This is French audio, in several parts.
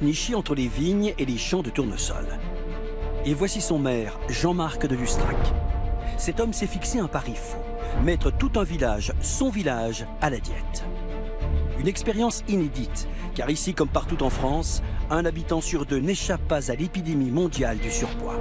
Niché entre les vignes et les champs de tournesol. Et voici son maire, Jean-Marc de Lustrac. Cet homme s'est fixé un pari fou, mettre tout un village, son village, à la diète. Une expérience inédite, car ici comme partout en France, un habitant sur deux n'échappe pas à l'épidémie mondiale du surpoids.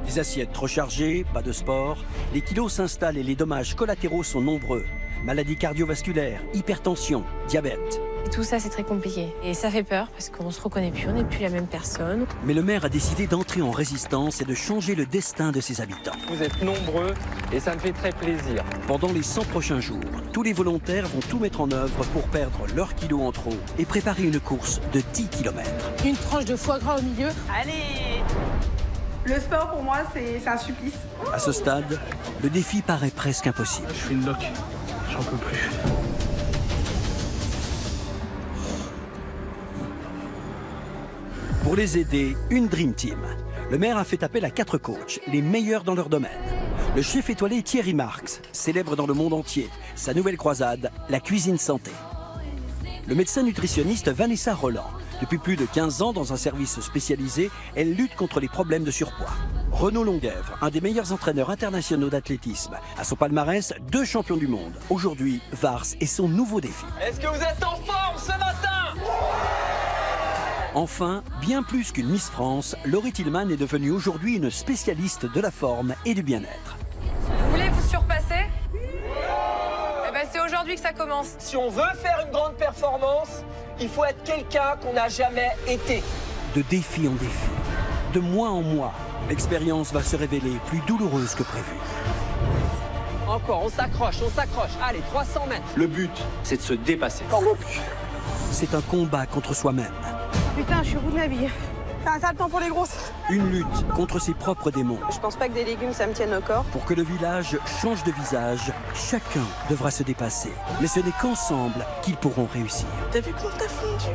Des assiettes trop chargées, pas de sport, les kilos s'installent et les dommages collatéraux sont nombreux. Maladies cardiovasculaires, hypertension, diabète. Et tout ça, c'est très compliqué. Et ça fait peur parce qu'on se reconnaît plus, on n'est plus la même personne. Mais le maire a décidé d'entrer en résistance et de changer le destin de ses habitants. Vous êtes nombreux et ça me fait très plaisir. Pendant les 100 prochains jours, tous les volontaires vont tout mettre en œuvre pour perdre leurs kilos en trop et préparer une course de 10 km. Une tranche de foie gras au milieu. Allez! Le sport, pour moi, c'est un supplice. À ce stade, le défi paraît presque impossible. Je suis une loque, j'en peux plus. Pour les aider, une Dream Team. Le maire a fait appel à 4 coachs, les meilleurs dans leur domaine. Le chef étoilé Thierry Marx, célèbre dans le monde entier, sa nouvelle croisade, la cuisine santé. Le médecin nutritionniste Vanessa Roland. Depuis plus de 15 ans dans un service spécialisé, elle lutte contre les problèmes de surpoids. Renaud Longuèvre, un des meilleurs entraîneurs internationaux d'athlétisme. À son palmarès, 2 champions du monde. Aujourd'hui, Vars est son nouveau défi. Est-ce que vous êtes en forme ce matin? Enfin, bien plus qu'une Miss France, Laurie Tillman est devenue aujourd'hui une spécialiste de la forme et du bien-être. Vous voulez vous surpasser? Eh ben c'est aujourd'hui que ça commence. Si on veut faire une grande performance, il faut être quelqu'un qu'on n'a jamais été. De défi en défi, de mois en mois, l'expérience va se révéler plus douloureuse que prévu. Encore, on s'accroche, on s'accroche. Allez, 300 mètres. Le but, c'est de se dépasser. C'est un combat contre soi-même. Putain, je suis au bout de ma vie. C'est un sale temps pour les grosses. Une lutte contre ses propres démons. Je pense pas que des légumes, ça me tienne au corps. Pour que le village change de visage, chacun devra se dépasser. Mais ce n'est qu'ensemble qu'ils pourront réussir. T'as vu comment t'as fondu?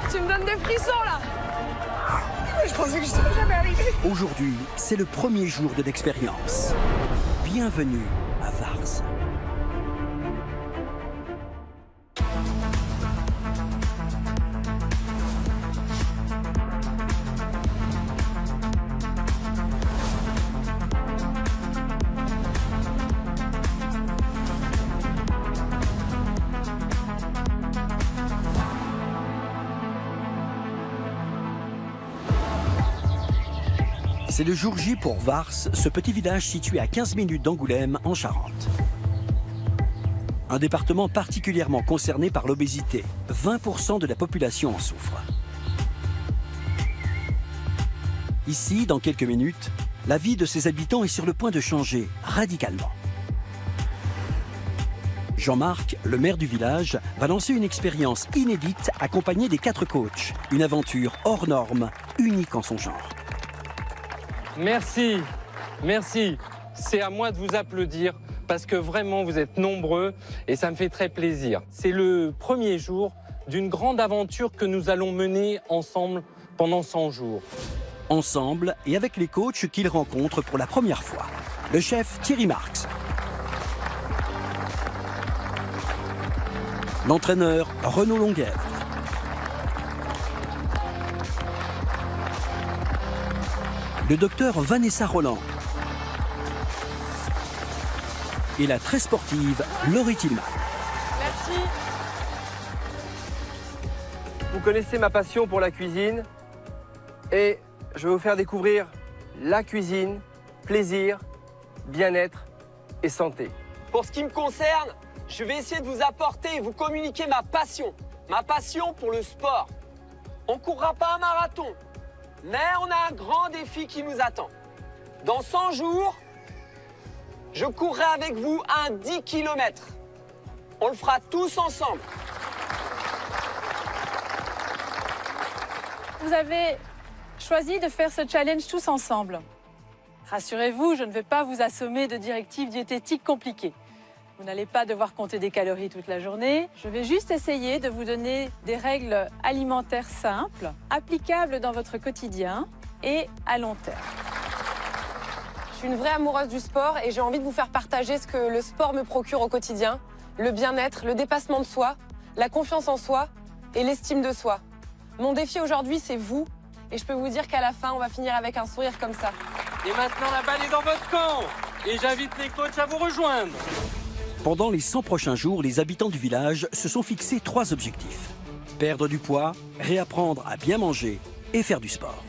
Tu me donnes des frissons là. Je pensais que je serais jamais arrivée. Aujourd'hui, c'est le premier jour de l'expérience. Bienvenue à Vars. C'est le jour J pour Vars, ce petit village situé à 15 minutes d'Angoulême, en Charente. Un département particulièrement concerné par l'obésité. 20% de la population en souffre. Ici, dans quelques minutes, la vie de ses habitants est sur le point de changer radicalement. Jean-Marc, le maire du village, va lancer une expérience inédite accompagnée des 4 coachs. Une aventure hors norme, unique en son genre. Merci, merci. C'est à moi de vous applaudir parce que vraiment vous êtes nombreux et ça me fait très plaisir. C'est le premier jour d'une grande aventure que nous allons mener ensemble pendant 100 jours. Ensemble et avec les coachs qu'ils rencontrent pour la première fois. Le chef Thierry Marx. L'entraîneur Renaud Longuèvre. Le docteur Vanessa Roland. Et la très sportive Laurie Tillman. Merci. Vous connaissez ma passion pour la cuisine et je vais vous faire découvrir la cuisine, plaisir, bien-être et santé. Pour ce qui me concerne, je vais essayer de vous apporter et vous communiquer ma passion pour le sport. On ne courra pas un marathon, mais on a un grand défi qui nous attend. Dans 100 jours, je courrai avec vous un 10 km. On le fera tous ensemble. Vous avez choisi de faire ce challenge tous ensemble. Rassurez-vous, je ne vais pas vous assommer de directives diététiques compliquées. Vous n'allez pas devoir compter des calories toute la journée. Je vais juste essayer de vous donner des règles alimentaires simples, applicables dans votre quotidien et à long terme. Je suis une vraie amoureuse du sport et j'ai envie de vous faire partager ce que le sport me procure au quotidien. Le bien-être, le dépassement de soi, la confiance en soi et l'estime de soi. Mon défi aujourd'hui, c'est vous. Et je peux vous dire qu'à la fin, on va finir avec un sourire comme ça. Et maintenant, la balle est dans votre camp. Et j'invite les coachs à vous rejoindre. Pendant les 100 prochains jours, les habitants du village se sont fixés 3 objectifs. Perdre du poids, réapprendre à bien manger et faire du sport.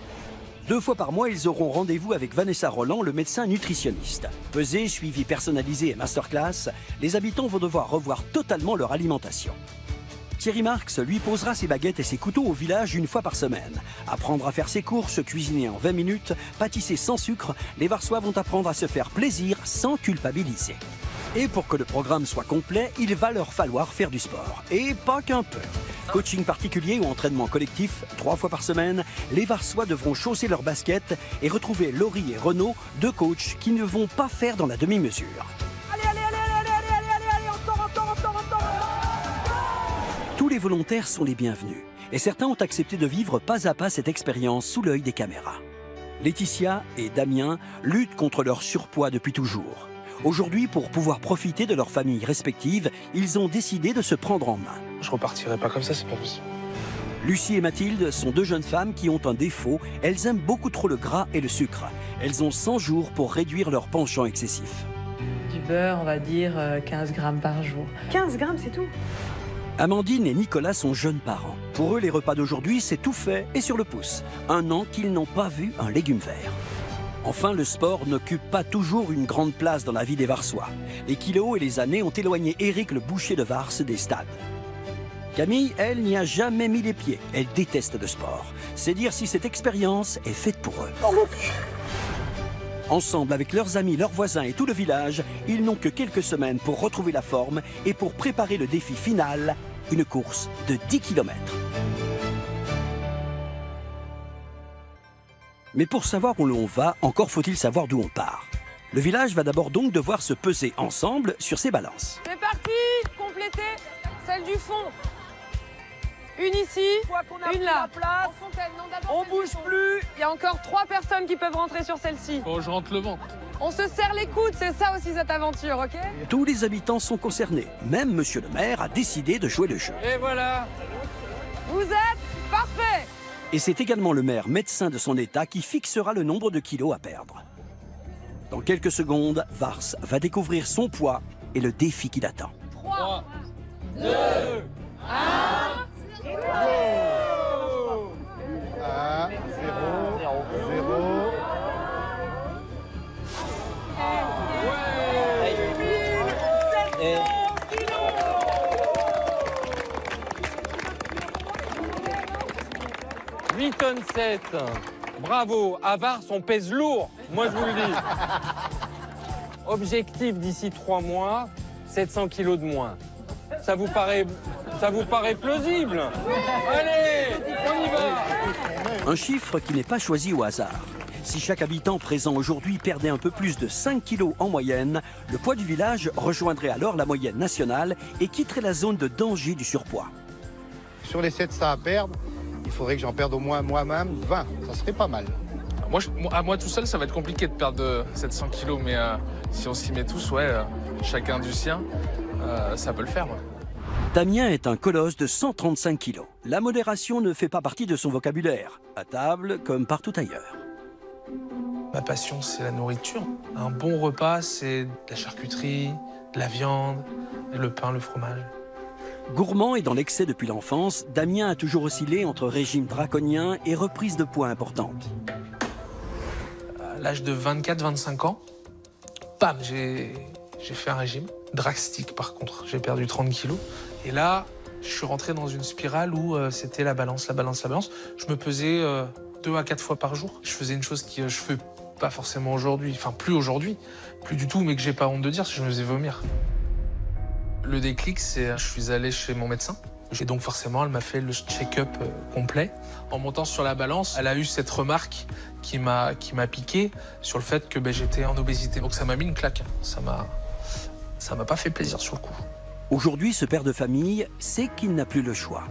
2 fois par mois, ils auront rendez-vous avec Vanessa Roland, le médecin nutritionniste. Pesée, suivi personnalisé et masterclass, les habitants vont devoir revoir totalement leur alimentation. Thierry Marx lui posera ses baguettes et ses couteaux au village 1 fois par semaine. Apprendre à faire ses courses, cuisiner en 20 minutes, pâtisser sans sucre, les Varsois vont apprendre à se faire plaisir sans culpabiliser. Et pour que le programme soit complet, il va leur falloir faire du sport. Et pas qu'un peu. Coaching particulier ou entraînement collectif, 3 fois par semaine, les Varsois devront chausser leurs baskets et retrouver Laurie et Renaud, 2 coachs qui ne vont pas faire dans la demi-mesure. Tous les volontaires sont les bienvenus et certains ont accepté de vivre pas à pas cette expérience sous l'œil des caméras. Laetitia et Damien luttent contre leur surpoids depuis toujours. Aujourd'hui, pour pouvoir profiter de leurs familles respectives, ils ont décidé de se prendre en main. Je repartirai pas comme ça, c'est pas possible. Lucie et Mathilde sont 2 jeunes femmes qui ont un défaut, elles aiment beaucoup trop le gras et le sucre. Elles ont 100 jours pour réduire leur penchant excessif. Du beurre, on va dire 15 grammes par jour. 15 grammes, c'est tout. Amandine et Nicolas sont jeunes parents. Pour eux, les repas d'aujourd'hui, c'est tout fait et sur le pouce. 1 an qu'ils n'ont pas vu un légume vert. Enfin, le sport n'occupe pas toujours une grande place dans la vie des Varsois. Les kilos et les années ont éloigné Éric le boucher de Vars des stades. Camille, elle, n'y a jamais mis les pieds. Elle déteste le sport. C'est dire si cette expérience est faite pour eux. Ensemble, avec leurs amis, leurs voisins et tout le village, ils n'ont que quelques semaines pour retrouver la forme et pour préparer le défi final, une course de 10 km. Mais pour savoir où l'on va, encore faut-il savoir d'où on part. Le village va d'abord donc devoir se peser ensemble sur ses balances. C'est parti. Complétez celle du fond. Une ici, une là. En fontaine, non, d'abord On celle bouge du fond. plus. Il y a encore 3 personnes qui peuvent rentrer sur celle-ci. Bon, je rentre le ventre. On se serre les coudes, c'est ça aussi cette aventure, ok? Tous les habitants sont concernés. Même monsieur le maire a décidé de jouer le jeu. Et voilà. Vous êtes parfait. Et c'est également le maire médecin de son état qui fixera le nombre de kilos à perdre. Dans quelques secondes, Vars va découvrir son poids et le défi qui l'attend. 3, 2, 1. 8 tonnes 7. Bravo. À Vars, on pèse lourd. Moi, je vous le dis. Objectif d'ici 3 mois, 700 kilos de moins. Ça vous paraît plausible? Allez, on y va. Un chiffre qui n'est pas choisi au hasard. Si chaque habitant présent aujourd'hui perdait un peu plus de 5 kilos en moyenne, le poids du village rejoindrait alors la moyenne nationale et quitterait la zone de danger du surpoids. Sur les 700 à perdre, il faudrait que j'en perde au moins moi-même 20. Ça serait pas mal. À moi tout seul, ça va être compliqué de perdre 700 kilos, mais si on s'y met tous, chacun du sien, ça peut le faire. Ouais. Damien est un colosse de 135 kilos. La modération ne fait pas partie de son vocabulaire, à table comme partout ailleurs. Ma passion, c'est la nourriture. Un bon repas, c'est de la charcuterie, de la viande, le pain, le fromage. Gourmand et dans l'excès depuis l'enfance, Damien a toujours oscillé entre régime draconien et reprise de poids importante. À l'âge de 24-25 ans, bam, j'ai fait un régime. Drastique par contre, j'ai perdu 30 kilos. Et là, je suis rentré dans une spirale où c'était la balance. Je me pesais 2 à 4 fois par jour. Je faisais une chose que je fais pas forcément aujourd'hui, enfin plus aujourd'hui, plus du tout, mais que j'ai pas honte de dire, c'est que je me faisais vomir. Le déclic, c'est je suis allé chez mon médecin. Et donc forcément, elle m'a fait le check-up complet. En montant sur la balance, elle a eu cette remarque qui m'a piqué sur le fait que j'étais en obésité. Donc ça m'a mis une claque. Ça m'a pas fait plaisir sur le coup. Aujourd'hui, ce père de famille sait qu'il n'a plus le choix.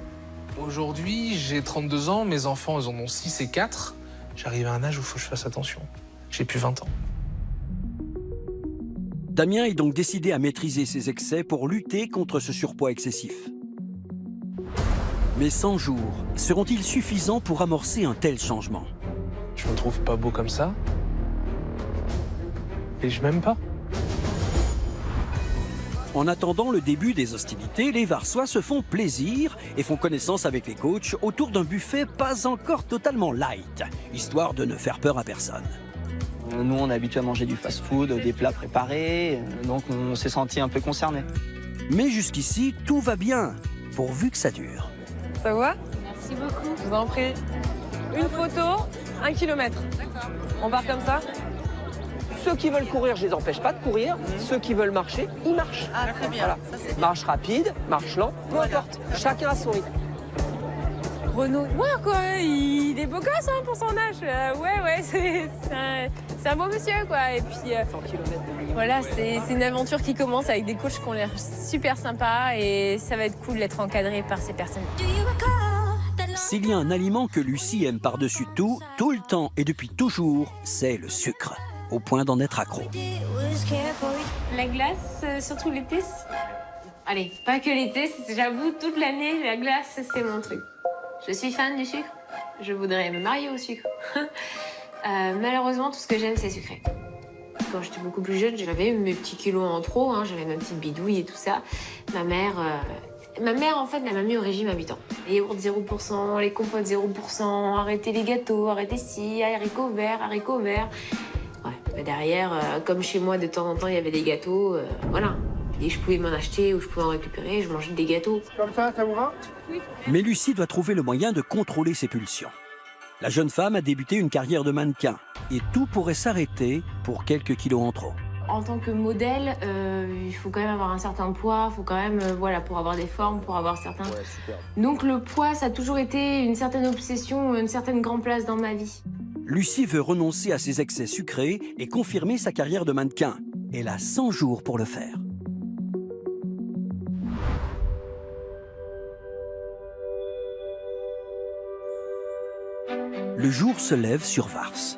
Aujourd'hui, j'ai 32 ans, mes enfants, ils en ont 6 et 4. J'arrive à un âge où il faut que je fasse attention. J'ai plus 20 ans. Damien est donc décidé à maîtriser ses excès pour lutter contre ce surpoids excessif. Mais 100 jours seront-ils suffisants pour amorcer un tel changement? Je me trouve pas beau comme ça. Et je m'aime pas. En attendant le début des hostilités, les Varsois se font plaisir et font connaissance avec les coachs autour d'un buffet pas encore totalement light, histoire de ne faire peur à personne. Nous, on est habitués à manger du fast-food, des plats préparés, donc on s'est senti un peu concernés. Mais jusqu'ici, tout va bien, pourvu que ça dure. Ça va? Merci beaucoup. Je vous en prie. Une photo, 1 kilomètre. D'accord. On part comme ça? Ceux qui veulent courir, je les empêche pas de courir. Ceux qui veulent marcher, ils marchent. Ah, très bien. Voilà. Ça, c'est Marche rapide, marche lent, peu importe. Chacun a son rythme. Renaud, ouais quoi, il est beau gosse hein, pour son âge. Ouais, c'est un beau monsieur quoi. Et puis 100 km de minimum. voilà, c'est une aventure qui commence avec des coachs qui ont l'air super sympas et ça va être cool d'être encadré par ces personnes. S'il y a un aliment que Lucie aime par-dessus tout le temps et depuis toujours, c'est le sucre, au point d'en être accro. La glace, surtout l'été. Allez, pas que l'été, j'avoue, toute l'année, la glace, c'est mon truc. Je suis fan du sucre. Je voudrais me marier au sucre. Malheureusement, tout ce que j'aime, c'est sucré. Quand j'étais beaucoup plus jeune, j'avais mes petits kilos en trop, hein, j'avais ma petite bidouille et tout ça. Ma mère, en fait, elle m'a mis au régime à 8 ans. Les yaourts 0%, les compotes 0%, arrêter les gâteaux, arrêter ci, haricots verts. Ouais, mais derrière, comme chez moi, de temps en temps, il y avait des gâteaux, voilà. Et je pouvais m'en acheter ou je pouvais en récupérer, je mangeais des gâteaux. Comme ça vous va? Mais Lucie doit trouver le moyen de contrôler ses pulsions. La jeune femme a débuté une carrière de mannequin et tout pourrait s'arrêter pour quelques kilos en trop. En tant que modèle, il faut quand même avoir un certain poids, il faut quand même, voilà, pour avoir des formes, pour avoir certains... Ouais, super. Donc le poids, ça a toujours été une certaine obsession, une certaine grande place dans ma vie. Lucie veut renoncer à ses excès sucrés et confirmer sa carrière de mannequin. Elle a 100 jours pour le faire. Le jour se lève sur Vars.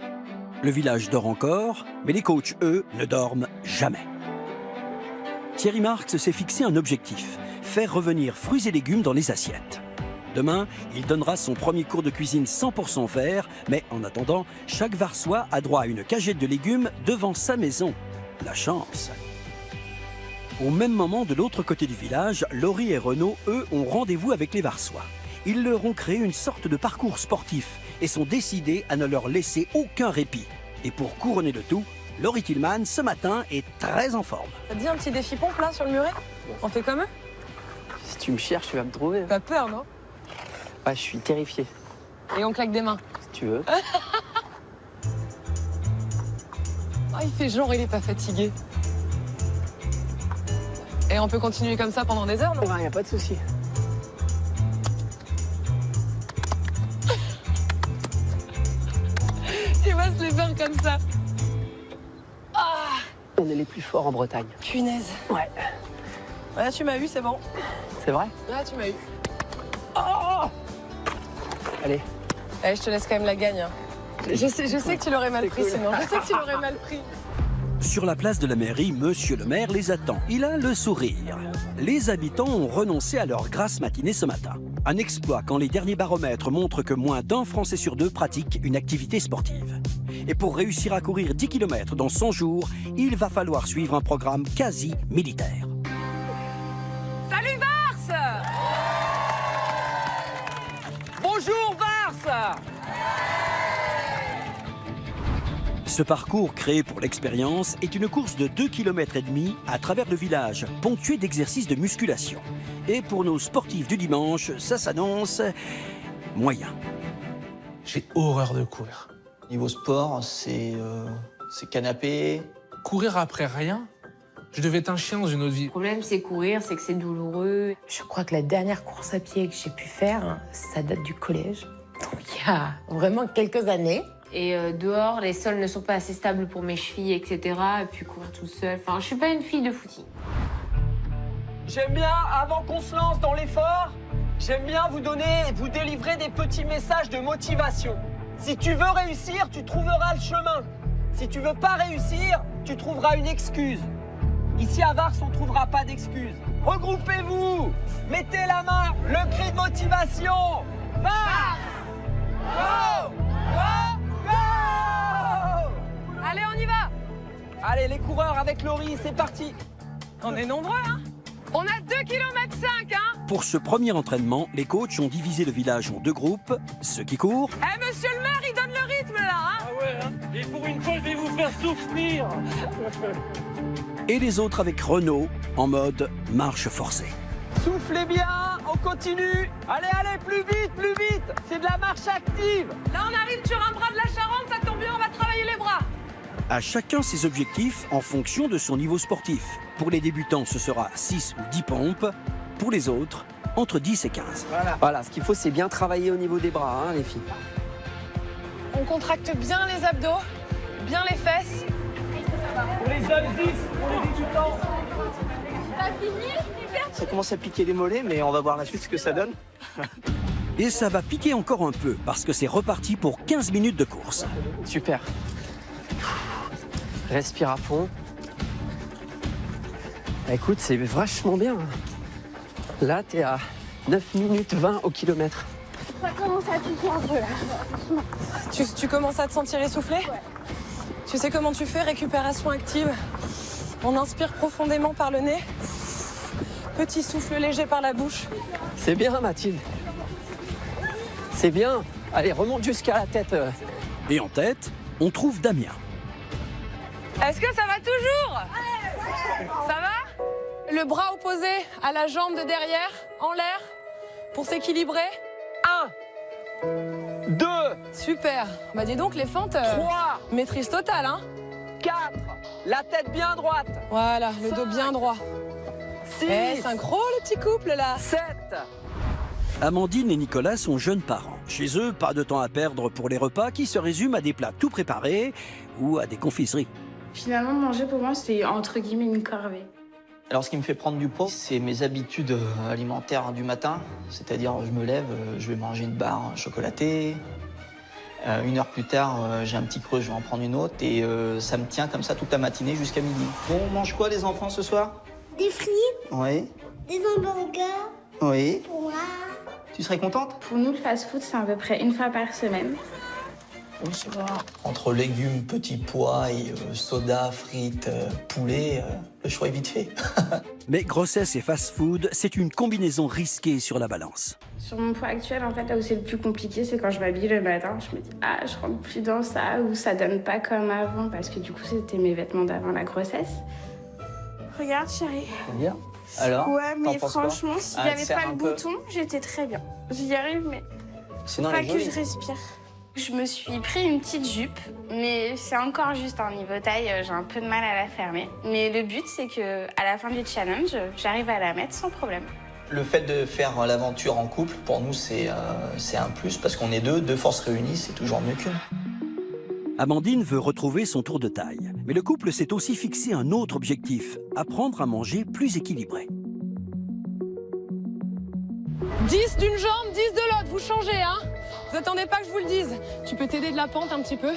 Le village dort encore, mais les coachs, eux, ne dorment jamais. Thierry Marx s'est fixé un objectif, faire revenir fruits et légumes dans les assiettes. Demain, il donnera son premier cours de cuisine 100% vert, mais en attendant, chaque Varsois a droit à une cagette de légumes devant sa maison. La chance! Au même moment, de l'autre côté du village, Laurie et Renaud, eux, ont rendez-vous avec les Varsois. Ils leur ont créé une sorte de parcours sportif et sont décidés à ne leur laisser aucun répit. Et pour couronner le tout, Laurie Tillman, ce matin, est très en forme. Ça te dit un petit défi pompe là sur le muret? On fait comme eux? Si tu me cherches, tu vas me trouver. T'as peur, non? Ouais, je suis terrifié. Et on claque des mains. Si tu veux. Ah, il fait genre, il est pas fatigué. Et on peut continuer comme ça pendant des heures, non? Ouais, y a pas de souci. Tu vas se les faire comme ça. On est les plus forts en Bretagne. Punaise. Ouais. Ouais, tu m'as eu, c'est bon. C'est vrai? Ouais, tu m'as eu. Allez. Allez, je te laisse quand même la gagne. Hein. Je sais que tu l'aurais mal pris, sinon. Je sais que tu l'aurais mal pris. Sur la place de la mairie, monsieur le maire les attend. Il a le sourire. Les habitants ont renoncé à leur grasse matinée ce matin. Un exploit quand les derniers baromètres montrent que moins d'un Français sur deux pratique une activité sportive. Et pour réussir à courir 10 km dans 100 jours, il va falloir suivre un programme quasi militaire. Salut Vars! Bonjour, Vars! Ce parcours créé pour l'expérience est une course de 2,5 km à travers le village, ponctuée d'exercices de musculation. Et pour nos sportifs du dimanche, ça s'annonce moyen. J'ai horreur de courir. Niveau sport, c'est canapé. Courir après rien, je devais être un chien dans une autre vie. Le problème, c'est courir, c'est que c'est douloureux. Je crois que la dernière course à pied que j'ai pu faire, ça date du collège. Donc il y a vraiment quelques années. Et dehors, les sols ne sont pas assez stables pour mes chevilles, etc. Et puis courir tout seul. Enfin, je suis pas une fille de footing. J'aime bien, avant qu'on se lance dans l'effort, j'aime bien vous délivrer des petits messages de motivation. Si tu veux réussir, tu trouveras le chemin. Si tu veux pas réussir, tu trouveras une excuse. Ici à Vars, on trouvera pas d'excuses. Regroupez-vous. Mettez la main, le cri de motivation. Marche! Go! Go! Go! Allez, on y va. Allez, les coureurs avec Laurie, c'est parti. On est nombreux, hein. On a 2,5 km, hein. Pour ce premier entraînement, les coachs ont divisé le village en deux groupes, ceux qui courent Eh, monsieur le maire, il donne le rythme, là, hein. Ah ouais, hein. Et pour une fois, je vais vous faire souffrir. et les autres avec Renault en mode marche forcée. Soufflez bien, on continue. Allez, allez, plus vite, c'est de la marche active. Là, on arrive sur un bras de la Charente, ça tombe bien, on va travailler les bras. À chacun ses objectifs en fonction de son niveau sportif. Pour les débutants, ce sera 6 ou 10 pompes. Pour les autres, entre 10 et 15. Voilà, ce qu'il faut, c'est bien travailler au niveau des bras, hein, les filles. On contracte bien les abdos, bien les fesses. Pour les jeunes 10, pour les débutants. Ça commence à piquer les mollets, mais on va voir la suite ce que ça donne. Et ça va piquer encore un peu parce que c'est reparti pour 15 minutes de course. Super. Respire à fond. Écoute, c'est vachement bien. Là, t'es à 9 minutes 20 au kilomètre. Ça commence à piquer un peu là. Tu commences à te sentir essoufflé? Ouais. Tu sais comment tu fais? Récupération active. On inspire profondément par le nez. Petit souffle léger par la bouche. C'est bien, Mathilde. C'est bien. Allez, remonte jusqu'à la tête. Et en tête, on trouve Damien. Est-ce que ça va toujours? Ça va? Le bras opposé à la jambe de derrière, en l'air, pour s'équilibrer. 1, 2, Super. Bah dis donc, les fentes, 3, maîtrise totale, hein. 4, la tête bien droite. Voilà, le dos bien droit. 6, Eh, synchro, le petit couple, là. 7. Amandine et Nicolas sont jeunes parents. Chez eux, pas de temps à perdre pour les repas qui se résument à des plats tout préparés ou à des confiseries. Finalement, manger pour moi, c'est entre guillemets une corvée. Alors, ce qui me fait prendre du poids, c'est mes habitudes alimentaires du matin. C'est-à-dire, je me lève, je vais manger une barre chocolatée. 1 heure plus tard, j'ai un petit creux, je vais en prendre une autre. Et ça me tient comme ça toute la matinée jusqu'à midi. Bon, on mange quoi, les enfants, ce soir? Des frites, Oui. des hamburgers, Oui. pour moi. Tu serais contente? Pour nous, le fast-food, c'est à peu près une fois par semaine. Oui, ça va. Entre légumes, petits pois et soda, frites, poulet, le choix est vite fait. Mais grossesse et fast-food, c'est une combinaison risquée sur la balance. Sur mon poids actuel, en fait, là où c'est le plus compliqué, c'est quand je m'habille le matin. Je me dis, ah, je rentre plus dans ça, ou ça donne pas comme avant, parce que du coup, c'était mes vêtements d'avant la grossesse. Regarde, chérie. Bien. Alors? Ouais, mais t'en penses quoi? franchement, s'il Ah, n'y avait serre pas un le peu. bouton, j'étais très bien. J'y arrive, mais Sinon, pas elle est que jolie. je respire. Je me suis pris une petite jupe, mais c'est encore juste un niveau taille, j'ai un peu de mal à la fermer. Mais le but, c'est que à la fin du challenge, j'arrive à la mettre sans problème. Le fait de faire l'aventure en couple, pour nous, c'est un plus parce qu'on est deux forces réunies, c'est toujours mieux qu'une. Amandine veut retrouver son tour de taille. Mais le couple s'est aussi fixé un autre objectif, apprendre à manger plus équilibré. 10 d'une jambe, 10 de l'autre, vous changez, hein. Vous attendez pas que je vous le dise. Tu peux t'aider de la pente un petit peu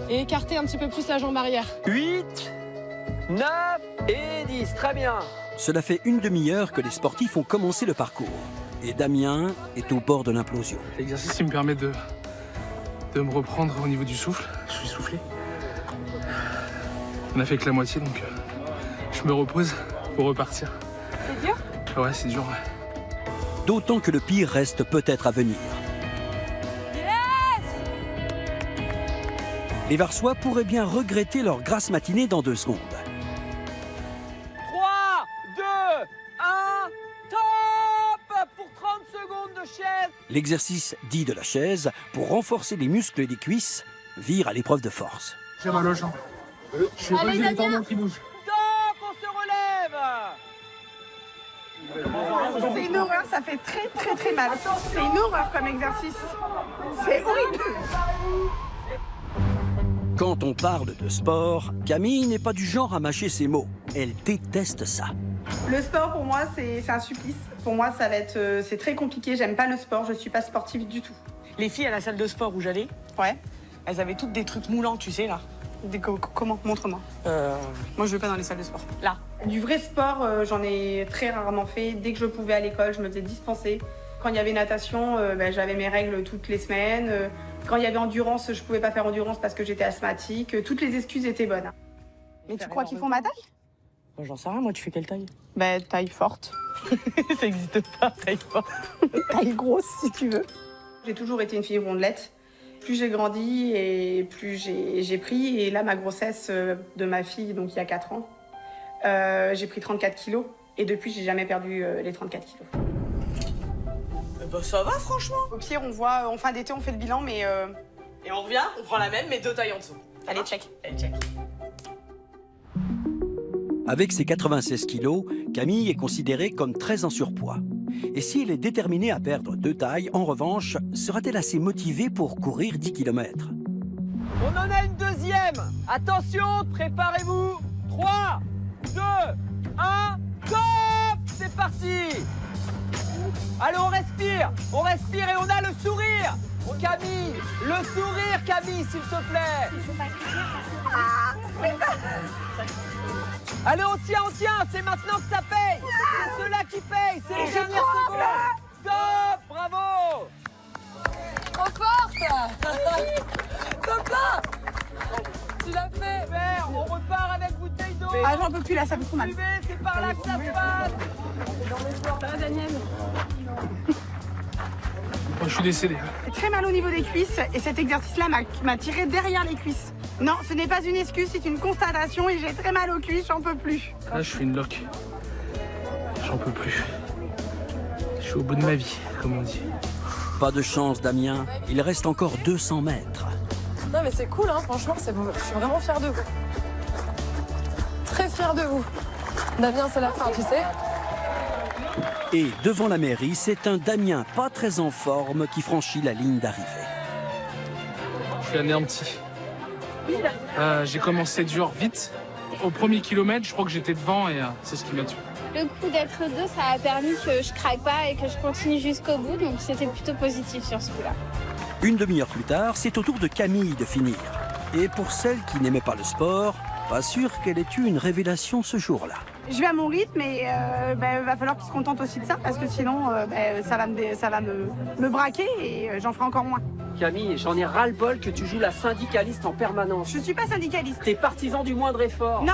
et écarter un petit peu plus la jambe arrière. 8, 9 et 10. Très bien. Cela fait une demi-heure que les sportifs ont commencé le parcours. Et Damien est au bord de l'implosion. L'exercice, il me permet de me reprendre au niveau du souffle. Je suis soufflé. On a fait que la moitié, donc je me repose pour repartir. C'est dur? Ouais, c'est dur, ouais. D'autant que le pire reste peut-être à venir. Les Varsois pourraient bien regretter leur grasse matinée dans 2 secondes. 3, 2, 1, top pour 30 secondes de chaise. L'exercice dit de la chaise, pour renforcer les muscles des cuisses, vire à l'épreuve de force. J'ai mal aux jambes. Je sais pas que j'ai les tendons qui bougent. Top, on se relève. C'est une horreur, ça fait très très mal. C'est une horreur comme exercice. C'est horrible. Quand on parle de sport, Camille n'est pas du genre à mâcher ses mots. Elle déteste ça. Le sport, pour moi, c'est un supplice. Pour moi, ça va être, c'est très compliqué. J'aime pas le sport, je suis pas sportive du tout. Les filles à la salle de sport où j'allais, Ouais. elles avaient toutes des trucs moulants, tu sais, là. Comment? Montre-moi. Moi, je vais pas dans les salles de sport. Là. Du vrai sport, j'en ai très rarement fait. Dès que je pouvais à l'école, je me faisais dispenser. Quand il y avait natation, j'avais mes règles toutes les semaines. Quand il y avait endurance, je pouvais pas faire endurance parce que j'étais asthmatique. Toutes les excuses étaient bonnes. Mais tu crois qu'ils font ma taille? J'en sais rien, moi, tu fais quelle taille? Taille forte. Ça n'existe pas, taille forte. Taille grosse, si tu veux. J'ai toujours été une fille rondelette. Plus j'ai grandi et plus j'ai pris. Et là, ma grossesse de ma fille, donc il y a 4 ans, j'ai pris 34 kilos. Et depuis, j'ai jamais perdu les 34 kilos. Ça va, franchement. Au pire, on voit, en fin d'été, on fait le bilan, mais... Et on revient, on prend la même, mais 2 tailles en dessous. Allez, check. Allez, check. Avec ses 96 kilos, Camille est considérée comme très en surpoids. Et si elle est déterminée à perdre 2 tailles, en revanche, sera-t-elle assez motivée pour courir 10 km? On en a une deuxième. Attention, préparez-vous. 3, 2, 1, top! C'est parti. Allez, on respire et on a le sourire. Oh, Camille, le sourire, Camille, s'il te plaît. Allez, on tient, c'est maintenant que ça paye. C'est ceux-là qui payent, c'est les dernières secondes. Top, bravo. Trop forte. Top là. Tu l'as fait. Super, on repart avec bouteille d'eau. Ah, j'en peux plus, là, ça me fait trop mal. Buvez, c'est par là que ça se passe. Ça va, Daniel? Moi, je suis décédé. J'ai très mal au niveau des cuisses et cet exercice-là m'a tiré derrière les cuisses. Non, ce n'est pas une excuse, c'est une constatation et j'ai très mal aux cuisses, j'en peux plus. Là, je suis une loque. J'en peux plus. Je suis au bout de ma vie, comme on dit. Pas de chance, Damien. Il reste encore 200 mètres. Non, mais c'est cool, hein, franchement, c'est bon. Je suis vraiment fière de vous. Très fière de vous. Damien, c'est la fin, tu sais. Et devant la mairie, c'est un Damien pas très en forme qui franchit la ligne d'arrivée. Je suis anéanti. J'ai commencé dur vite. Au premier kilomètre, je crois que j'étais devant et c'est ce qui m'a tué. Le coup d'être 2, ça a permis que je craque pas et que je continue jusqu'au bout, donc c'était plutôt positif sur ce coup-là. Une demi-heure plus tard, c'est au tour de Camille de finir. Et pour celle qui n'aimait pas le sport, pas sûr qu'elle ait eu une révélation ce jour-là. Je vais à mon rythme et va falloir qu'il se contente aussi de ça parce que sinon ça va me braquer et j'en ferai encore moins. Camille, j'en ai ras-le-bol que tu joues la syndicaliste en permanence. Je suis pas syndicaliste. T'es partisan du moindre effort. Non,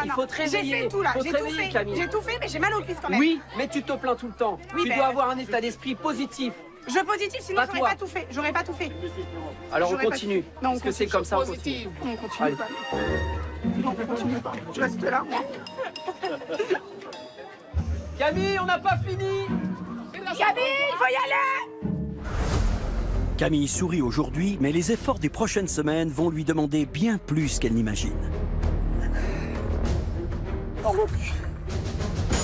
il faut te réveiller. J'ai fait tout là, Faut j'ai te tout réveiller, fait. Camille. J'ai tout fait, mais j'ai mal aux cuisses quand même. Oui, mais tu te plains tout le temps. Oui, tu dois avoir un état d'esprit positif. Je positif, sinon Pas j'aurais toi. pas tout fait. J'aurais pas tout fait. Alors on J'aurais pas continue. tout fait. Non, on Parce que c'est continue. comme ça, on continue. On continue Allez. pas. Non, on continue pas. Je reste là, moi. Camille, on n'a pas fini. Camille, il faut y aller. Camille sourit aujourd'hui, mais les efforts des prochaines semaines vont lui demander bien plus qu'elle n'imagine.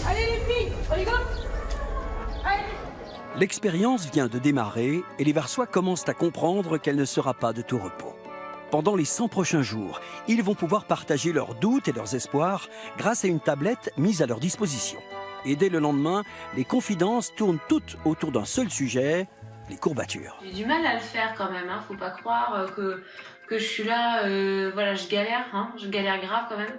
Allez les filles, on y go. Allez. L'expérience vient de démarrer et les Versois commencent à comprendre qu'elle ne sera pas de tout repos. Pendant les 100 prochains jours, ils vont pouvoir partager leurs doutes et leurs espoirs grâce à une tablette mise à leur disposition. Et dès le lendemain, les confidences tournent toutes autour d'un seul sujet, les courbatures. J'ai du mal à le faire quand même, hein. Faut pas croire que je suis là, voilà, je galère grave quand même.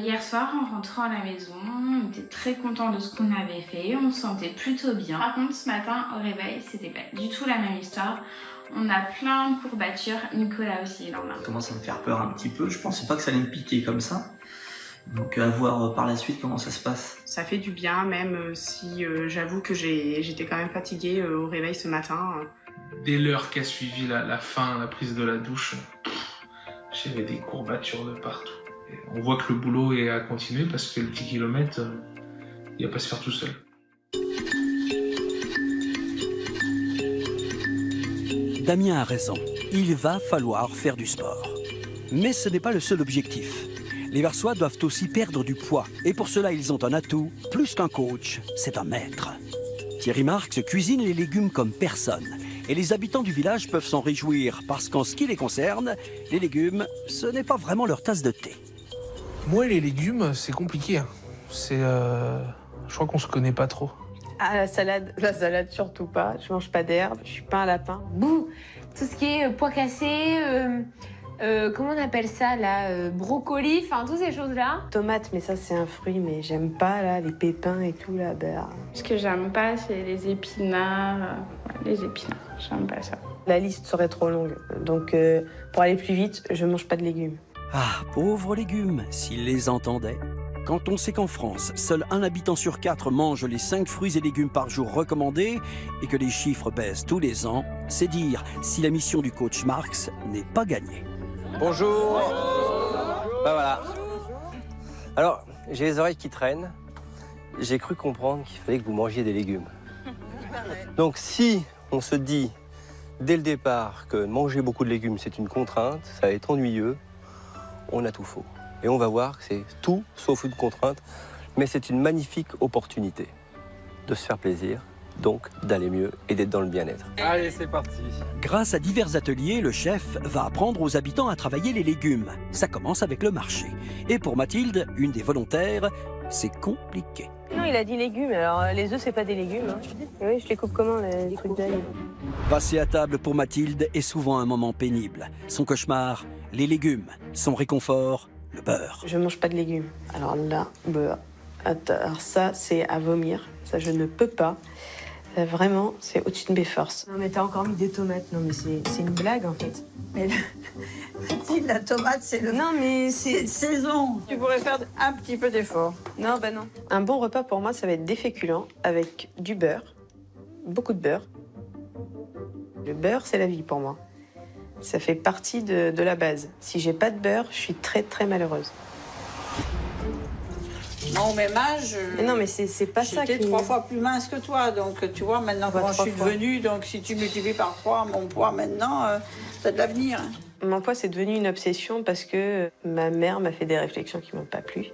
Hier soir, en rentrant à la maison, on était très contents de ce qu'on avait fait, on se sentait plutôt bien. Par contre, ce matin, au réveil, c'était pas du tout la même histoire. On a plein de courbatures, Nicolas aussi, il en a. Ça commence à me faire peur un petit peu, je pensais pas que ça allait me piquer comme ça. Donc à voir par la suite comment ça se passe. Ça fait du bien, même si j'avoue que j'étais quand même fatiguée au réveil ce matin. Dès l'heure qui a suivi la fin, la prise de la douche, j'avais des courbatures de partout. Et on voit que le boulot est à continuer parce que le 10 km, il va pas se faire tout seul. Damien a raison, il va falloir faire du sport. Mais ce n'est pas le seul objectif. Les Versois doivent aussi perdre du poids. Et pour cela, ils ont un atout, plus qu'un coach, c'est un maître. Thierry Marx cuisine les légumes comme personne. Et les habitants du village peuvent s'en réjouir, parce qu'en ce qui les concerne, les légumes, ce n'est pas vraiment leur tasse de thé. Moi, les légumes, c'est compliqué. Hein. Je crois qu'on se connaît pas trop. Ah, la salade surtout pas. Je mange pas d'herbe, je suis pas un lapin. Bouh, tout ce qui est pois cassés, comment on appelle ça là, brocoli, enfin toutes ces choses-là. Tomate, mais ça c'est un fruit, mais j'aime pas là, les pépins et tout là. Ce que j'aime pas, c'est les épinards. Les épinards, j'aime pas ça. La liste serait trop longue, donc pour aller plus vite, je mange pas de légumes. Ah, pauvres légumes, s'ils les entendaient. Quand on sait qu'en France, seul 1 habitant sur 4 mange les 5 fruits et légumes par jour recommandés et que les chiffres baissent tous les ans, c'est dire si la mission du coach Marx n'est pas gagnée. Bonjour. Bah voilà. Alors, j'ai les oreilles qui traînent. J'ai cru comprendre qu'il fallait que vous mangiez des légumes. Donc si on se dit dès le départ que manger beaucoup de légumes c'est une contrainte, ça va être ennuyeux, on a tout faux. Et on va voir que c'est tout sauf une contrainte, mais c'est une magnifique opportunité de se faire plaisir, donc d'aller mieux et d'être dans le bien-être. Allez, c'est parti. Grâce à divers ateliers, le chef va apprendre aux habitants à travailler les légumes. Ça commence avec le marché. Et pour Mathilde, une des volontaires, c'est compliqué. Non, il a dit légumes, alors les œufs c'est pas des légumes. Hein. Oui, je les coupe comment les trucs d'œil? Passer à table pour Mathilde est souvent un moment pénible. Son cauchemar, les légumes. Son réconfort, le beurre. Je mange pas de légumes. Alors là, beurre. Alors ça, c'est à vomir. Ça, je ne peux pas. Vraiment, c'est au-dessus de mes forces. Non, mais t'as encore mis des tomates. Non, mais c'est une blague, en fait. Mais la tomate, c'est le... Non, mais c'est saison. Tu pourrais faire un petit peu d'effort. Non, bah non. Un bon repas, pour moi, ça va être des féculents avec du beurre. Beaucoup de beurre. Le beurre, c'est la vie pour moi. Ça fait partie de la base. Si j'ai pas de beurre, je suis très, très malheureuse. Moi, au même âge, mais non, mais c'est pas ça qui... J'étais 3 fois plus mince que toi, donc tu vois, maintenant, quand je suis devenue, donc si tu multiplies par 3 mon poids maintenant, t'as de l'avenir. Mon poids, c'est devenu une obsession parce que ma mère m'a fait des réflexions qui m'ont pas plu.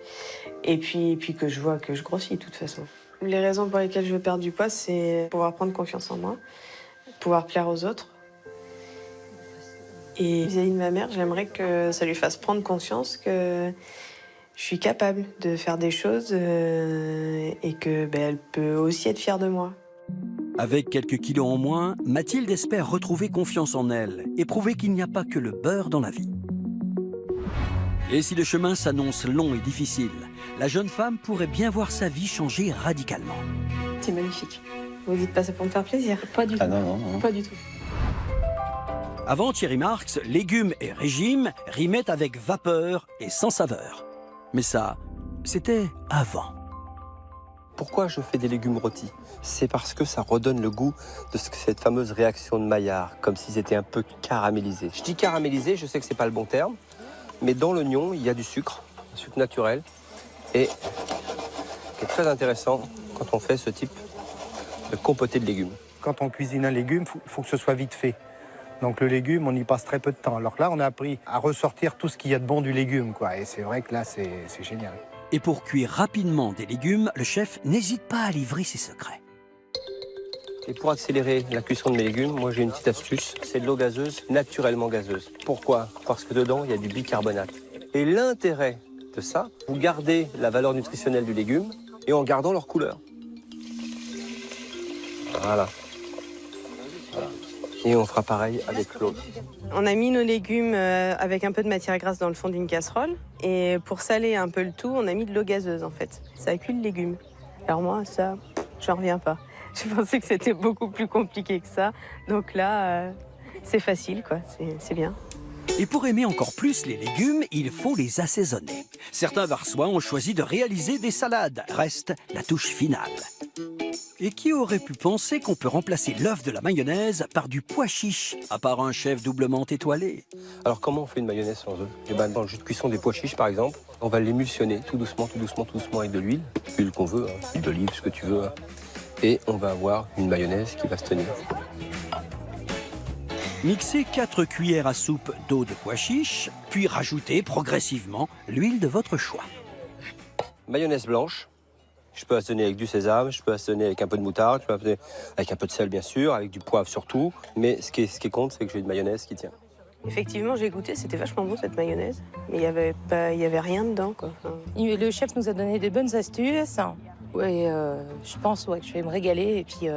Et puis que je vois que je grossis, de toute façon. Les raisons pour lesquelles je veux perdre du poids, c'est pouvoir prendre confiance en moi, pouvoir plaire aux autres. Et vis-à-vis de ma mère, j'aimerais que ça lui fasse prendre conscience que je suis capable de faire des choses et que elle peut aussi être fière de moi. Avec quelques kilos en moins, Mathilde espère retrouver confiance en elle et prouver qu'il n'y a pas que le beurre dans la vie. Et si le chemin s'annonce long et difficile, la jeune femme pourrait bien voir sa vie changer radicalement. C'est magnifique. Vous dites pas ça pour me faire plaisir? Pas du tout. Ah non. Pas du tout. Avant Thierry Marx, légumes et régime rimaient avec vapeur et sans saveur. Mais ça, c'était avant. Pourquoi je fais des légumes rôtis? C'est parce que ça redonne le goût de cette fameuse réaction de Maillard, comme s'ils étaient un peu caramélisés. Je dis caramélisé, je sais que c'est pas le bon terme, mais dans l'oignon, il y a du sucre, un sucre naturel, et qui est très intéressant quand on fait ce type de compoté de légumes. Quand on cuisine un légume, il faut que ce soit vite fait. Donc le légume, on y passe très peu de temps. Alors là, on a appris à ressortir tout ce qu'il y a de bon du légume, quoi. Et c'est vrai que là, c'est génial. Et pour cuire rapidement des légumes, le chef n'hésite pas à livrer ses secrets. Et pour accélérer la cuisson de mes légumes, moi j'ai une petite astuce, c'est de l'eau gazeuse, naturellement gazeuse. Pourquoi? Parce que dedans, il y a du bicarbonate. Et l'intérêt de ça, vous gardez la valeur nutritionnelle du légume et en gardant leur couleur. Voilà. Et on fera pareil avec l'autre. On a mis nos légumes avec un peu de matière grasse dans le fond d'une casserole. Et pour saler un peu le tout, on a mis de l'eau gazeuse en fait. Ça cuit le légume. Alors moi, ça, j'en reviens pas. Je pensais que c'était beaucoup plus compliqué que ça. Donc là, c'est facile, quoi. C'est bien. Et pour aimer encore plus les légumes, il faut les assaisonner. Certains Varsois ont choisi de réaliser des salades. Reste la touche finale. Et qui aurait pu penser qu'on peut remplacer l'œuf de la mayonnaise par du pois chiche, à part un chef doublement étoilé? Alors comment on fait une mayonnaise sans œuf? Dans le jus de cuisson des pois chiches par exemple, on va l'émulsionner tout doucement avec de l'huile qu'on veut, huile d'olive, ce que tu veux. Et on va avoir une mayonnaise qui va se tenir. Mixez 4 cuillères à soupe d'eau de pois chiche, puis rajoutez progressivement l'huile de votre choix. Mayonnaise blanche. Je peux assaisonner avec du sésame, je peux assaisonner avec un peu de moutarde, je peux assaisonner avec un peu de sel bien sûr, avec du poivre surtout. Mais ce qui compte, c'est que j'ai une mayonnaise qui tient. Effectivement, j'ai goûté, c'était vachement bon cette mayonnaise. Mais il y avait rien dedans, quoi. Le chef nous a donné des bonnes astuces. Ouais, je pense que je vais me régaler. Et puis,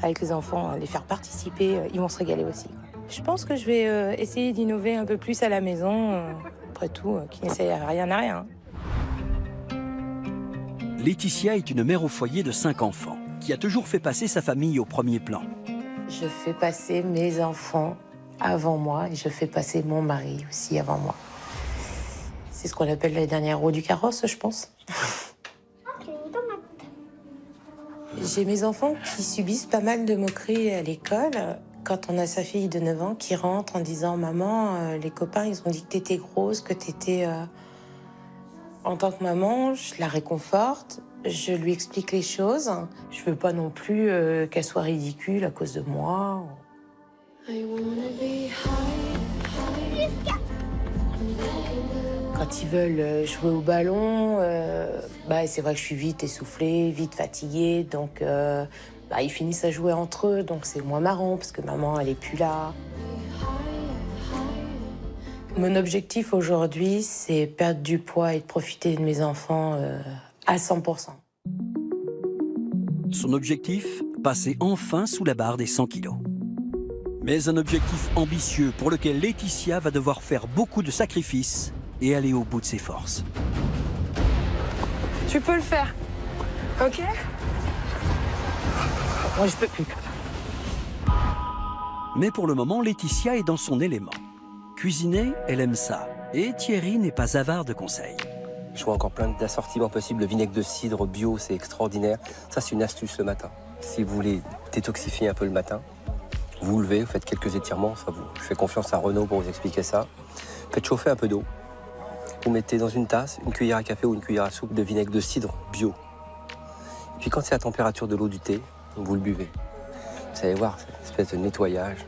avec les enfants, les faire participer, ils vont se régaler aussi. Je pense que je vais essayer d'innover un peu plus à la maison. Après tout, qui n'essaye rien à rien. Laetitia est une mère au foyer de 5 enfants, qui a toujours fait passer sa famille au premier plan. Je fais passer mes enfants avant moi et je fais passer mon mari aussi avant moi. C'est ce qu'on appelle la dernière roue du carrosse, je pense. J'ai mes enfants qui subissent pas mal de moqueries à l'école. Quand on a sa fille de 9 ans qui rentre en disant « Maman, les copains, ils ont dit que t'étais grosse, que t'étais... » En tant que maman, je la réconforte, je lui explique les choses. Je veux pas non plus qu'elle soit ridicule à cause de moi. Quand ils veulent jouer au ballon, c'est vrai que je suis vite essoufflée, vite fatiguée, donc ils finissent à jouer entre eux, donc c'est moins marrant parce que maman elle est plus là. Mon objectif aujourd'hui, c'est perdre du poids et de profiter de mes enfants à 100%. Son objectif, passer enfin sous la barre des 100 kilos. Mais un objectif ambitieux pour lequel Laetitia va devoir faire beaucoup de sacrifices et aller au bout de ses forces. Tu peux le faire, ok? Moi, je peux plus. Mais pour le moment, Laetitia est dans son élément. Cuisiner, elle aime ça. Et Thierry n'est pas avare de conseils. Je vois encore plein d'assortiments possibles. Le vinaigre de cidre bio, c'est extraordinaire. Ça, c'est une astuce le matin. Si vous voulez détoxifier un peu le matin, vous vous levez, vous faites quelques étirements. Je fais confiance à Renaud pour vous expliquer ça. Faites chauffer un peu d'eau. Vous mettez dans une tasse une cuillère à café ou une cuillère à soupe de vinaigre de cidre bio. Et puis quand c'est à la température de l'eau du thé, vous le buvez. Vous allez voir, c'est une espèce de nettoyage.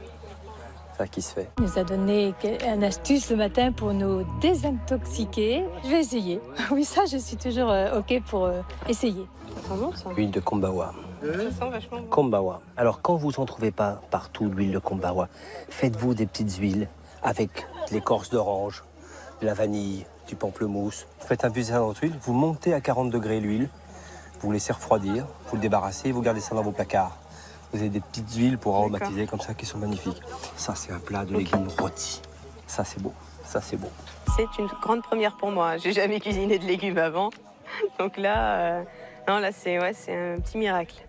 Ça qui se fait. Il nous a donné une astuce le matin pour nous désintoxiquer. Je vais essayer. Oui, ça, je suis toujours OK pour essayer. Vraiment, ça? Huile de kombawa. Ça sent vachement bon. Kombawa. Alors, quand vous n'en trouvez pas partout l'huile de kombawa, faites-vous des petites huiles avec de l'écorce d'orange, de la vanille, du pamplemousse. Vous faites infuser ça dans votre huile, vous montez à 40 degrés l'huile, vous laissez refroidir, vous le débarrassez et vous gardez ça dans vos placards. Vous avez des petites huiles pour aromatiser comme ça qui sont magnifiques. Ça, c'est un plat de légumes rôtis. Ça, c'est beau. Ça, c'est beau. C'est une grande première pour moi. J'ai jamais cuisiné de légumes avant. Donc là, c'est un petit miracle.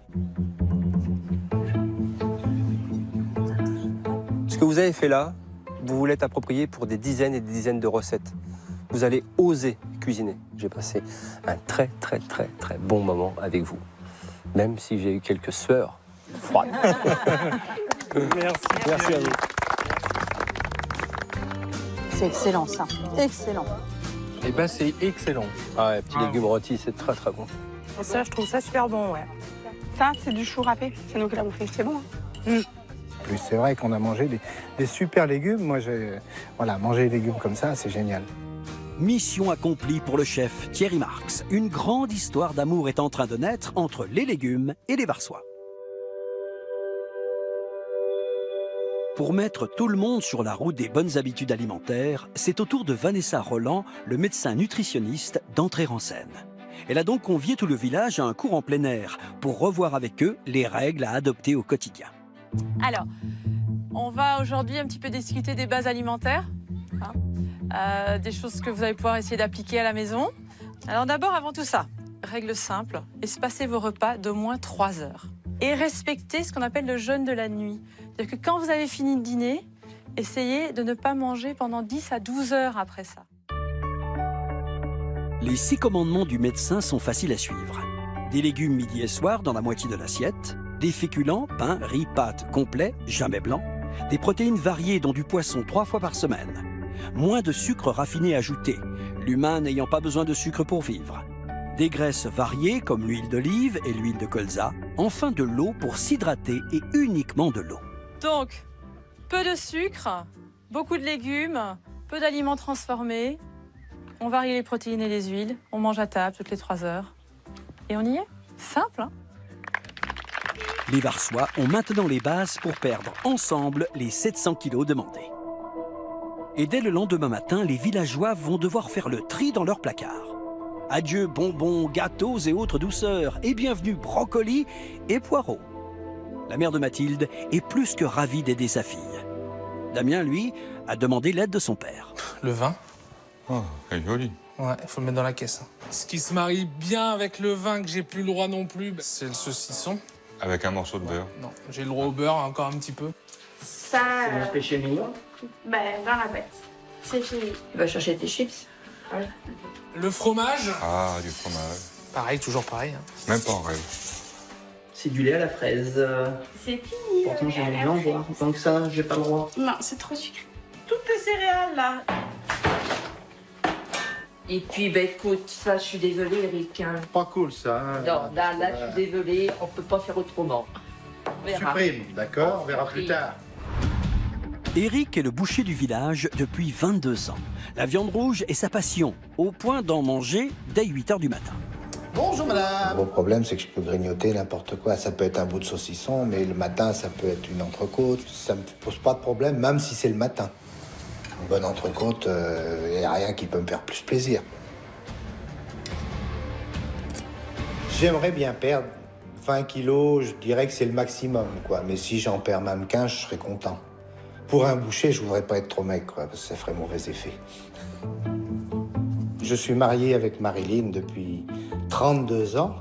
Ce que vous avez fait là, vous vous l'êtes approprié pour des dizaines et des dizaines de recettes. Vous allez oser cuisiner. J'ai passé un très, très, très, très bon moment avec vous. Même si j'ai eu quelques sueurs froides. Merci à vous. C'est excellent, ça. Excellent. Eh ben, c'est excellent. Ah ouais, petits légumes rôtis, c'est très, très bon. Et ça, je trouve ça super bon, ouais. Ça, c'est du chou râpé. C'est nous qui l'avons fait. C'est bon. Hein. Plus, c'est vrai qu'on a mangé des super légumes. Moi, manger des légumes comme ça, c'est génial. Mission accomplie pour le chef Thierry Marx. Une grande histoire d'amour est en train de naître entre les légumes et les Varsois. Pour mettre tout le monde sur la route des bonnes habitudes alimentaires, c'est au tour de Vanessa Roland, le médecin nutritionniste, d'entrer en scène. Elle a donc convié tout le village à un cours en plein air pour revoir avec eux les règles à adopter au quotidien. Alors, on va aujourd'hui un petit peu discuter des bases alimentaires, des choses que vous allez pouvoir essayer d'appliquer à la maison. Alors d'abord, avant tout ça, règle simple, espacez vos repas d'au moins 3 heures. Et respectez ce qu'on appelle le jeûne de la nuit. C'est-à-dire que quand vous avez fini de dîner, essayez de ne pas manger pendant 10 à 12 heures après ça. Les 6 commandements du médecin sont faciles à suivre. Des légumes midi et soir dans la moitié de l'assiette, des féculents, pain, riz, pâtes complets, jamais blancs, des protéines variées dont du poisson 3 fois par semaine, moins de sucre raffiné ajouté, l'humain n'ayant pas besoin de sucre pour vivre, des graisses variées comme l'huile d'olive et l'huile de colza, enfin de l'eau pour s'hydrater et uniquement de l'eau. Donc, peu de sucre, beaucoup de légumes, peu d'aliments transformés, on varie les protéines et les huiles, on mange à table toutes les 3 heures. Et on y est. Simple, hein? Les Varsois ont maintenant les bases pour perdre ensemble les 700 kilos demandés. Et dès le lendemain matin, les villageois vont devoir faire le tri dans leurs placards. Adieu bonbons, gâteaux et autres douceurs, et bienvenue brocolis et poireaux. La mère de Mathilde est plus que ravie d'aider sa fille. Damien, lui, a demandé l'aide de son père. Le vin. Oh, c'est joli. Ouais, il faut le mettre dans la caisse. Ce qui se marie bien avec le vin que j'ai plus le droit non plus, c'est le saucisson. Avec un morceau de beurre. Non, j'ai le droit au beurre encore un petit peu. Ça. C'est mon péché mignon. Ben, dans la boîte. C'est fini. Tu vas chercher tes chips. Le fromage. Ah, du fromage. Pareil, toujours pareil. Même pas en rêve. C'est du lait à la fraise. C'est fini. Pourtant, j'ai envie d'en boire. Donc ça, j'ai pas le droit. Non, c'est trop sucré. Toutes tes céréales, là. Et puis, ben écoute, ça, je suis désolée, Eric. Hein. Pas cool, ça. Hein, Non, là, je suis désolée, on peut pas faire autrement. On verra. Supprime, d'accord? On verra plus tard. Éric est le boucher du village depuis 22 ans. La viande rouge est sa passion, au point d'en manger dès 8 h du matin. Bonjour, madame. Le gros problème, c'est que je peux grignoter n'importe quoi. Ça peut être un bout de saucisson, mais le matin, ça peut être une entrecôte. Ça me pose pas de problème, même si c'est le matin. Une bonne entrecôte, il n'y a rien qui peut me faire plus plaisir. J'aimerais bien perdre 20 kilos, je dirais que c'est le maximum, quoi. Mais si j'en perds même 15, je serais content. Pour un boucher, je voudrais pas être trop maigre, quoi, parce que ça ferait mauvais effet. Je suis marié avec Marilyn depuis 32 ans,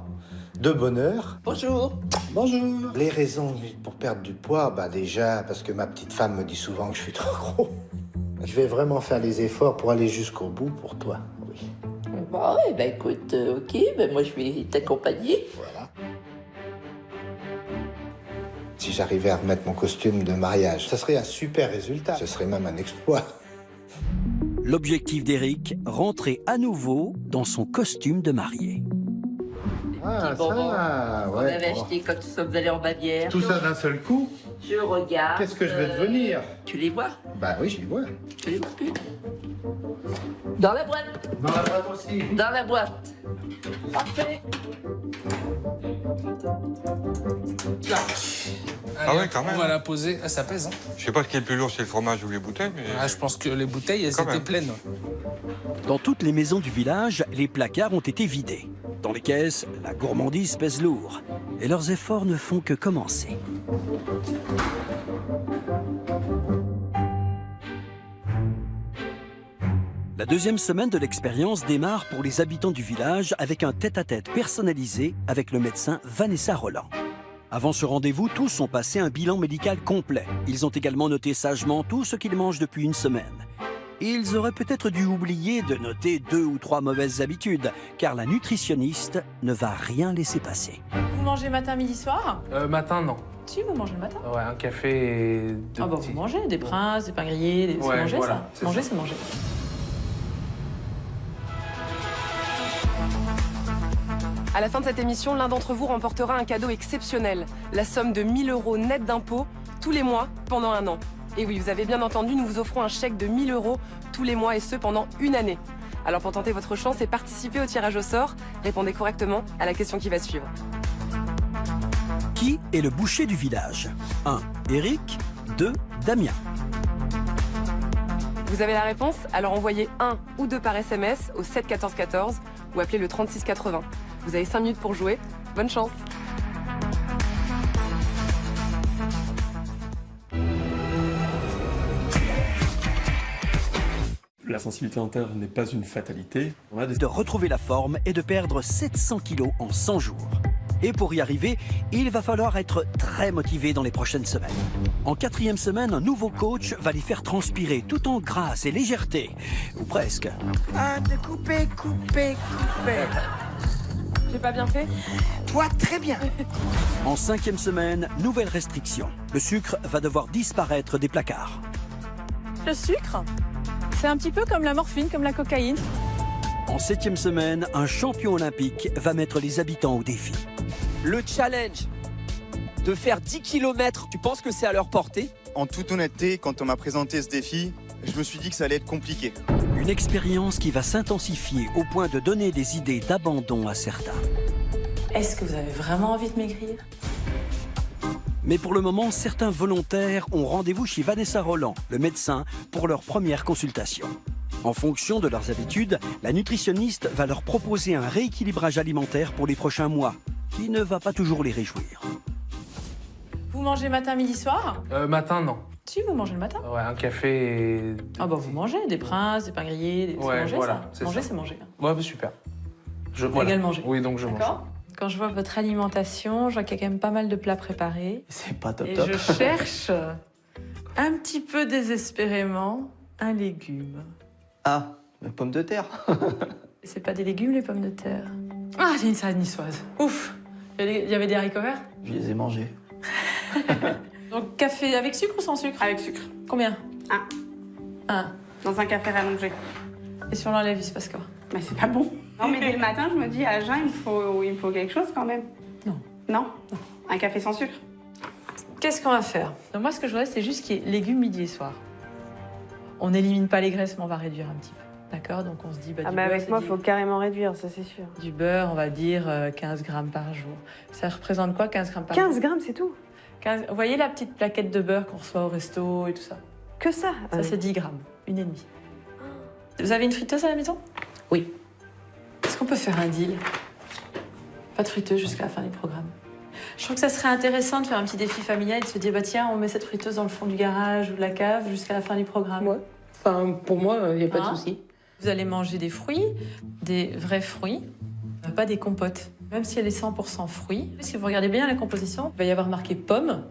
de bonheur. Bonjour. Bonjour. Les raisons pour perdre du poids, bah déjà, parce que ma petite femme me dit souvent que je suis trop gros. Je vais vraiment faire les efforts pour aller jusqu'au bout pour toi, oui. Bon, eh ben écoute, ok, ben moi je vais t'accompagner. Voilà. Si j'arrivais à remettre mon costume de mariage, ça serait un super résultat. Ce serait même un exploit. L'objectif d'Éric, rentrer à nouveau dans son costume de mariée. Ah, Bon, ça, on ouais. avait bon. acheté quand nous sommes allés en Bavière. Tout ça d'un seul coup? Je regarde. Qu'est-ce que je vais devenir? Tu les vois? Bah oui, je les vois. Tu les vois plus? Dans la boîte. Dans la boîte aussi. Dans la boîte. Parfait. Là. Ah ouais, quand même. On va la poser. Ah, ça pèse, hein. Je sais pas ce qui est le plus lourd, c'est le fromage ou les bouteilles, mais... Ah, je pense que les bouteilles, elles Quand étaient même. pleines. Dans toutes les maisons du village, les placards ont été vidés. Dans les caisses, la gourmandise pèse lourd. Et leurs efforts ne font que commencer. La deuxième semaine de l'expérience démarre pour les habitants du village avec un tête-à-tête personnalisé avec le médecin Vanessa Roland. Avant ce rendez-vous, tous ont passé un bilan médical complet. Ils ont également noté sagement tout ce qu'ils mangent depuis une semaine. Ils auraient peut-être dû oublier de noter 2 ou 3 mauvaises habitudes, car la nutritionniste ne va rien laisser passer. Vous mangez matin, midi, soir? Matin, non. Si, vous mangez le matin. Ouais, un café et deux Ah bah petits. vous mangez des princes, des pains grillés, c'est Ouais, manger voilà, ça. c'est Manger, ça. c'est manger. À la fin de cette émission, l'un d'entre vous remportera un cadeau exceptionnel, la somme de 1 000 € net d'impôts tous les mois pendant 1 an. Et oui, vous avez bien entendu, nous vous offrons un chèque de 1 000 € tous les mois et ce pendant 1 année. Alors pour tenter votre chance et participer au tirage au sort, répondez correctement à la question qui va suivre. Qui est le boucher du village? 1. Éric. 2. Damien. Vous avez la réponse? Alors envoyez 1 ou 2 par SMS au 7 14 14 ou appelez le 36 80. Vous avez 5 minutes pour jouer. Bonne chance! La sensibilité dentaire n'est pas une fatalité. On a De retrouver la forme et de perdre 700 kilos en 100 jours. Et pour y arriver, il va falloir être très motivé dans les prochaines semaines. En 4e semaine, un nouveau coach va les faire transpirer tout en grâce et légèreté. Ou presque. Ah, de couper. J'ai pas bien fait? Toi, très bien. En 5e semaine, nouvelle restriction. Le sucre va devoir disparaître des placards. Le sucre, c'est un petit peu comme la morphine, comme la cocaïne. En 7e semaine, un champion olympique va mettre les habitants au défi. Le challenge de faire 10 km, tu penses que c'est à leur portée? En toute honnêteté, quand on m'a présenté ce défi, je me suis dit que ça allait être compliqué. Une expérience qui va s'intensifier au point de donner des idées d'abandon à certains. Est-ce que vous avez vraiment envie de maigrir? Mais pour le moment, certains volontaires ont rendez-vous chez Vanessa Roland, le médecin, pour leur première consultation. En fonction de leurs habitudes, la nutritionniste va leur proposer un rééquilibrage alimentaire pour les prochains mois, qui ne va pas toujours les réjouir. Vous mangez matin, midi, soir? Matin, non. Si, vous mangez le matin. Ouais, un café et... Ah bah vous mangez, des princes, des pains grillés, c'est Ouais, manger voilà, ça. Manger, ça. c'est manger. Ouais, bah super. Égal manger. Oui, donc je mange. D'accord. Quand je vois votre alimentation, je vois qu'il y a quand même pas mal de plats préparés. C'est pas top Et top. je cherche un petit peu désespérément un légume. Ah, les pommes de terre. C'est pas des légumes, les pommes de terre. Ah, j'ai une salade niçoise. Ouf. Il y avait des haricots verts. Je les ai mangés. Donc café avec sucre ou sans sucre? Avec sucre. Combien? Un. Dans un café rallongé. Et si on l'enlève, il se passe quoi? Mais c'est pas bon. Non, mais dès le matin, je me dis, à jeun, il me faut quelque chose quand même. Non. Non? Un café sans sucre. Qu'est-ce qu'on va faire? Donc moi, ce que je voudrais, c'est juste qu'il y ait légumes midi et soir. On n'élimine pas les graisses, mais on va réduire un petit peu. D'accord? Donc on se dit... Bah, Ah du bah beurre, avec moi, il faut carrément réduire, ça c'est sûr. Du beurre, on va dire 15 grammes par jour. Ça représente quoi, 15 grammes par jour? 15 grammes, c'est tout? 15... Vous voyez la petite plaquette de beurre qu'on reçoit au resto et tout ça? Que ça? Ça, c'est 10 grammes, une et demie. Vous avez une friteuse à la maison? Oui. Est-ce qu'on peut faire un deal? Pas de friteuse jusqu'à la fin du programme. Je trouve que ça serait intéressant de faire un petit défi familial et de se dire, bah tiens, on met cette friteuse dans le fond du garage ou de la cave jusqu'à la fin du programme. Ouais. Enfin, pour moi, il n'y a pas de souci. Vous allez manger des fruits, des vrais fruits, pas des compotes. Même si elle est 100% fruits. Si vous regardez bien la composition, il va y avoir marqué pomme,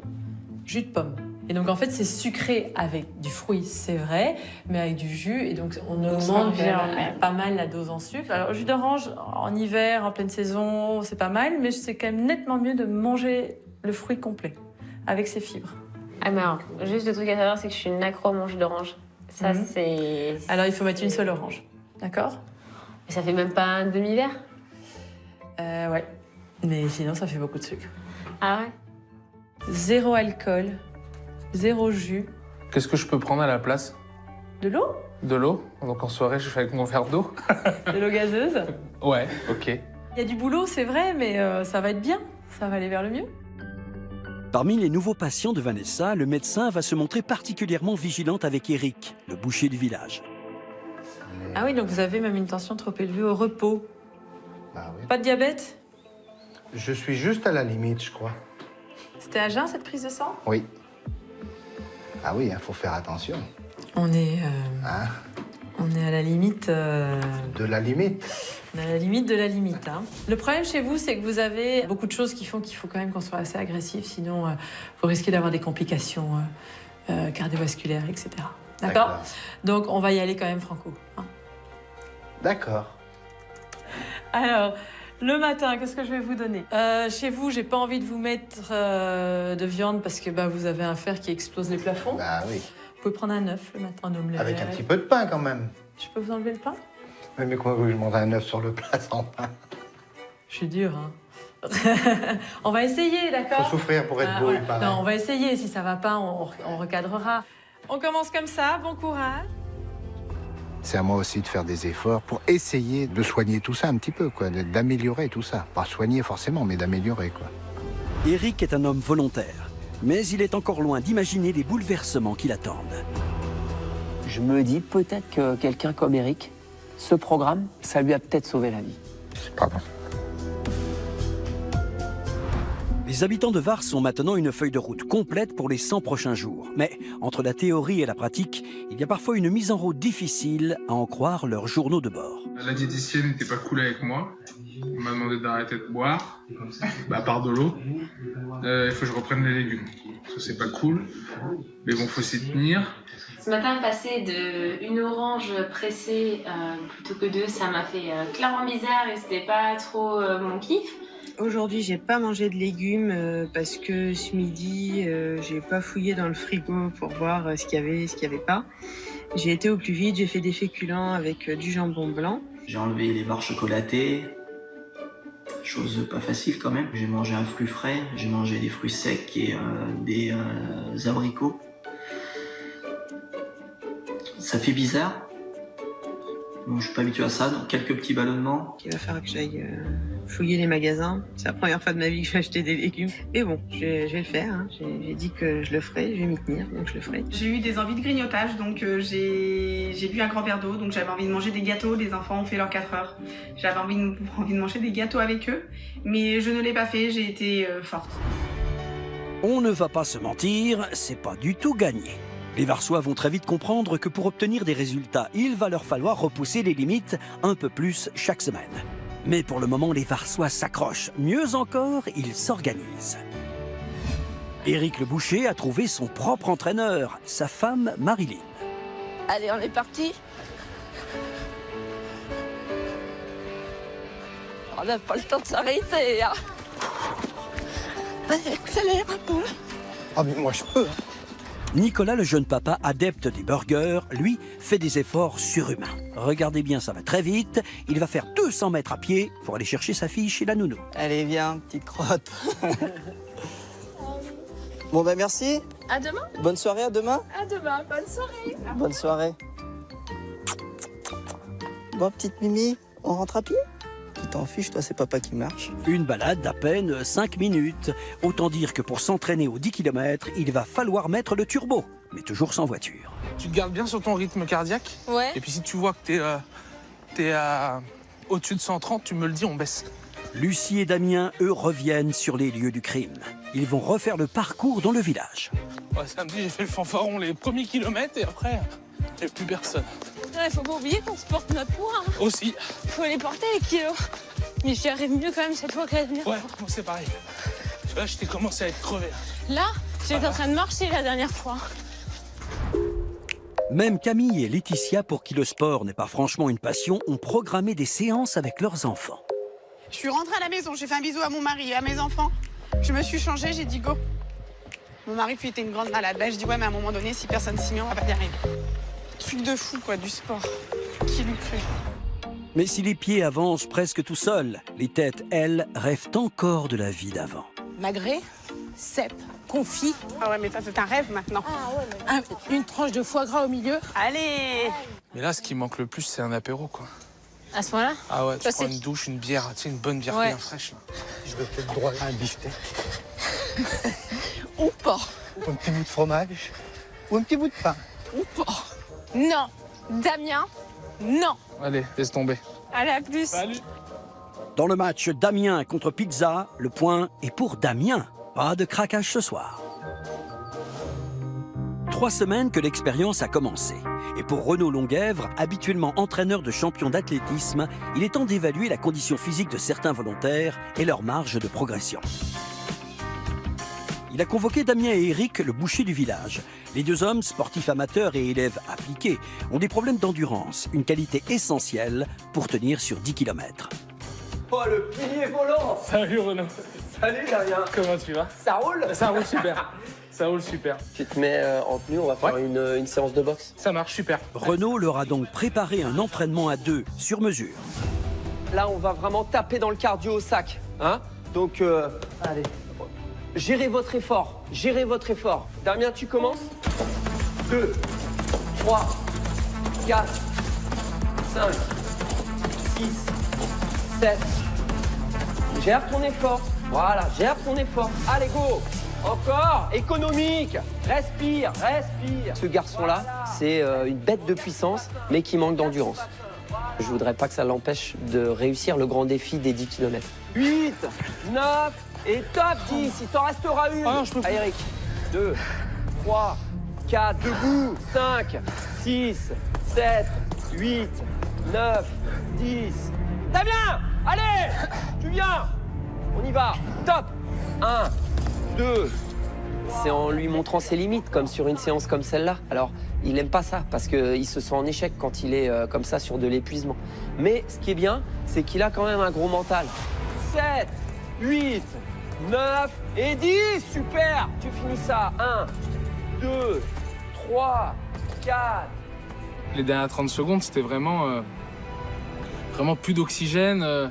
jus de pomme. Et donc en fait, c'est sucré avec du fruit, c'est vrai, mais avec du jus. Et donc on augmente pas mal la dose en sucre. Alors jus d'orange en hiver, en pleine saison, c'est pas mal, mais c'est quand même nettement mieux de manger le fruit complet, avec ses fibres. Ah mais alors, juste le truc à savoir, c'est que je suis une accro au jus d'orange. Ça, c'est... Alors il faut mettre une seule orange, d'accord? Mais ça fait même pas un demi-verre? Ouais, mais sinon ça fait beaucoup de sucre. Ah ouais? 0 alcool, 0 jus. Qu'est-ce que je peux prendre à la place? De l'eau? De l'eau. Donc en soirée, je fais avec mon verre d'eau. De l'eau gazeuse? Ouais, ok. Il y a du boulot, c'est vrai, mais ça va être bien. Ça va aller vers le mieux. Parmi les nouveaux patients de Vanessa, le médecin va se montrer particulièrement vigilante avec Eric, le boucher du village. Ah oui, donc vous avez même une tension trop élevée au repos. Bah oui. Pas de diabète? Je suis juste à la limite, je crois. C'était à jeun, cette prise de sang? Oui. Ah oui, il faut faire attention. On est... Hein? On est à la limite... De la limite. On est à la limite de la limite. Hein. Le problème chez vous, c'est que vous avez beaucoup de choses qui font qu'il faut quand même qu'on soit assez agressif, sinon vous risquez d'avoir des complications cardiovasculaires, etc. D'accord? Donc on va y aller quand même franco. Hein. D'accord. Alors, le matin, qu'est-ce que je vais vous donner? Chez vous, j'ai pas envie de vous mettre de viande parce que bah, vous avez un fer qui explose les plafonds. Bah oui. Vous pouvez prendre un œuf le matin, un omelette. Avec un petit peu de pain quand même. Je peux vous enlever le pain? Oui, mais comment je mange un œuf sur le plat sans pain? Je suis dure, hein. On va essayer, d'accord? Faut souffrir pour être beau, il paraît. Non, on va essayer. Si ça va pas, on recadrera. On commence comme ça. Bon courage. C'est à moi aussi de faire des efforts pour essayer de soigner tout ça un petit peu, quoi, d'améliorer tout ça. Pas soigner forcément, mais d'améliorer, quoi. Eric est un homme volontaire, mais il est encore loin d'imaginer les bouleversements qui l'attendent. Je me dis peut-être que quelqu'un comme Eric, ce programme, ça lui a peut-être sauvé la vie. Pardon. Les habitants de Vars ont maintenant une feuille de route complète pour les 100 prochains jours. Mais entre la théorie et la pratique, il y a parfois une mise en route difficile, à en croire leurs journaux de bord. La diététicienne n'était pas cool avec moi. On m'a demandé d'arrêter de boire, à part de l'eau. Il faut que je reprenne les légumes. Ça, c'est pas cool. Mais bon, faut s'y tenir. Ce matin, passer de une orange pressée plutôt que deux, ça m'a fait clairement bizarre et c'était pas trop mon kiff. Aujourd'hui, j'ai pas mangé de légumes parce que ce midi, j'ai pas fouillé dans le frigo pour voir ce qu'il y avait et ce qu'il y avait pas. J'ai été au plus vite, j'ai fait des féculents avec du jambon blanc. J'ai enlevé les barres chocolatées, chose pas facile quand même. J'ai mangé un fruit frais, j'ai mangé des fruits secs et des abricots. Ça fait bizarre. Bon, je suis pas habitué à ça, donc quelques petits ballonnements. Il va falloir que j'aille fouiller les magasins. C'est la première fois de ma vie que je vais acheter des légumes. Mais bon, je vais le faire. Hein. J'ai dit que je le ferais, je vais m'y tenir, donc je le ferai. J'ai eu des envies de grignotage, donc j'ai bu un grand verre d'eau, donc j'avais envie de manger des gâteaux. Les enfants ont fait leurs 4 heures. J'avais envie de manger des gâteaux avec eux, mais je ne l'ai pas fait, j'ai été forte. On ne va pas se mentir, c'est pas du tout gagné. Les Varsois vont très vite comprendre que pour obtenir des résultats, il va leur falloir repousser les limites un peu plus chaque semaine. Mais pour le moment, les Varsois s'accrochent. Mieux encore, ils s'organisent. Éric le boucher a trouvé son propre entraîneur, sa femme Marilyn. Allez, on est parti. On n'a pas le temps de s'arrêter. Hein. Allez, accélère un peu. Ah mais moi je peux. Nicolas, le jeune papa adepte des burgers, lui, fait des efforts surhumains. Regardez bien, ça va très vite. Il va faire 200 mètres à pied pour aller chercher sa fille chez la nounou. Allez, viens, petite crotte. Bon, ben merci. À demain. Bonne soirée, à demain. À demain. Bonne soirée. Bonne soirée. Bon, petite Mimi, on rentre à pied? Tu t'en fiches, toi, c'est papa qui marche. Une balade d'à peine 5 minutes. Autant dire que pour s'entraîner aux 10 km, il va falloir mettre le turbo, mais toujours sans voiture. Tu te gardes bien sur ton rythme cardiaque. Ouais. Et puis si tu vois que t'es au-dessus de 130, tu me le dis, on baisse. Lucie et Damien, eux, reviennent sur les lieux du crime. Ils vont refaire le parcours dans le village. Ouais, samedi, j'ai fait le fanfaron les premiers kilomètres et après, il n'y a plus personne. Ouais, faut pas oublier qu'on se porte notre poids. Hein. Aussi. Faut les porter, les kilos. Mais j'y arrive mieux quand même cette fois que la dernière. Ouais, moi c'est pareil. Là, je t'ai commencé à être crevé. Là, j'étais en train de marcher la dernière fois. Même Camille et Laetitia, pour qui le sport n'est pas franchement une passion, ont programmé des séances avec leurs enfants. Je suis rentrée à la maison, j'ai fait un bisou à mon mari et à mes enfants. Je me suis changée, j'ai dit go. Mon mari, puis, était une grande malade. Là, je dis ouais, mais à un moment donné, si personne s'y met, on va pas y arriver. Truc de fou, quoi, du sport. Qui l'eût cru? Mais si les pieds avancent presque tout seuls, les têtes, elles, rêvent encore de la vie d'avant. Magret, cèpe, confit. Ah ouais, mais ça, c'est un rêve maintenant. Ah ouais, une tranche de foie gras au milieu. Allez! Mais là, ce qui manque le plus, c'est un apéro, quoi. À ce moment-là? Ah ouais, tu Ça, prends c'est- une douche, une bière, tu sais, une bonne bière Ouais. bien fraîche, là. Je vais peut-être droit à un beefsteak. Ou pas. Ou un petit bout de fromage. Ou un petit bout de pain. Ou pas. Non. Damien, non. Allez, laisse tomber. Allez, à plus. Salut. Dans le match Damien contre Pizza, le point est pour Damien. Pas de craquage ce soir. 3 semaines que l'expérience a commencé. Et pour Renaud Longuèvre, habituellement entraîneur de champions d'athlétisme, il est temps d'évaluer la condition physique de certains volontaires et leur marge de progression. Il a convoqué Damien et Éric, le boucher du village. Les deux hommes, sportifs amateurs et élèves appliqués, ont des problèmes d'endurance, une qualité essentielle pour tenir sur 10 km. Oh, le pilier volant! Salut Renaud. Salut, Damien! Comment tu vas? Ça roule? Ça roule super. Ça roule super. Tu te mets en tenue, on va faire une séance de boxe. Ça marche super. Renaud leur a donc préparé un entraînement à 2 sur mesure. Là, on va vraiment taper dans le cardio au sac. Hein? Donc, allez. Gérez votre effort. Gérez votre effort. Damien, tu commences. 2, 3, 4, 5, 6, 7. Gère ton effort. Voilà, gère ton effort. Allez, go! Encore, économique. Respire, respire. Ce garçon-là, c'est une bête de puissance, mais qui manque d'endurance. Je voudrais pas que ça l'empêche de réussir le grand défi des 10 km. 8, 9 et top 10. Il t'en restera une. Ah non, je peux plus. Allez, Eric. 2, 3, 4, debout. 5, 6, 7, 8, 9, 10. Damien, allez, tu viens. On y va. Top. 1, 2. C'est en lui montrant ses limites, comme sur une séance comme celle-là. Alors, il n'aime pas ça, parce qu'il se sent en échec quand il est comme ça sur de l'épuisement. Mais ce qui est bien, c'est qu'il a quand même un gros mental. 7, 8, 9 et 10. Super. Tu finis ça. 1, 2, 3, 4. Les dernières 30 secondes, c'était vraiment plus d'oxygène,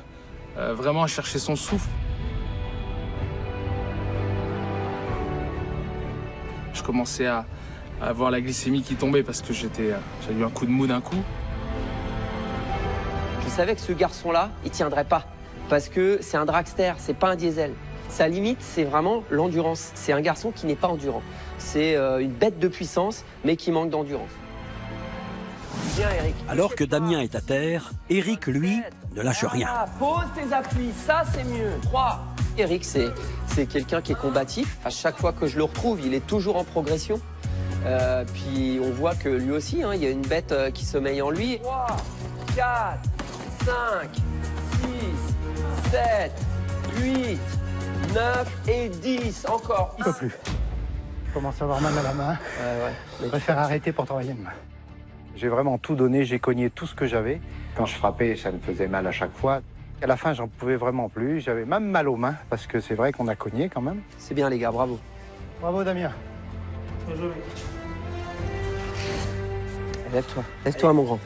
vraiment à chercher son souffle. Je commençais à avoir la glycémie qui tombait parce que j'avais eu un coup de mou d'un coup. Je savais que ce garçon-là, il tiendrait pas. Parce que c'est un dragster, c'est pas un diesel. Sa limite, c'est vraiment l'endurance. C'est un garçon qui n'est pas endurant. C'est une bête de puissance, mais qui manque d'endurance. Bien, Eric. Alors que Damien est à terre, Éric, lui, ne lâche rien. Ah, pose tes appuis, ça c'est mieux. 3. Eric, c'est quelqu'un qui est combatif. À chaque fois que je le retrouve, il est toujours en progression. Puis on voit que lui aussi, il y a une bête qui sommeille en lui. 3, 4, 5, 6, 7, 8, 9 et 10. Encore. Je peux plus. Je commence à avoir mal à la main. Je préfère arrêter pour travailler demain. J'ai vraiment tout donné, j'ai cogné tout ce que j'avais. Quand je frappais, ça me faisait mal à chaque fois. À la fin, j'en pouvais vraiment plus. J'avais même mal aux mains, parce que c'est vrai qu'on a cogné quand même. C'est bien les gars, bravo. Bravo Damien. Lève-toi mon grand.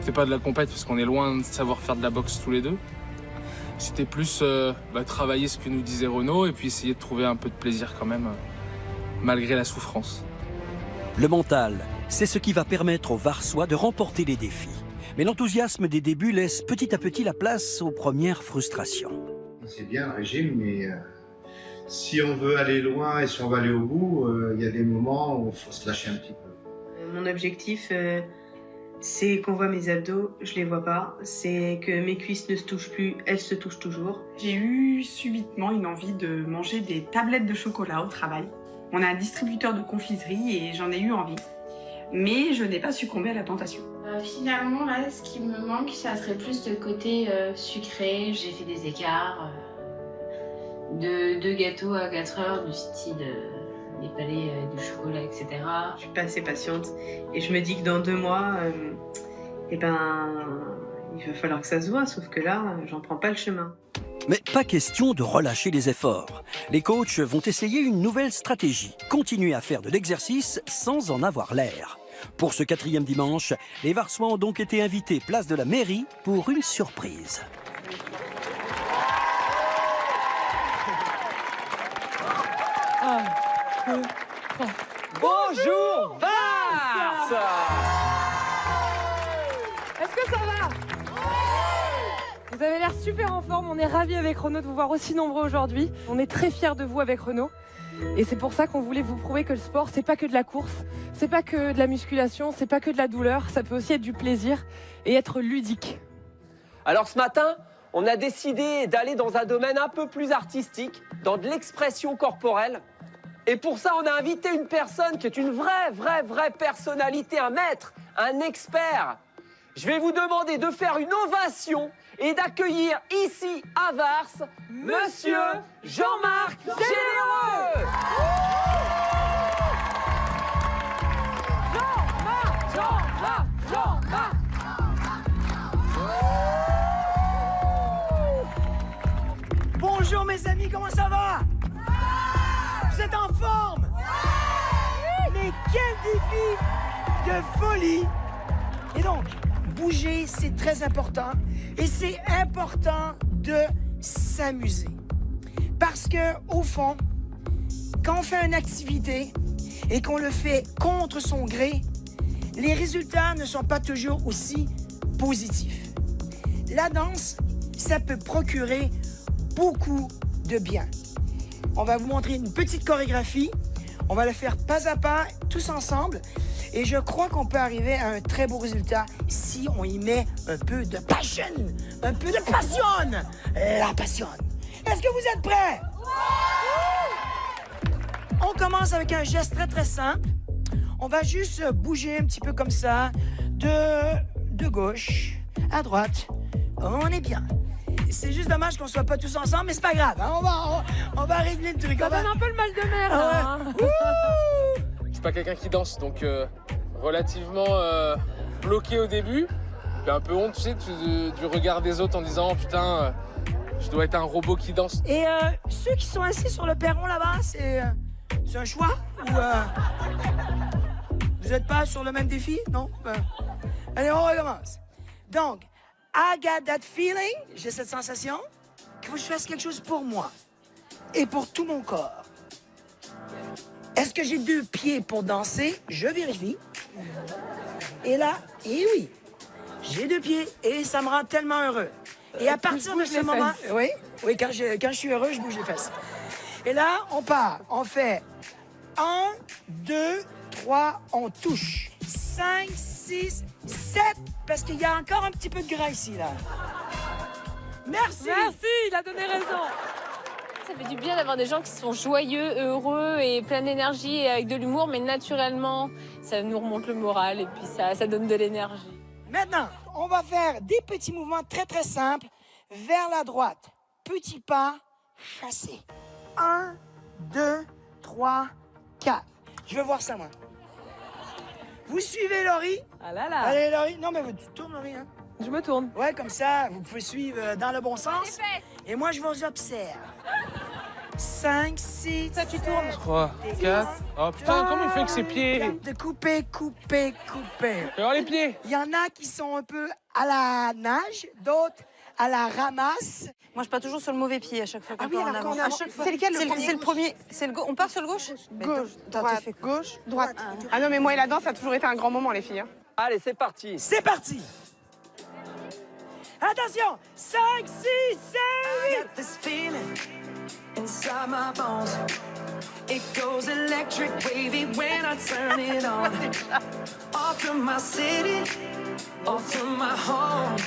C'est pas de la compète parce qu'on est loin de savoir faire de la boxe tous les deux. C'était plus travailler ce que nous disait Renaud et puis essayer de trouver un peu de plaisir quand même, malgré la souffrance. Le mental, c'est ce qui va permettre aux Varsois de remporter les défis. Mais l'enthousiasme des débuts laisse petit à petit la place aux premières frustrations. C'est bien le régime, mais si on veut aller loin et si on veut aller au bout, il y a des moments où il faut se lâcher un petit peu. Mon objectif, c'est qu'on voit mes abdos, je les vois pas. C'est que mes cuisses ne se touchent plus, elles se touchent toujours. J'ai eu subitement une envie de manger des tablettes de chocolat au travail. On a un distributeur de confiserie et j'en ai eu envie. Mais je n'ai pas succombé à la tentation. Finalement, là, ce qui me manque, ça serait plus le côté sucré. J'ai fait des écarts de 2 gâteaux à 4 heures, du style des palais du chocolat, etc. Je suis pas assez patiente et je me dis que dans 2 mois, il va falloir que ça se voit, sauf que là, j'en prends pas le chemin. Mais pas question de relâcher les efforts. Les coachs vont essayer une nouvelle stratégie. Continuer à faire de l'exercice sans en avoir l'air. Pour ce 4e dimanche, les Varsois ont donc été invités place de la mairie pour une surprise. Bonjour Vars! Est-ce que ça va? Vous avez l'air super en forme, on est ravis avec Renaud de vous voir aussi nombreux aujourd'hui. On est très fiers de vous avec Renaud. Et c'est pour ça qu'on voulait vous prouver que le sport, c'est pas que de la course, c'est pas que de la musculation, c'est pas que de la douleur, ça peut aussi être du plaisir et être ludique. Alors ce matin, on a décidé d'aller dans un domaine un peu plus artistique, dans de l'expression corporelle. Et pour ça, on a invité une personne qui est une vraie personnalité, un maître, un expert. Je vais vous demander de faire une ovation et d'accueillir ici à Vars, Monsieur Jean-Marc Généreux. Jean-Marc. Bonjour mes amis, comment ça va? Vous êtes en forme? Mais quel défi de folie! Et donc, bouger, c'est très important. Et c'est important de s'amuser. Parce que, au fond, quand on fait une activité et qu'on le fait contre son gré, les résultats ne sont pas toujours aussi positifs. La danse, ça peut procurer beaucoup de bien. On va vous montrer une petite chorégraphie. On va le faire pas à pas, tous ensemble. Et je crois qu'on peut arriver à un très beau résultat si on y met un peu de passion, un peu de passion. La passion. Est-ce que vous êtes prêts? On commence avec un geste très simple. On va juste bouger un petit peu comme ça, de gauche à droite. On est bien. C'est juste dommage qu'on soit pas tous ensemble, mais c'est pas grave. Hein? On va régler le truc. Ça donne un peu le mal de mer, là. Je suis pas quelqu'un qui danse, donc relativement bloqué au début. J'ai un peu honte, tu sais, du regard des autres en disant oh, putain, je dois être un robot qui danse. Et ceux qui sont assis sur le perron là-bas, c'est un choix ou vous n'êtes pas sur le même défi, non? Allez, on recommence. Donc, I got that feeling, j'ai cette sensation qu'il faut que je fasse quelque chose pour moi et pour tout mon corps. Est-ce que j'ai 2 pieds pour danser? Je vérifie. Et là, et oui, j'ai 2 pieds et ça me rend tellement heureux. Et à partir de ce moment, oui, quand je suis heureux, je bouge les fesses. Et là, on part, on fait 1, 2, 3, on touche. 5, 6, 7, parce qu'il y a encore un petit peu de gras ici, là. Merci! Merci, il a donné raison. Ça fait du bien d'avoir des gens qui sont joyeux, heureux et plein d'énergie et avec de l'humour, mais naturellement, ça nous remonte le moral et puis ça donne de l'énergie. Maintenant, on va faire des petits mouvements très très simples vers la droite. Petit pas, chassé. 1, 2, 3, 4. Je veux voir ça, moi. Vous suivez Laurie? Ah là là. Allez, Laurie. Non, mais tu tournes, Laurie. Hein. Je me tourne. Ouais, comme ça, vous pouvez suivre dans le bon sens. Et moi, je vous observe. 5, 6, Ça, tu tournes. 3, 4. Oh putain, comment il fait avec ses pieds? De couper, couper, couper. Alors les pieds. Il y en a qui sont un peu à la nage, d'autres à la ramasse. Moi, je pars toujours sur le mauvais pied à chaque fois qu'on part en avant. à chaque fois. C'est lequel C'est le premier? C'est le on part sur le gauche? Gauche, droite, gauche, droite. Ah non, mais moi et la danse, ça a toujours été un grand moment, les filles. Hein. Allez, c'est parti. C'est parti. Attention, 5, 6, 7, 8. Inside my bones, it goes electric wavy when I turn it on. Off from my city, off from my home.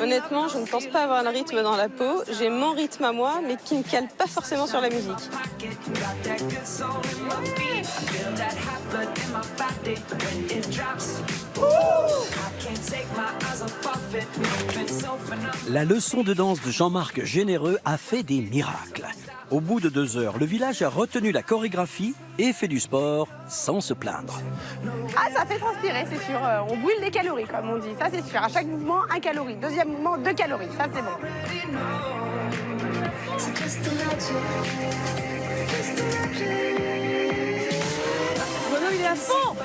Honnêtement, je ne pense pas avoir un rythme dans la peau. J'ai mon rythme à moi, mais qui ne cale pas forcément sur la musique. La leçon de danse de Jean-Marc Généreux a fait des miracles. Au bout de 2 heures, le village a retenu la chorégraphie et fait du sport sans se plaindre. Ah, ça fait transpirer, c'est sûr. On brûle des calories, comme on dit. Ça, c'est sûr. À chaque mouvement, 1 calorie. Deuxième mouvement, 2 calories. Ça, c'est bon. Renaud, il est à fond.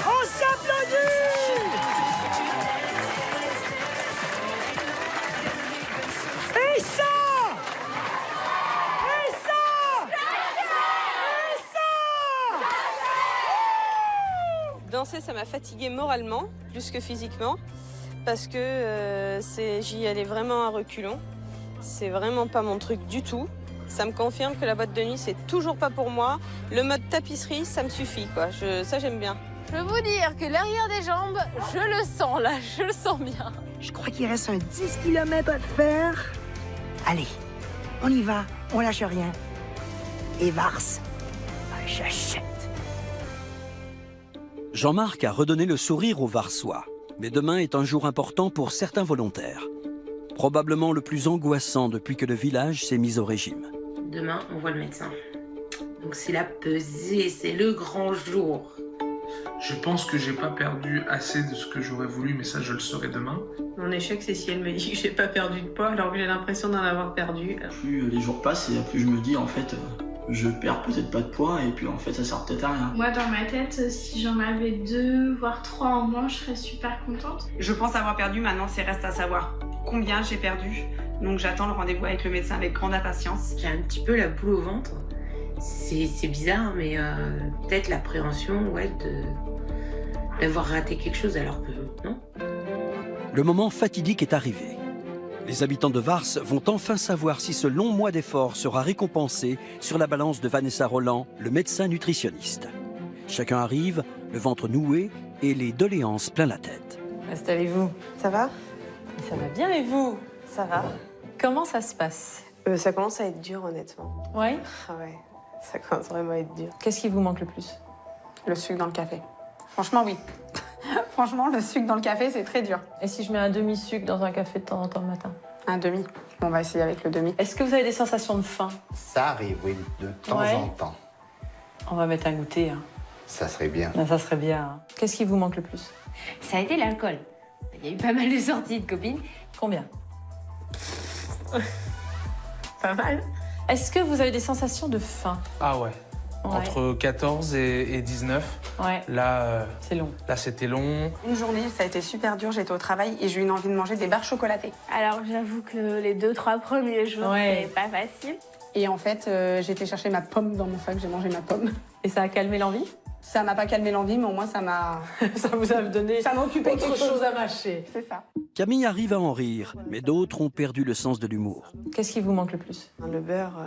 On s'applaudit. Et ça. Et ça. Et ça. Danser, ça m'a fatiguée moralement, plus que physiquement, parce que j'y allais vraiment à reculons. C'est vraiment pas mon truc du tout. Ça me confirme que la boîte de nuit, c'est toujours pas pour moi. Le mode tapisserie, ça me suffit, quoi. Ça, j'aime bien. Je peux vous dire que l'arrière des jambes, je le sens là, je le sens bien. Je crois qu'il reste un 10 km à faire. Allez, on y va, on lâche rien. Et Vars, j'achète. Jean-Marc a redonné le sourire aux Varsois. Mais demain est un jour important pour certains volontaires. Probablement le plus angoissant depuis que le village s'est mis au régime. Demain, on voit le médecin. Donc c'est la pesée, c'est le grand jour. Je pense que j'ai pas perdu assez de ce que j'aurais voulu, mais ça, je le saurai demain. Mon échec, c'est si elle me dit que j'ai pas perdu de poids, alors que j'ai l'impression d'en avoir perdu. Plus les jours passent et plus je me dis, en fait, je perds peut-être pas de poids et puis en fait, ça sert peut-être à rien. Moi, dans ma tête, si j'en avais 2, voire 3 en moins, je serais super contente. Je pense avoir perdu, maintenant, c'est reste à savoir combien j'ai perdu. Donc j'attends le rendez-vous avec le médecin avec grande impatience. J'ai un petit peu la boule au ventre. C'est bizarre, mais peut-être l'appréhension, ouais, d'avoir raté quelque chose alors que non. Le moment fatidique est arrivé. Les habitants de Vars vont enfin savoir si ce long mois d'effort sera récompensé sur la balance de Vanessa Roland, le médecin nutritionniste. Chacun arrive, le ventre noué et les doléances plein la tête. Installez-vous. Ça va? Ça va bien et vous? Ça va. Comment ça se passe? Ça commence à être dur, honnêtement. Ouais. Ah ouais, ça commence vraiment à être dur. Qu'est-ce qui vous manque le plus? Le sucre dans le café. Franchement, oui. Franchement, le sucre dans le café, c'est très dur. Et si je mets un demi-sucre dans un café de temps en temps le matin? Un demi. Bon, on va essayer avec le demi. Est-ce que vous avez des sensations de faim? Ça arrive, oui, de temps en temps. On va mettre un goûter. Hein. Ça serait bien. Non, ça serait bien. Hein. Qu'est-ce qui vous manque le plus? Ça a été l'alcool. Il y a eu pas mal de sorties de copines. Combien? Pas mal. Est-ce que vous avez des sensations de faim? Ah ouais. Ouais. Entre 14 et 19. Ouais. Là, c'est long. Là, c'était long. Une journée, ça a été super dur. J'étais au travail et j'ai eu une envie de manger des barres chocolatées. Alors, j'avoue que les 2-3 premiers jours, c'est pas facile. Et en fait, j'ai été chercher ma pomme dans mon sac. J'ai mangé ma pomme. Et ça a calmé l'envie? Ça m'a pas calmé l'envie, mais au moins ça m'a... Ça vous a donné Ça m'a occupé autre quelque chose chose à mâcher. C'est ça. Camille arrive à en rire, mais d'autres ont perdu le sens de l'humour. Qu'est-ce qui vous manque le plus? Le beurre,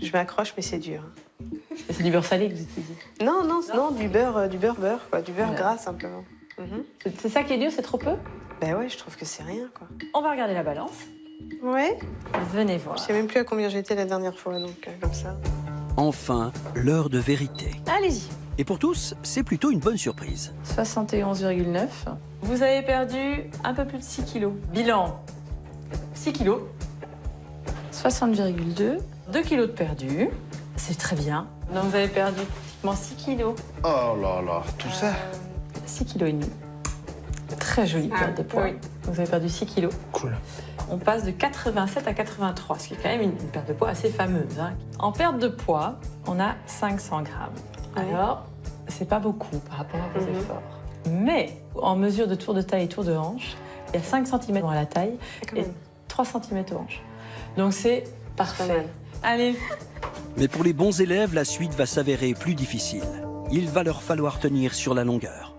je m'accroche, mais c'est dur. C'est du beurre salé que vous utilisez? Non, du beurre quoi, du beurre gras simplement. C'est ça qui est dur, c'est trop peu? Ben ouais, je trouve que c'est rien, quoi. On va regarder la balance. Ouais. Venez voir. Je sais même plus à combien j'étais la dernière fois, donc comme ça. Enfin, l'heure de vérité. Allez-y. Et pour tous, c'est plutôt une bonne surprise. 71,9. Vous avez perdu un peu plus de 6 kilos. Bilan, 6 kilos. 60,2. 2 kilos de perdu. C'est très bien. Donc vous avez perdu pratiquement 6 kilos. Oh là là, tout ça 6 kilos et demi. Très jolie perte de poids. oui. Donc vous avez perdu 6 kilos. Cool. On passe de 87 à 83, ce qui est quand même une perte de poids assez fameuse. Hein. En perte de poids, on a 500 grammes. Alors, c'est pas beaucoup par rapport à vos efforts. Mais en mesure de tour de taille et tour de hanche, il y a 5 cm à la taille et 3 cm aux hanches. Donc c'est parfait. Allez. Mais pour les bons élèves, la suite va s'avérer plus difficile. Il va leur falloir tenir sur la longueur.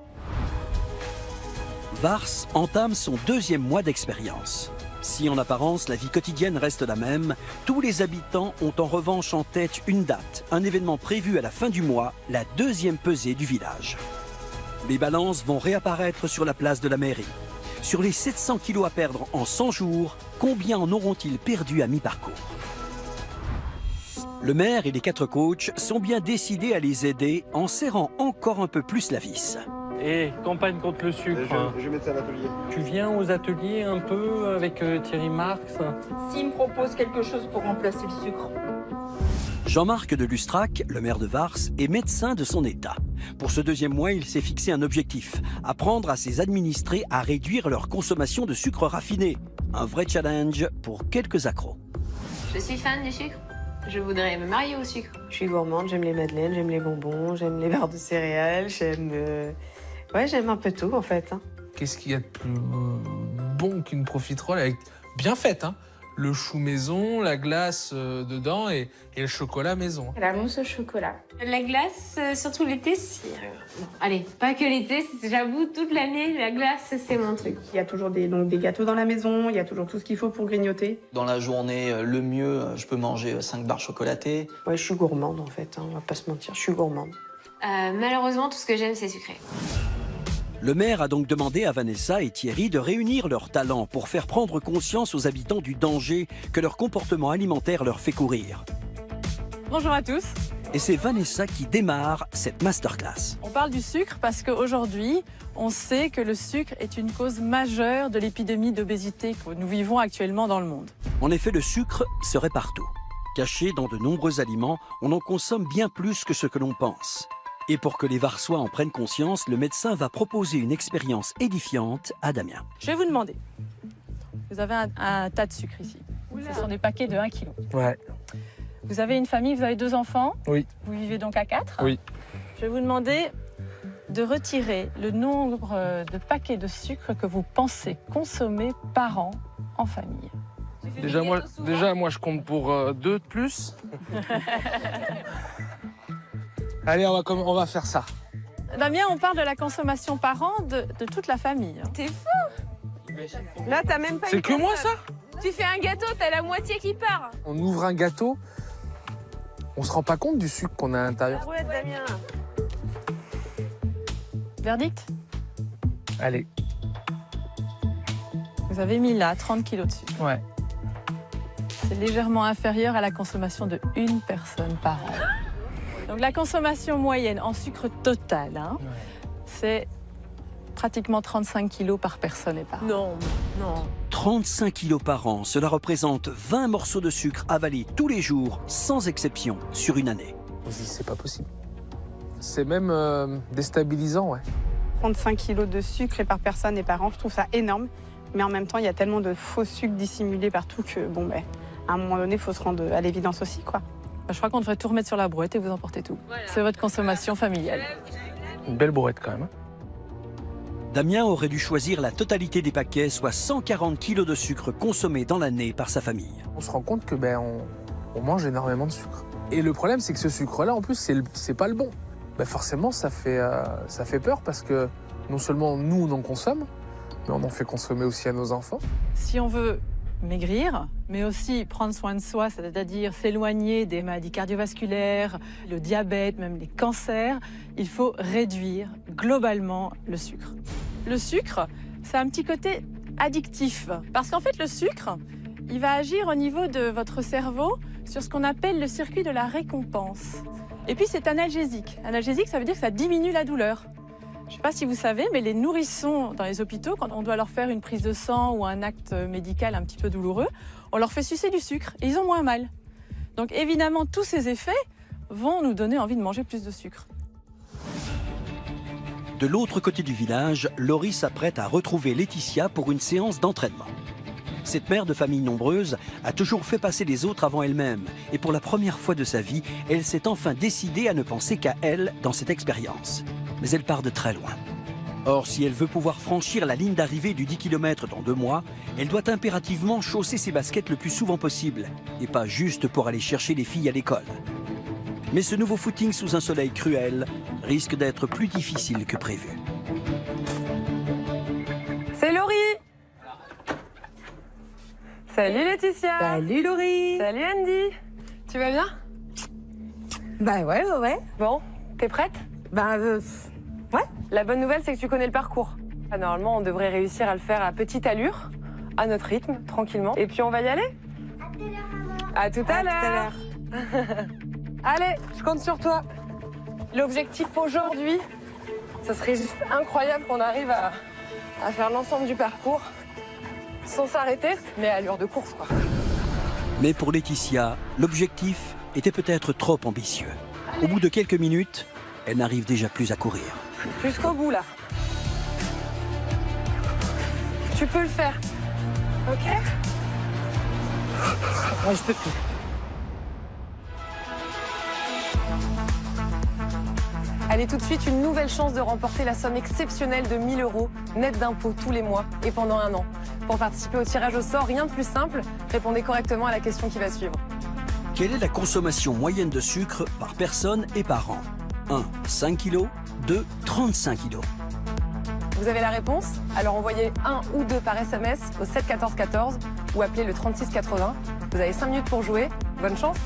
Vars entame son 2e mois d'expérience. Si en apparence la vie quotidienne reste la même, tous les habitants ont en revanche en tête une date, un événement prévu à la fin du mois, la 2e pesée du village. Les balances vont réapparaître sur la place de la mairie. Sur les 700 kilos à perdre en 100 jours, combien en auront-ils perdu à mi-parcours? Le maire et les 4 coachs sont bien décidés à les aider en serrant encore un peu plus la vis. Et campagne contre le sucre. Je vais mettre ça à l'atelier. Tu viens aux ateliers un peu avec Thierry Marx? S'il me propose quelque chose pour remplacer le sucre. Jean-Marc de Lustrac, le maire de Vars, est médecin de son état. Pour ce 2e mois, il s'est fixé un objectif, apprendre à ses administrés à réduire leur consommation de sucre raffiné. Un vrai challenge pour quelques accros. Je suis fan du sucre. Je voudrais me marier au sucre. Je suis gourmande, j'aime les madeleines, j'aime les bonbons, j'aime les barres de céréales, j'aime... Ouais, j'aime un peu tout, en fait. Hein. Qu'est-ce qu'il y a de plus bon qu'une profiterole avec... bien faite, hein? Le chou maison, la glace dedans et le chocolat maison. La mousse au chocolat. La glace, surtout l'été, bon, allez, pas que l'été, j'avoue, toute l'année, la glace, c'est mon truc. Il y a toujours des gâteaux dans la maison, il y a toujours tout ce qu'il faut pour grignoter. Dans la journée, le mieux, je peux manger 5 barres chocolatées. Ouais, je suis gourmande, en fait, hein, on va pas se mentir, je suis gourmande. Malheureusement, tout ce que j'aime, c'est sucré. Le maire a donc demandé à Vanessa et Thierry de réunir leurs talents pour faire prendre conscience aux habitants du danger que leur comportement alimentaire leur fait courir. Bonjour à tous. Et c'est Vanessa qui démarre cette masterclass. On parle du sucre parce qu'aujourd'hui, on sait que le sucre est une cause majeure de l'épidémie d'obésité que nous vivons actuellement dans le monde. En effet, le sucre serait partout. Caché dans de nombreux aliments, on en consomme bien plus que ce que l'on pense. Et pour que les Varsois en prennent conscience, le médecin va proposer une expérience édifiante à Damien. Je vais vous demander, vous avez un tas de sucre ici. Ce sont des paquets de 1 kg. Ouais. Vous avez une famille, vous avez 2 enfants. Oui. Vous vivez donc à 4. Oui. Je vais vous demander de retirer le nombre de paquets de sucre que vous pensez consommer par an en famille. Déjà, moi, je compte pour 2 de plus. Allez, on va faire ça. Damien, on parle de la consommation par an de toute la famille. T'es fou! Là, t'as même pas... C'est que moi, ça? Tu fais un gâteau, t'as la moitié qui part. On ouvre un gâteau, on se rend pas compte du sucre qu'on a à l'intérieur. Ouais, Damien. Verdict? Allez. Vous avez mis là 30 kilos de sucre. Ouais. C'est légèrement inférieur à la consommation de 1 personne par an. Donc la consommation moyenne en sucre total, hein, c'est pratiquement 35 kilos par personne et par an. Non, non. 35 kilos par an, cela représente 20 morceaux de sucre avalés tous les jours, sans exception, sur une année. C'est pas possible. C'est même déstabilisant, ouais. 35 kilos de sucre par personne et par an, je trouve ça énorme. Mais en même temps, il y a tellement de faux sucres dissimulés partout que, bon, ben, à un moment donné, il faut se rendre à l'évidence aussi, quoi. Je crois qu'on devrait tout remettre sur la brouette et vous emporter tout. Voilà. C'est votre consommation familiale. Une belle brouette quand même. Damien aurait dû choisir la totalité des paquets, soit 140 kilos de sucre consommés dans l'année par sa famille. On se rend compte que on mange énormément de sucre. Et le problème, c'est que ce sucre-là, en plus, c'est pas le bon. forcément ça fait peur parce que non seulement nous on en consomme, mais on en fait consommer aussi à nos enfants. Si on veut maigrir, mais aussi prendre soin de soi, c'est-à-dire s'éloigner des maladies cardiovasculaires, le diabète, même les cancers, il faut réduire globalement le sucre. Le sucre, ça a un petit côté addictif, parce qu'en fait le sucre, il va agir au niveau de votre cerveau sur ce qu'on appelle le circuit de la récompense. Et puis c'est analgésique. Analgésique, ça veut dire que ça diminue la douleur. Je ne sais pas si vous savez, mais les nourrissons dans les hôpitaux, quand on doit leur faire une prise de sang ou un acte médical un petit peu douloureux, on leur fait sucer du sucre et ils ont moins mal. Donc évidemment, tous ces effets vont nous donner envie de manger plus de sucre. De l'autre côté du village, Laurie s'apprête à retrouver Laetitia pour une séance d'entraînement. Cette mère de famille nombreuse a toujours fait passer les autres avant elle-même. Et pour la première fois de sa vie, elle s'est enfin décidée à ne penser qu'à elle dans cette expérience. Mais elle part de très loin. Or, si elle veut pouvoir franchir la ligne d'arrivée du 10 km dans 2 mois, elle doit impérativement chausser ses baskets le plus souvent possible. Et pas juste pour aller chercher les filles à l'école. Mais ce nouveau footing sous un soleil cruel risque d'être plus difficile que prévu. C'est Laurie! Salut Laetitia! Salut Laurie! Salut Andy! Tu vas bien? Bah ouais. Bon, t'es prête? Bah ouais. La bonne nouvelle, c'est que tu connais le parcours. Normalement, on devrait réussir à le faire à petite allure, à notre rythme, tranquillement. Et puis on va y aller? À tout à l'heure! Allez, je compte sur toi. L'objectif aujourd'hui, ce serait juste incroyable qu'on arrive à faire l'ensemble du parcours sans s'arrêter, mais à allure de course, quoi. Mais pour Laetitia, l'objectif était peut-être trop ambitieux. Au bout de quelques minutes, elle n'arrive déjà plus à courir. Jusqu'au bout, là. Tu peux le faire. Ok? Moi, je peux plus. Allez, tout de suite, une nouvelle chance de remporter la somme exceptionnelle de 1 000 € net d'impôts tous les mois et pendant 1 an. Pour participer au tirage au sort, rien de plus simple, répondez correctement à la question qui va suivre. Quelle est la consommation moyenne de sucre par personne et par an? 1, 5 kg. 2, 35 kg. Vous avez la réponse? Alors envoyez 1 ou 2 par SMS au 7 14 14 ou appelez le 36 80. Vous avez 5 minutes pour jouer. Bonne chance!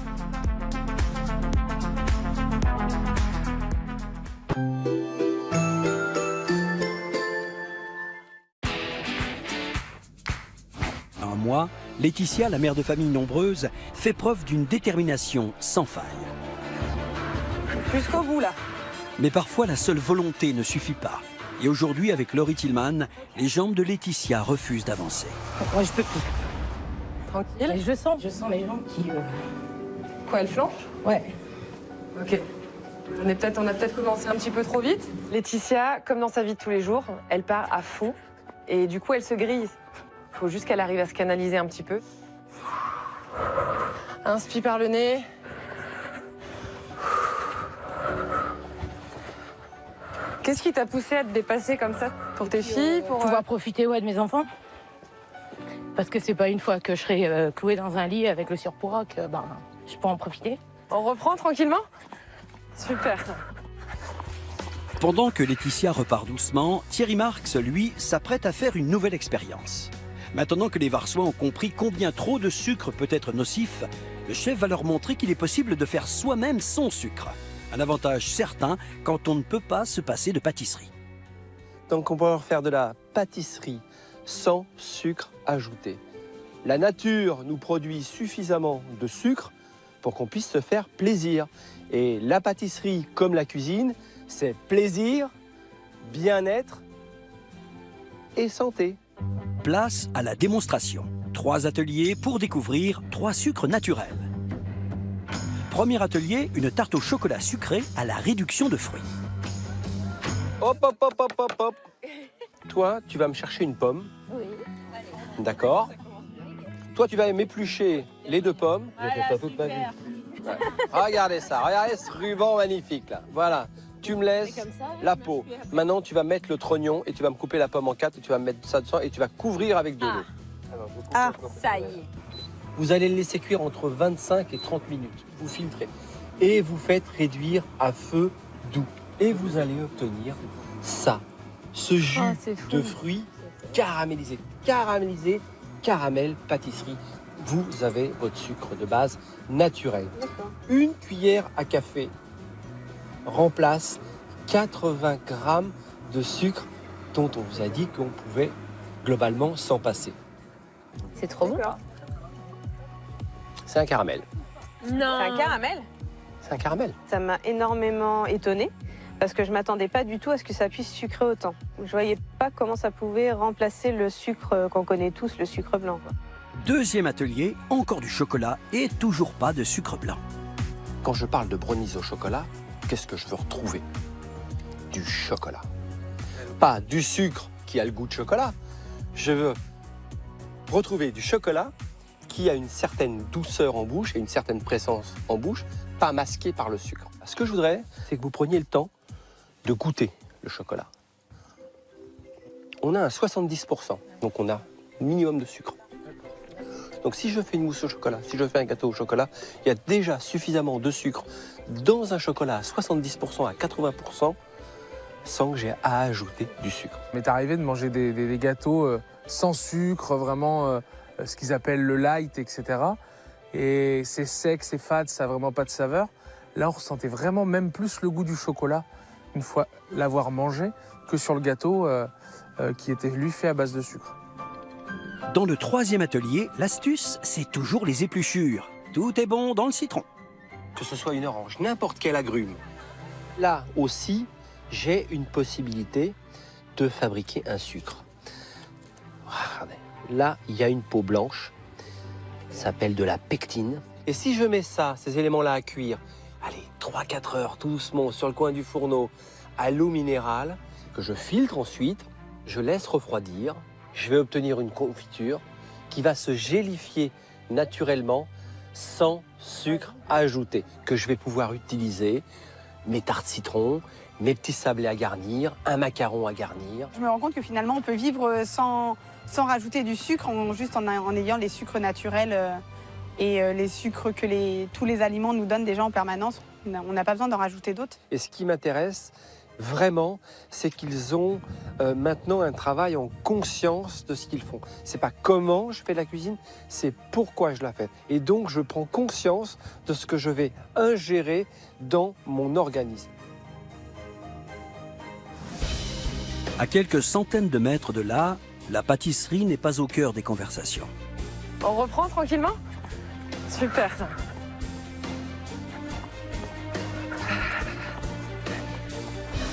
Un mois, Laetitia, la mère de famille nombreuse, fait preuve d'une détermination sans faille. Jusqu'au bout, là. Mais parfois, la seule volonté ne suffit pas. Et aujourd'hui, avec Laurie Tillman, les jambes de Laetitia refusent d'avancer. Moi, je peux plus. Tranquille. Et je sens les jambes qui... Quoi, elle flanche? Ouais. Ok. On a peut-être commencé un petit peu trop vite. Laetitia, comme dans sa vie de tous les jours, elle part à fond. Et du coup, elle se grille. Il faut juste qu'elle arrive à se canaliser un petit peu. Inspire par le nez. Qu'est-ce qui t'a poussé à te dépasser comme ça? Pour tes filles, pour... Pouvoir profiter de mes enfants. Parce que c'est pas une fois que je serai clouée dans un lit avec le surpoids que je peux en profiter. On reprend tranquillement? Super. Pendant que Laetitia repart doucement, Thierry Marx, lui, s'apprête à faire une nouvelle expérience. Maintenant que les Varsois ont compris combien trop de sucre peut être nocif, le chef va leur montrer qu'il est possible de faire soi-même son sucre. Un avantage certain quand on ne peut pas se passer de pâtisserie. Donc on peut leur faire de la pâtisserie sans sucre ajouté. La nature nous produit suffisamment de sucre pour qu'on puisse se faire plaisir. Et la pâtisserie, comme la cuisine, c'est plaisir, bien-être et santé. Place à la démonstration. 3 ateliers pour découvrir 3 sucres naturels. Premier atelier, une tarte au chocolat sucré à la réduction de fruits. Hop, hop, hop, hop, hop, hop. Toi, tu vas me chercher une pomme. Oui. D'accord. Toi, tu vas m'éplucher les 2 pommes. J'ai fait ça toute ma vie. Ouais. Regardez ça, regardez ce ruban magnifique là. Voilà, tu me laisses la peau. Maintenant, tu vas mettre le trognon et tu vas me couper la pomme en 4 et tu vas me mettre ça dedans et tu vas couvrir avec de l'eau. Ah, ça y est. Vous allez le laisser cuire entre 25 et 30 minutes. Vous filtrez et vous faites réduire à feu doux. et vous allez obtenir ça, ce jus de fruits caramélisé. Caramélisé, caramel, pâtisserie. Vous avez votre sucre de base naturel. Une cuillère à café remplace 80 grammes de sucre dont on vous a dit qu'on pouvait globalement s'en passer. C'est trop bon. C'est un caramel. Non. C'est un caramel? C'est un caramel. Ça m'a énormément étonnée parce que je ne m'attendais pas du tout à ce que ça puisse sucrer autant. Je ne voyais pas comment ça pouvait remplacer le sucre qu'on connaît tous, le sucre blanc. Deuxième atelier, encore du chocolat et toujours pas de sucre blanc. Quand je parle de brownies au chocolat, qu'est-ce que je veux retrouver? Du chocolat. Pas du sucre qui a le goût de chocolat. Je veux retrouver du chocolat qui a une certaine douceur en bouche et une certaine présence en bouche, pas masquée par le sucre. Ce que je voudrais, c'est que vous preniez le temps de goûter le chocolat. On a un 70%, donc on a minimum de sucre. Donc si je fais une mousse au chocolat, si je fais un gâteau au chocolat, il y a déjà suffisamment de sucre dans un chocolat à 70%, à 80%, sans que j'ai à ajouter du sucre. Il m'est arrivé de manger des gâteaux sans sucre, vraiment ce qu'ils appellent le light, etc. Et c'est sec, c'est fade, ça n'a vraiment pas de saveur. Là, on ressentait vraiment même plus le goût du chocolat une fois l'avoir mangé que sur le gâteau qui était lui fait à base de sucre. Dans le troisième atelier, l'astuce, c'est toujours les épluchures. Tout est bon dans le citron. Que ce soit une orange, n'importe quel agrume. Là aussi, j'ai une possibilité de fabriquer un sucre. Regardez, là, il y a une peau blanche, ça s'appelle de la pectine. Et si je mets ça, ces éléments-là à cuire, allez, 3-4 heures, tout doucement, sur le coin du fourneau, à l'eau minérale, que je filtre ensuite, je laisse refroidir, je vais obtenir une confiture qui va se gélifier naturellement, sans sucre ajouté, que je vais pouvoir utiliser mes tartes citron, mes petits sablés à garnir, un macaron à garnir. Je me rends compte que finalement, on peut vivre sans rajouter du sucre, juste en ayant les sucres naturels et les sucres que tous les aliments nous donnent déjà en permanence. On n'a pas besoin d'en rajouter d'autres. Et ce qui m'intéresse vraiment, c'est qu'ils ont maintenant un travail en conscience de ce qu'ils font. C'est pas comment je fais la cuisine, c'est pourquoi je la fais. Et donc, je prends conscience de ce que je vais ingérer dans mon organisme. À quelques centaines de mètres de là, la pâtisserie n'est pas au cœur des conversations. On reprend tranquillement? Super ça.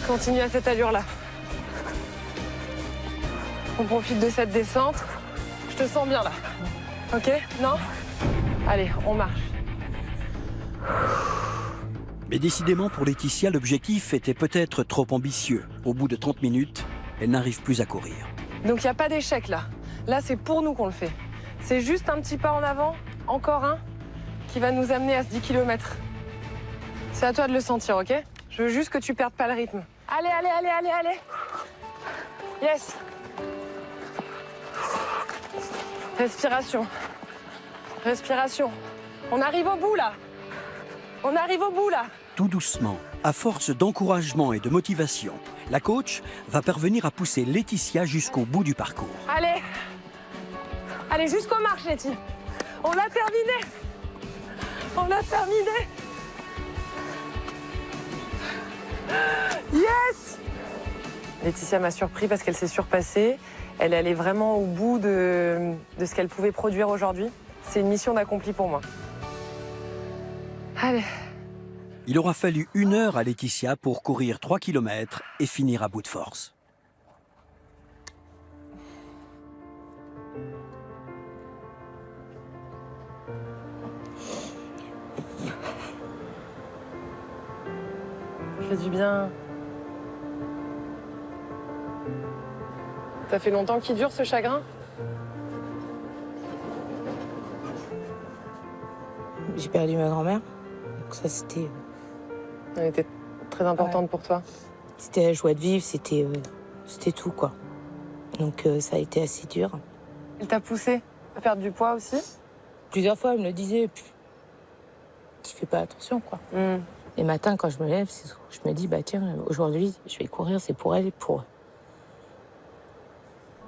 Continue à cette allure-là. On profite de cette descente. Je te sens bien là. Ok? Non? Allez, on marche. Mais décidément, pour Laetitia, l'objectif était peut-être trop ambitieux. Au bout de 30 minutes, elle n'arrive plus à courir. Donc il n'y a pas d'échec là. Là, c'est pour nous qu'on le fait. C'est juste un petit pas en avant, encore un, qui va nous amener à ce 10 km. C'est à toi de le sentir, ok? Je veux juste que tu perdes pas le rythme. Allez, allez, allez, allez, allez. Yes. Respiration. Respiration. On arrive au bout, là. On arrive au bout, là. Tout doucement, à force d'encouragement et de motivation, la coach va parvenir à pousser Laetitia jusqu'au bout du parcours. Allez. Allez, jusqu'aux marches, Letty. On l'a terminé. On l'a terminé. Yes! Laetitia m'a surpris parce qu'elle s'est surpassée. Elle allait vraiment au bout de ce qu'elle pouvait produire aujourd'hui. C'est une mission d'accompli pour moi. Allez. Il aura fallu 1 heure à Laetitia pour courir 3 km et finir à bout de force. Ça fait du bien. Ça fait longtemps qu'il dure ce chagrin? J'ai perdu ma grand-mère, donc ça c'était... Elle était très importante pour toi? C'était la joie de vivre, c'était tout quoi. Donc ça a été assez dur. Elle t'a poussé à perdre du poids aussi? Plusieurs fois elle me le disait, tu fais pas attention quoi. Les matins, quand je me lève, je me dis, bah tiens, aujourd'hui, je vais courir, c'est pour elle et pour eux.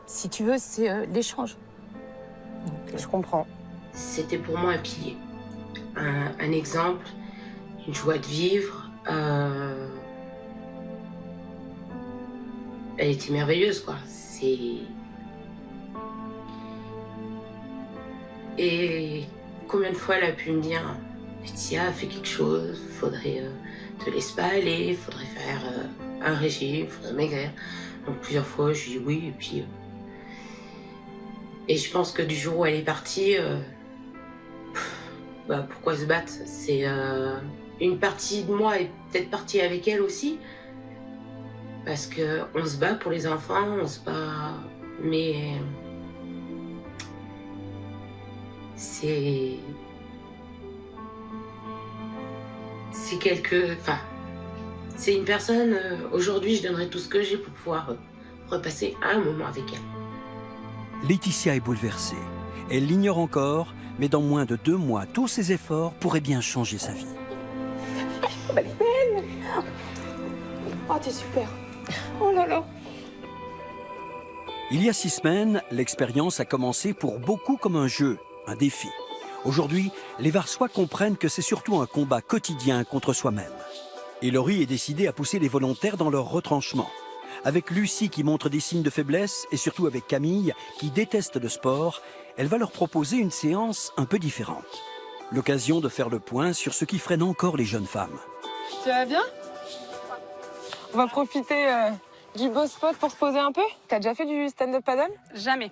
Si tu veux, c'est l'échange. Je comprends. C'était pour moi un pilier, un exemple, une joie de vivre. Elle était merveilleuse, quoi. Et combien de fois elle a pu me dire, Laetitia, fais quelque chose, faudrait te laisser pas aller, faudrait faire un régime, faudrait maigrir. Donc plusieurs fois, je lui dis oui, et puis... Et je pense que du jour où elle est partie, pourquoi se battre? C'est une partie de moi est peut-être partie avec elle aussi, parce que on se bat pour les enfants, on se bat, mais c'est c'est une personne. Aujourd'hui, je donnerais tout ce que j'ai pour pouvoir repasser un moment avec elle. Laetitia est bouleversée. Elle l'ignore encore, mais dans moins de 2 mois, tous ses efforts pourraient bien changer sa vie. Oh, elle est belle. Oh, t'es super. Oh là là. Il y a 6 semaines, l'expérience a commencé pour beaucoup comme un jeu, un défi. Aujourd'hui, les Varsois comprennent que c'est surtout un combat quotidien contre soi-même. Et Laurie est décidée à pousser les volontaires dans leur retranchement. Avec Lucie qui montre des signes de faiblesse et surtout avec Camille qui déteste le sport, elle va leur proposer une séance un peu différente. L'occasion de faire le point sur ce qui freine encore les jeunes femmes. Tu vas bien? On va profiter du beau spot pour se poser un peu. T'as déjà fait du stand-up paddle? Jamais.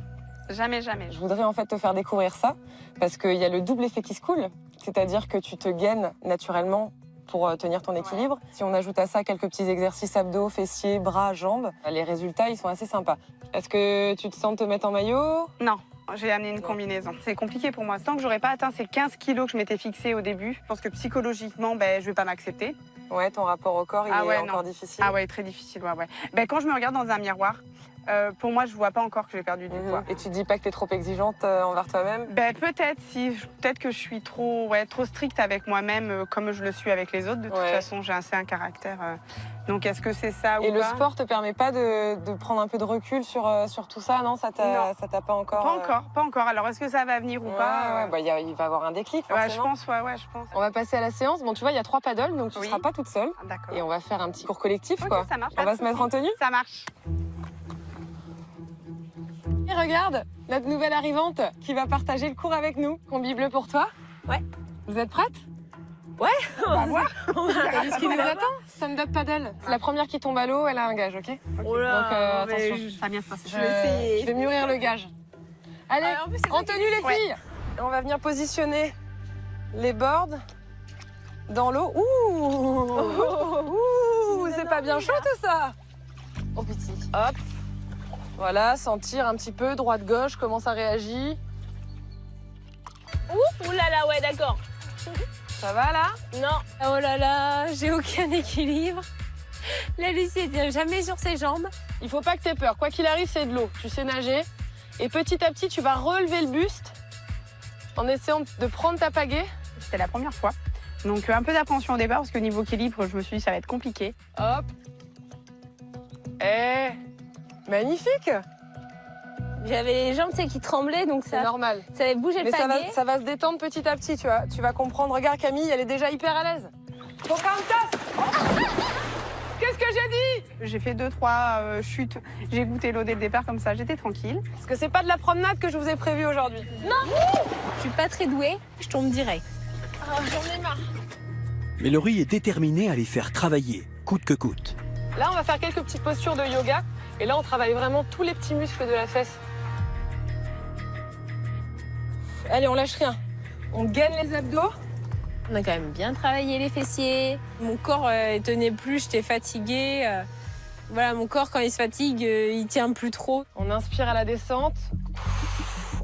Jamais. Je voudrais en fait te faire découvrir ça parce qu'il y a le double effet qui se coule, c'est-à-dire que tu te gaines naturellement pour tenir ton équilibre. Si on ajoute à ça quelques petits exercices abdos, fessiers, bras, jambes, les résultats ils sont assez sympas. Est-ce que tu te sens te mettre en maillot? Non. J'ai amené une combinaison. C'est compliqué pour moi. Tant que j'aurais pas atteint ces 15 kilos que je m'étais fixé au début, je pense que psychologiquement, je vais pas m'accepter. Ouais, ton rapport au corps, il est encore difficile. Ah ouais, très difficile, ouais. Quand je me regarde dans un miroir, pour moi, je vois pas encore que j'ai perdu du poids. Et tu te dis pas que t'es trop exigeante envers toi-même? Peut-être que je suis trop stricte avec moi-même, comme je le suis avec les autres. De toute façon, j'ai assez un caractère. Donc, est-ce que c'est ça ou pas? Et le sport te permet pas de prendre un peu de recul sur tout ça, non? Ça t'a pas encore? Pas encore. Alors, est-ce que ça va venir ou pas? Il va y avoir un déclic, forcément. Je pense. On va passer à la séance. Bon, tu vois, il y a 3 paddles, donc tu seras pas toute seule. D'accord. Et on va faire un petit cours collectif, quoi. Ça marche. On va se mettre en tenue? Ça marche. Et regarde, notre nouvelle arrivante qui va partager le cours avec nous. Combi bleu pour toi. Ouais. Vous êtes prête? Ouais. On va voir. T'as vu ce qui nous attend? Stand-up paddle. C'est la première qui tombe à l'eau, elle a un gage, ok? Oh là, donc attention. Ça va bien se passer. Je vais mûrir le gage. Allez, en tenue les filles. On va venir positionner les boards dans l'eau. Ouh, c'est pas bien chaud tout ça. Oh petit. Hop. Voilà, sentir un petit peu droite-gauche, comment ça réagit. Ouh là là, ouais, d'accord. Ça va là? Non. Oh là là, j'ai aucun équilibre. La Lucie ne tient jamais sur ses jambes. Il faut pas que t'aies peur. Quoi qu'il arrive, c'est de l'eau. Tu sais nager. Et petit à petit, tu vas relever le buste en essayant de prendre ta pagaie. C'était la première fois. Donc un peu d'appréhension au départ parce qu'au niveau équilibre, je me suis dit ça va être compliqué. Hop. Magnifique. J'avais les jambes qui tremblaient, donc c'est normal. Ça avait bougé le pagaie. Mais ça va se détendre petit à petit, tu vois. Tu vas comprendre. Regarde Camille, elle est déjà hyper à l'aise. Qu'est-ce que j'ai dit? J'ai fait 2-3 chutes. J'ai goûté l'eau dès le départ comme ça, j'étais tranquille. Parce que c'est pas de la promenade que je vous ai prévue aujourd'hui. Non. Je suis pas très douée, je tombe direct. J'en ai marre. Mais Laurie est déterminée à les faire travailler, coûte que coûte. Là, on va faire quelques petites postures de yoga. Et là, on travaille vraiment tous les petits muscles de la fesse. Allez, on lâche rien. On gaine les abdos. On a quand même bien travaillé les fessiers. Mon corps tenait plus, j'étais fatiguée. Voilà, mon corps, quand il se fatigue, il tient plus trop. On inspire à la descente.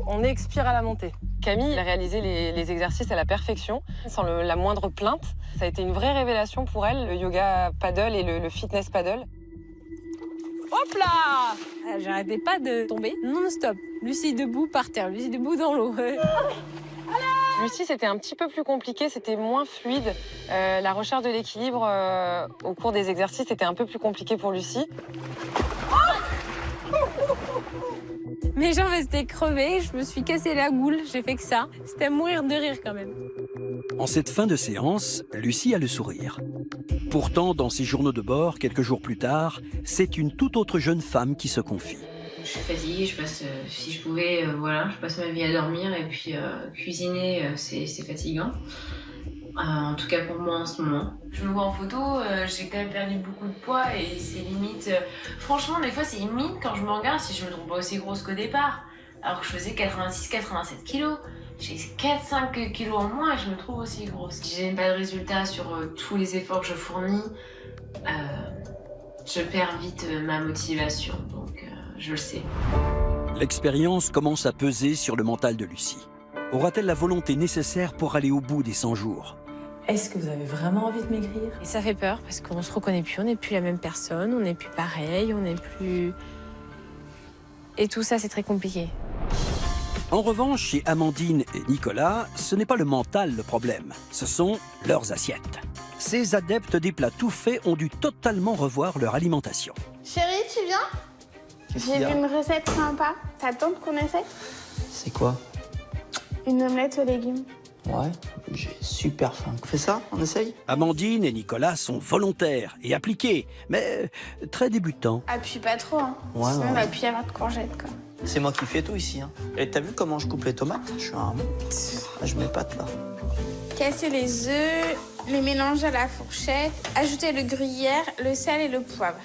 On expire à la montée. Camille a réalisé les exercices à la perfection, sans la moindre plainte. Ça a été une vraie révélation pour elle, le yoga paddle et le fitness paddle. Hop là! J'arrêtais pas de tomber non-stop. Lucie debout par terre, Lucie debout dans l'eau. Allez! Lucie, c'était un petit peu plus compliqué, c'était moins fluide. La recherche de l'équilibre au cours des exercices était un peu plus compliqué pour Lucie. Mes jambes étaient crevées, je me suis cassé la goule, j'ai fait que ça. C'était à mourir de rire quand même. En cette fin de séance, Lucie a le sourire. Pourtant, dans ses journaux de bord, quelques jours plus tard, c'est une toute autre jeune femme qui se confie. Je suis fatiguée, si je pouvais, je passe ma vie à dormir et puis cuisiner, c'est fatigant. En tout cas pour moi en ce moment. Je me vois en photo, j'ai quand même perdu beaucoup de poids et c'est limite... franchement, des fois c'est limite quand je me regarde si je me trouve pas aussi grosse qu'au départ. Alors que je faisais 86-87 kilos. J'ai 4-5 kilos en moins et je me trouve aussi grosse. Si j'ai pas de résultat sur tous les efforts que je fournis, je perds vite ma motivation, donc je le sais. L'expérience commence à peser sur le mental de Lucie. Aura-t-elle la volonté nécessaire pour aller au bout des 100 jours? Est-ce que vous avez vraiment envie de maigrir? Et ça fait peur parce qu'on se reconnaît plus, on n'est plus la même personne, on n'est plus pareil, on n'est plus... Et tout ça, c'est très compliqué. En revanche, chez Amandine et Nicolas, ce n'est pas le mental le problème, ce sont leurs assiettes. Ces adeptes des plats tout faits ont dû totalement revoir leur alimentation. Chérie, tu viens? J'ai vu une recette sympa. Ça tente qu'on essaie? C'est quoi? Une omelette aux légumes. Ouais, j'ai super faim. Fais ça, on essaye? Amandine et Nicolas sont volontaires et appliqués, mais très débutants. Appuie pas trop, hein. Ouais, Sinon, ouais. on va appuyer à votre courgette, quoi. C'est moi qui fais tout ici. Hein. Et t'as vu comment je coupe les tomates? Je m'épate là. Casser les œufs, les mélanger à la fourchette, ajouter le gruyère, le sel et le poivre.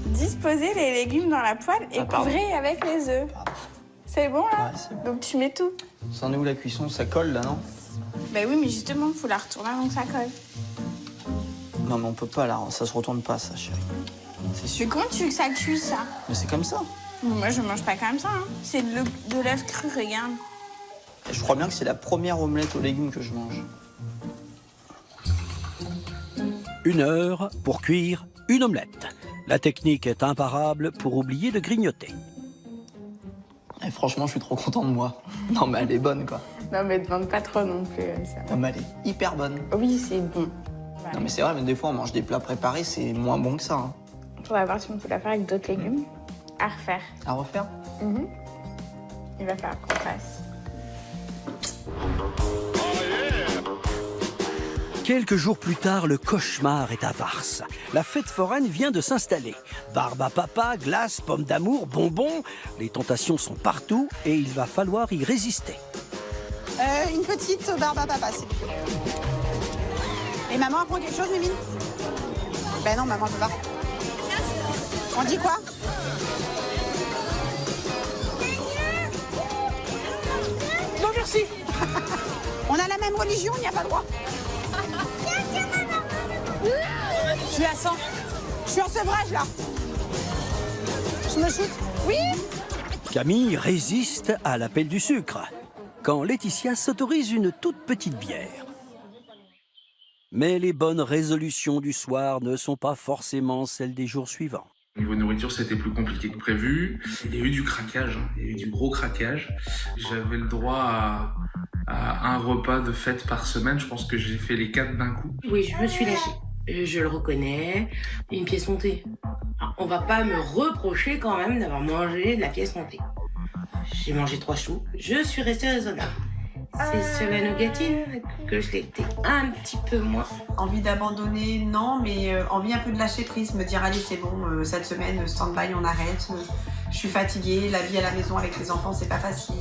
Disposer les légumes dans la poêle et couvrir avec les œufs. C'est bon là? Ouais, c'est bon. Donc tu mets tout. C'en est où la cuisson? Ça colle là, non? Bah oui, mais justement, il faut la retourner avant que ça colle. Non, mais on peut pas là, ça se retourne pas, ça, chérie. C'est sûr. Mais comment tu veux que ça cuise, ça? Mais c'est comme ça. Moi, je mange pas comme ça. Hein. C'est de l'œuf cru, regarde. Et je crois bien que c'est la première omelette aux légumes que je mange. 1 heure pour cuire une omelette. La technique est imparable pour oublier de grignoter. Et franchement, je suis trop content de moi. Non, mais elle est bonne, quoi. Non, mais demande pas trop non plus. Ça. Non, mais elle est hyper bonne. Oui, c'est bon. Ouais. Non, mais c'est vrai, mais des fois, on mange des plats préparés, c'est moins bon que ça. Hein. On va voir si on peut la faire avec d'autres légumes. À refaire. À refaire? Il va falloir qu'on fasse. Quelques jours plus tard, le cauchemar est à Vars. La fête foraine vient de s'installer. Barbe à papa, glace, pommes d'amour, bonbons. Les tentations sont partout et il va falloir y résister. Une petite barbe à papa, s'il vous plaît. Et maman apprend quelque chose, Mimine? Ben non, maman, je peux pas. On dit quoi? Non, merci. On a la même religion, il n'y a pas le droit. Je suis à 100. Je suis en sevrage, là. Je me shoot. Oui. Camille résiste à l'appel du sucre, quand Laetitia s'autorise une toute petite bière. Mais les bonnes résolutions du soir ne sont pas forcément celles des jours suivants. Au niveau nourriture, c'était plus compliqué que prévu. Il y a eu du craquage, hein. Il y a eu du gros craquage. J'avais le droit à un repas de fête par semaine. Je pense que j'ai fait les 4 d'un coup. Oui, je me suis lâchée. Je le reconnais. Une pièce montée. Alors, on va pas me reprocher quand même d'avoir mangé de la pièce montée. J'ai mangé 3 choux. Je suis restée raisonnable. C'est sur la nougatine que je l'ai été un petit peu moins. Envie d'abandonner, non, mais envie un peu de lâcher prise, me dire allez c'est bon, cette semaine, stand-by, on arrête. Je suis fatiguée, la vie à la maison avec les enfants, c'est pas facile.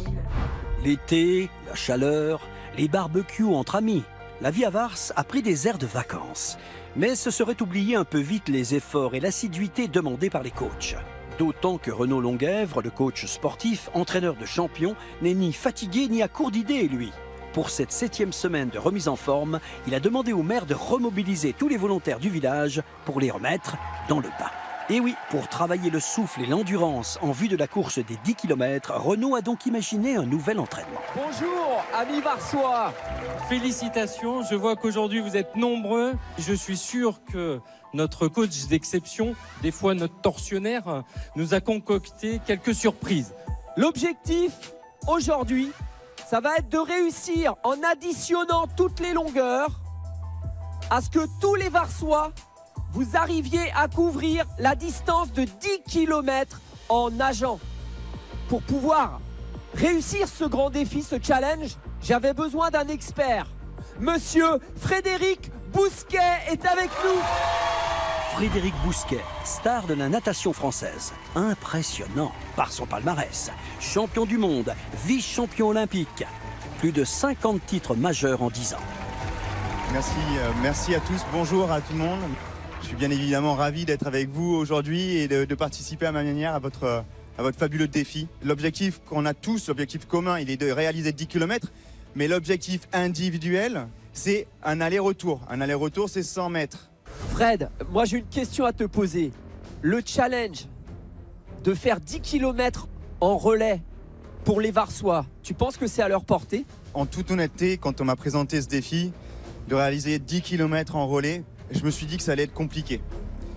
L'été, la chaleur, les barbecues entre amis. La vie à Vars a pris des airs de vacances. Mais ce serait oublier un peu vite les efforts et l'assiduité demandés par les coachs. D'autant que Renaud Longuèvre, le coach sportif, entraîneur de champions, n'est ni fatigué ni à court d'idées, lui. Pour cette 7e semaine de remise en forme, il a demandé au maire de remobiliser tous les volontaires du village pour les remettre dans le bain. Et oui, pour travailler le souffle et l'endurance en vue de la course des 10 km, Renaud a donc imaginé un nouvel entraînement. Bonjour, amis Varsois. Félicitations, je vois qu'aujourd'hui vous êtes nombreux. Je suis sûr que notre coach d'exception, des fois notre tortionnaire, nous a concocté quelques surprises. L'objectif aujourd'hui, ça va être de réussir en additionnant toutes les longueurs à ce que tous les Varsois, vous arriviez à couvrir la distance de 10 km en nageant. Pour pouvoir réussir ce grand défi, ce challenge, j'avais besoin d'un expert. Monsieur Frédéric Bousquet est avec nous. Frédéric Bousquet, star de la natation française. Impressionnant par son palmarès. Champion du monde, vice-champion olympique. Plus de 50 titres majeurs en 10 ans. Merci à tous. Bonjour à tout le monde. Je suis bien évidemment ravi d'être avec vous aujourd'hui et de participer à ma manière à votre fabuleux défi. L'objectif qu'on a tous, l'objectif commun, il est de réaliser 10 km, mais l'objectif individuel, c'est un aller-retour. Un aller-retour, c'est 100 mètres. Fred, moi j'ai une question à te poser. Le challenge de faire 10 km en relais pour les Varsois, tu penses que c'est à leur portée? En toute honnêteté, quand on m'a présenté ce défi de réaliser 10 km en relais, je me suis dit que ça allait être compliqué.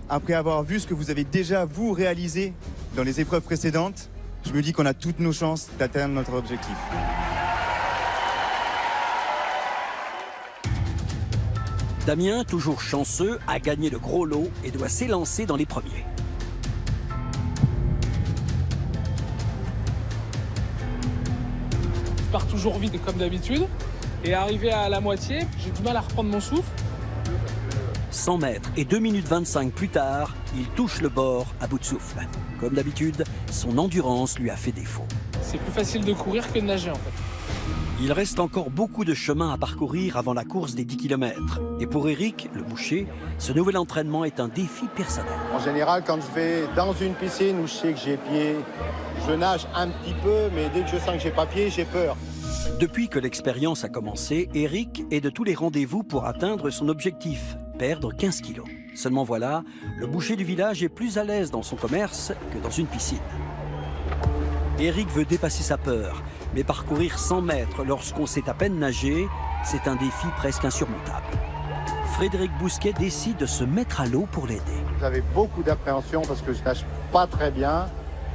Après avoir vu ce que vous avez déjà, vous, réalisé dans les épreuves précédentes, je me dis qu'on a toutes nos chances d'atteindre notre objectif. Damien, toujours chanceux, a gagné le gros lot et doit s'élancer dans les premiers. Je pars toujours vite comme d'habitude. Et arrivé à la moitié, j'ai du mal à reprendre mon souffle. 100 mètres et 2 minutes 25 plus tard, il touche le bord à bout de souffle. Comme d'habitude, son endurance lui a fait défaut. C'est plus facile de courir que de nager en fait. Il reste encore beaucoup de chemin à parcourir avant la course des 10 km. Et pour Eric, le boucher, ce nouvel entraînement est un défi personnel. En général, quand je vais dans une piscine où je sais que j'ai pied, je nage un petit peu, mais dès que je sens que j'ai pas pied, j'ai peur. Depuis que l'expérience a commencé, Eric est de tous les rendez-vous pour atteindre son objectif, perdre 15 kilos. Seulement voilà, le boucher du village est plus à l'aise dans son commerce que dans une piscine. Eric veut dépasser sa peur, mais parcourir 100 mètres lorsqu'on sait à peine nager, c'est un défi presque insurmontable. Frédéric Bousquet décide de se mettre à l'eau pour l'aider. J'avais beaucoup d'appréhension parce que je nage pas très bien.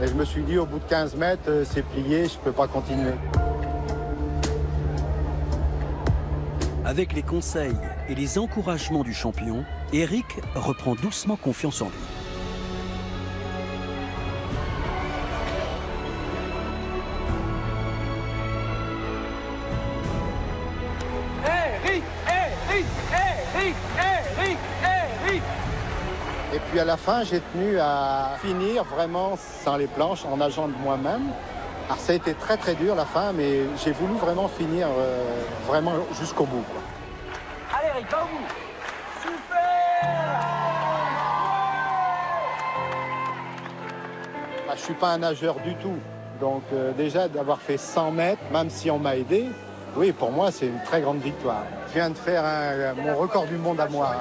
Et je me suis dit, au bout de 15 mètres, c'est plié, je peux pas continuer. Avec les conseils et les encouragements du champion, Eric reprend doucement confiance en lui. Eric, Eric, Eric, Eric, Eric. Et puis à la fin, j'ai tenu à finir vraiment sans les planches, en nageant de moi-même. Alors ça a été très très dur la fin, mais j'ai voulu vraiment finir vraiment jusqu'au bout, quoi. Allez Eric, va au bout. Super. Bah, je suis pas un nageur du tout, donc déjà d'avoir fait 100 mètres, même si on m'a aidé, oui, pour moi c'est une très grande victoire. Je viens de faire mon record du monde à moi.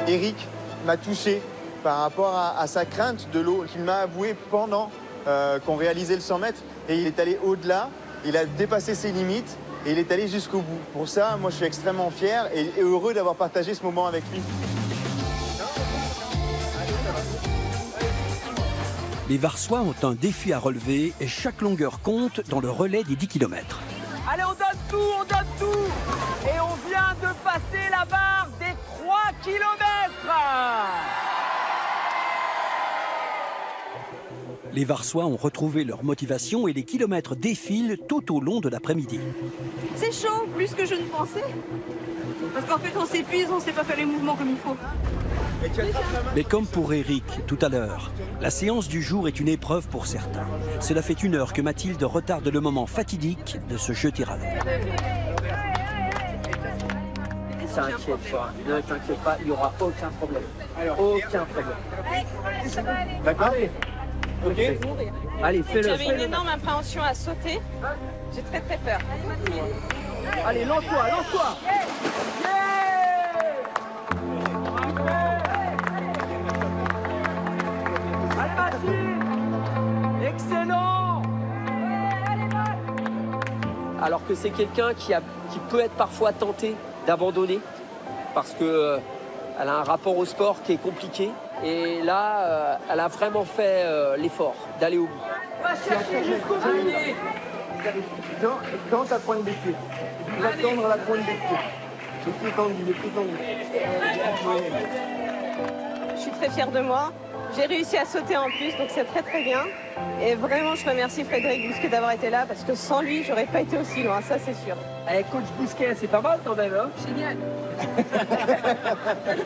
Eric m'a touché par rapport à sa crainte de l'eau qu'il m'a avoué pendant qu'on réalisait le 100 mètres. Et il est allé au-delà, il a dépassé ses limites et il est allé jusqu'au bout. Pour ça, moi je suis extrêmement fier et heureux d'avoir partagé ce moment avec lui. Les Varsois ont un défi à relever et chaque longueur compte dans le relais des 10 km. Allez, on donne tout. Et on vient de passer la barre des 3 km. Les Varsois ont retrouvé leur motivation et les kilomètres défilent tout au long de l'après-midi. C'est chaud, plus que je ne pensais. Parce qu'en fait, on s'épuise, on ne sait pas faire les mouvements comme il faut. Mais comme pour Eric tout à l'heure, la séance du jour est une épreuve pour certains. Cela fait 1 heure que Mathilde retarde le moment fatidique de se jeter à l'eau. T'inquiète pas, ne t'inquiète pas, il n'y aura aucun problème. Aucun problème. D'accord ? Ok. Allez, fais-le. J'avais une énorme appréhension à sauter. J'ai très très peur. Allez, lance-toi. alors que c'est quelqu'un qui peut être parfois tenté d'abandonner parce qu'elle a un rapport au sport qui est compliqué. Et là, elle a vraiment fait l'effort d'aller au bout. Va chercher jusqu'au bout. Dans ta pointe des pieds. Tu vas tendre la pointe des pieds. Le plus tendu, le plus tendu. Je suis très fière de moi. J'ai réussi à sauter en plus, donc c'est très très bien. Et vraiment, je remercie Frédéric Bousquet d'avoir été là, parce que sans lui, j'aurais pas été aussi loin, ça c'est sûr. Avec coach Bousquet, c'est pas mal quand même, hein? Génial.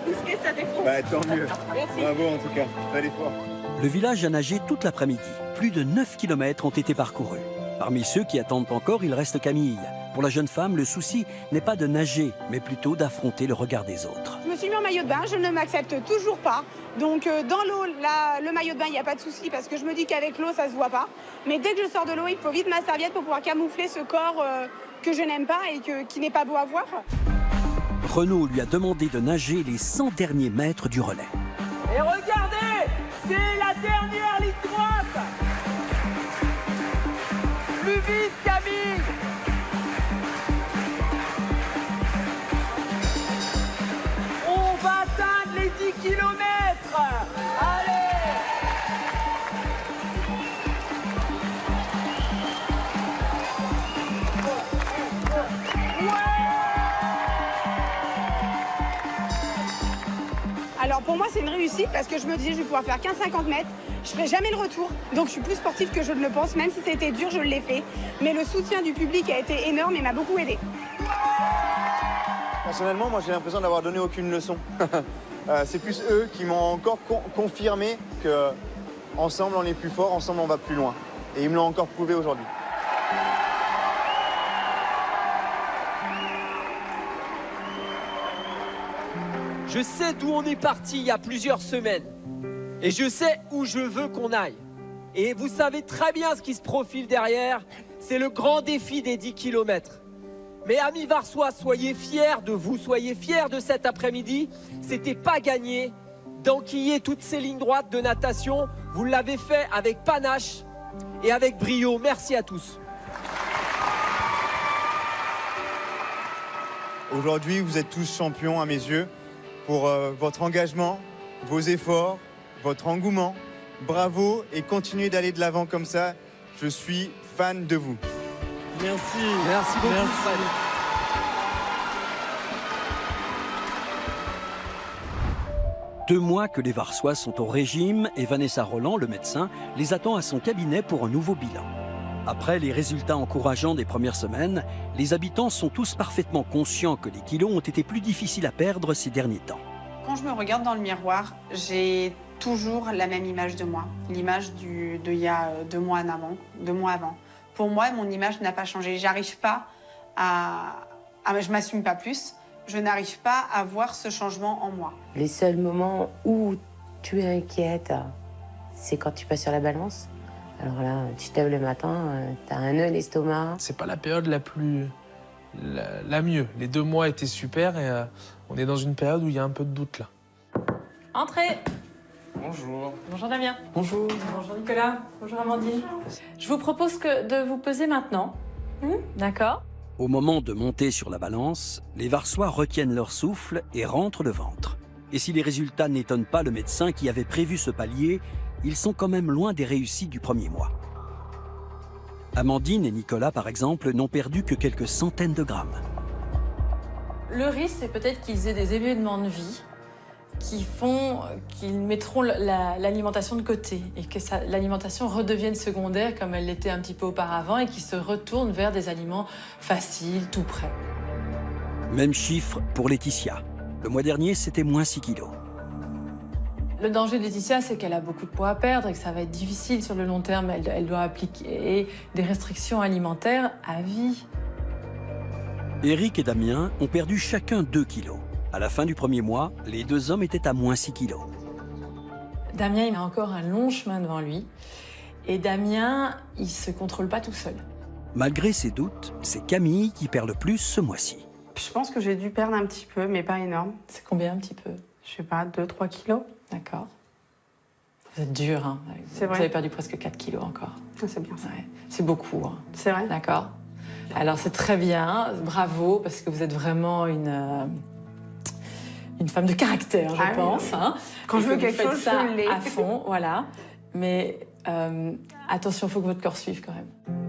Bousquet, ça défonce. Bah, tant mieux. Merci. Bravo en tout cas. Bel effort. Le village a nagé toute l'après-midi. Plus de 9 km ont été parcourus. Parmi ceux qui attendent encore, il reste Camille. Pour la jeune femme, le souci n'est pas de nager, mais plutôt d'affronter le regard des autres. Je me suis mis en maillot de bain, je ne m'accepte toujours pas. Donc dans l'eau, le maillot de bain, il n'y a pas de souci parce que je me dis qu'avec l'eau, ça se voit pas. Mais dès que je sors de l'eau, il faut vite ma serviette pour pouvoir camoufler ce corps que je n'aime pas et qui n'est pas beau à voir. Renaud lui a demandé de nager les 100 derniers mètres du relais. Et regardez, c'est la dernière ligne droite. Plus vite, Camille. On va atteindre les 10 km. Allez. Alors pour moi, c'est une réussite parce que je me disais je vais pouvoir faire 15-50 mètres. Je ferai jamais le retour. Donc je suis plus sportive que je ne le pense. Même si c'était dur, je l'ai fait. Mais le soutien du public a été énorme et m'a beaucoup aidé. Personnellement, moi j'ai l'impression d'avoir donné aucune leçon. C'est plus eux qui m'ont encore confirmé que ensemble on est plus fort, ensemble on va plus loin. Et ils me l'ont encore prouvé aujourd'hui. Je sais d'où on est parti il y a plusieurs semaines. Et je sais où je veux qu'on aille. Et vous savez très bien ce qui se profile derrière. C'est le grand défi des 10 km. Mais amis Varsois, soyez fiers de vous, soyez fiers de cet après-midi. C'était pas gagné d'enquiller toutes ces lignes droites de natation. Vous l'avez fait avec panache et avec brio. Merci à tous. Aujourd'hui, vous êtes tous champions à mes yeux pour votre engagement, vos efforts, votre engouement. Bravo et continuez d'aller de l'avant comme ça. Je suis fan de vous. Merci. Merci beaucoup. Merci. 2 mois que les Varsois sont au régime et Vanessa Roland, le médecin, les attend à son cabinet pour un nouveau bilan. Après les résultats encourageants des premières semaines, les habitants sont tous parfaitement conscients que les kilos ont été plus difficiles à perdre ces derniers temps. Quand je me regarde dans le miroir, j'ai toujours la même image de moi. L'image d'il y a 2 mois avant. Pour moi, mon image n'a pas changé. J'arrive pas je m'assume pas plus. Je n'arrive pas à voir ce changement en moi. Les seuls moments où tu es inquiète, c'est quand tu passes sur la balance. Alors là, tu te lèves le matin, t'as un nœud à l'estomac. C'est pas la période la mieux. Les 2 mois étaient super et on est dans une période où il y a un peu de doute là. Entrez. Bonjour. Bonjour Damien. Bonjour. Bonjour Nicolas. Bonjour Amandine. Je vous propose de vous peser maintenant. D'accord. Au moment de monter sur la balance, les Varsois retiennent leur souffle et rentrent le ventre. Et si les résultats n'étonnent pas le médecin qui avait prévu ce palier, ils sont quand même loin des réussites du premier mois. Amandine et Nicolas, par exemple, n'ont perdu que quelques centaines de grammes. Le risque, c'est peut-être qu'ils aient des événements de vie qui font qu'ils mettront l'alimentation de côté et que l'alimentation redevienne secondaire comme elle l'était un petit peu auparavant et qu'ils se retournent vers des aliments faciles, tout prêts. Même chiffre pour Laetitia. Le mois dernier, c'était moins 6 kilos. Le danger de Laetitia, c'est qu'elle a beaucoup de poids à perdre et que ça va être difficile sur le long terme. Elle doit appliquer des restrictions alimentaires à vie. Éric et Damien ont perdu chacun 2 kilos. À la fin du premier mois, les 2 hommes étaient à moins 6 kilos. Damien, il a encore un long chemin devant lui. Et Damien, il se contrôle pas tout seul. Malgré ses doutes, c'est Camille qui perd le plus ce mois-ci. Je pense que j'ai dû perdre un petit peu, mais pas énorme. C'est combien un petit peu? Je sais pas, 2-3 kilos. D'accord. Vous êtes dur, hein. C'est vrai. Vous avez perdu presque 4 kilos encore. Ah, c'est bien ça. Ouais. C'est beaucoup, hein. C'est vrai. D'accord. Alors c'est très bien, bravo, parce que vous êtes vraiment une femme de caractère, je pense. Hein. Quand je veux quelque chose, ça je l'ai. à fond, voilà. Mais attention, il faut que votre corps suive quand même.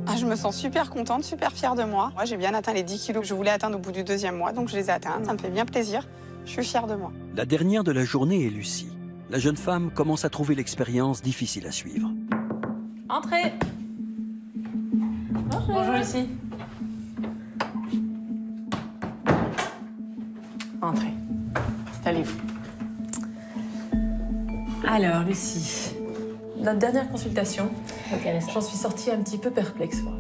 Ah, je me sens super contente, super fière de moi. Moi, j'ai bien atteint les 10 kilos que je voulais atteindre au bout du 2e mois, donc je les ai atteints. Ça me fait bien plaisir. Je suis fière de moi. La dernière de la journée est Lucie. La jeune femme commence à trouver l'expérience difficile à suivre. Entrez. Bonjour Lucie. Entrez. Installez-vous. Alors Lucie, notre dernière consultation, j'en suis sortie un petit peu perplexe. Moi.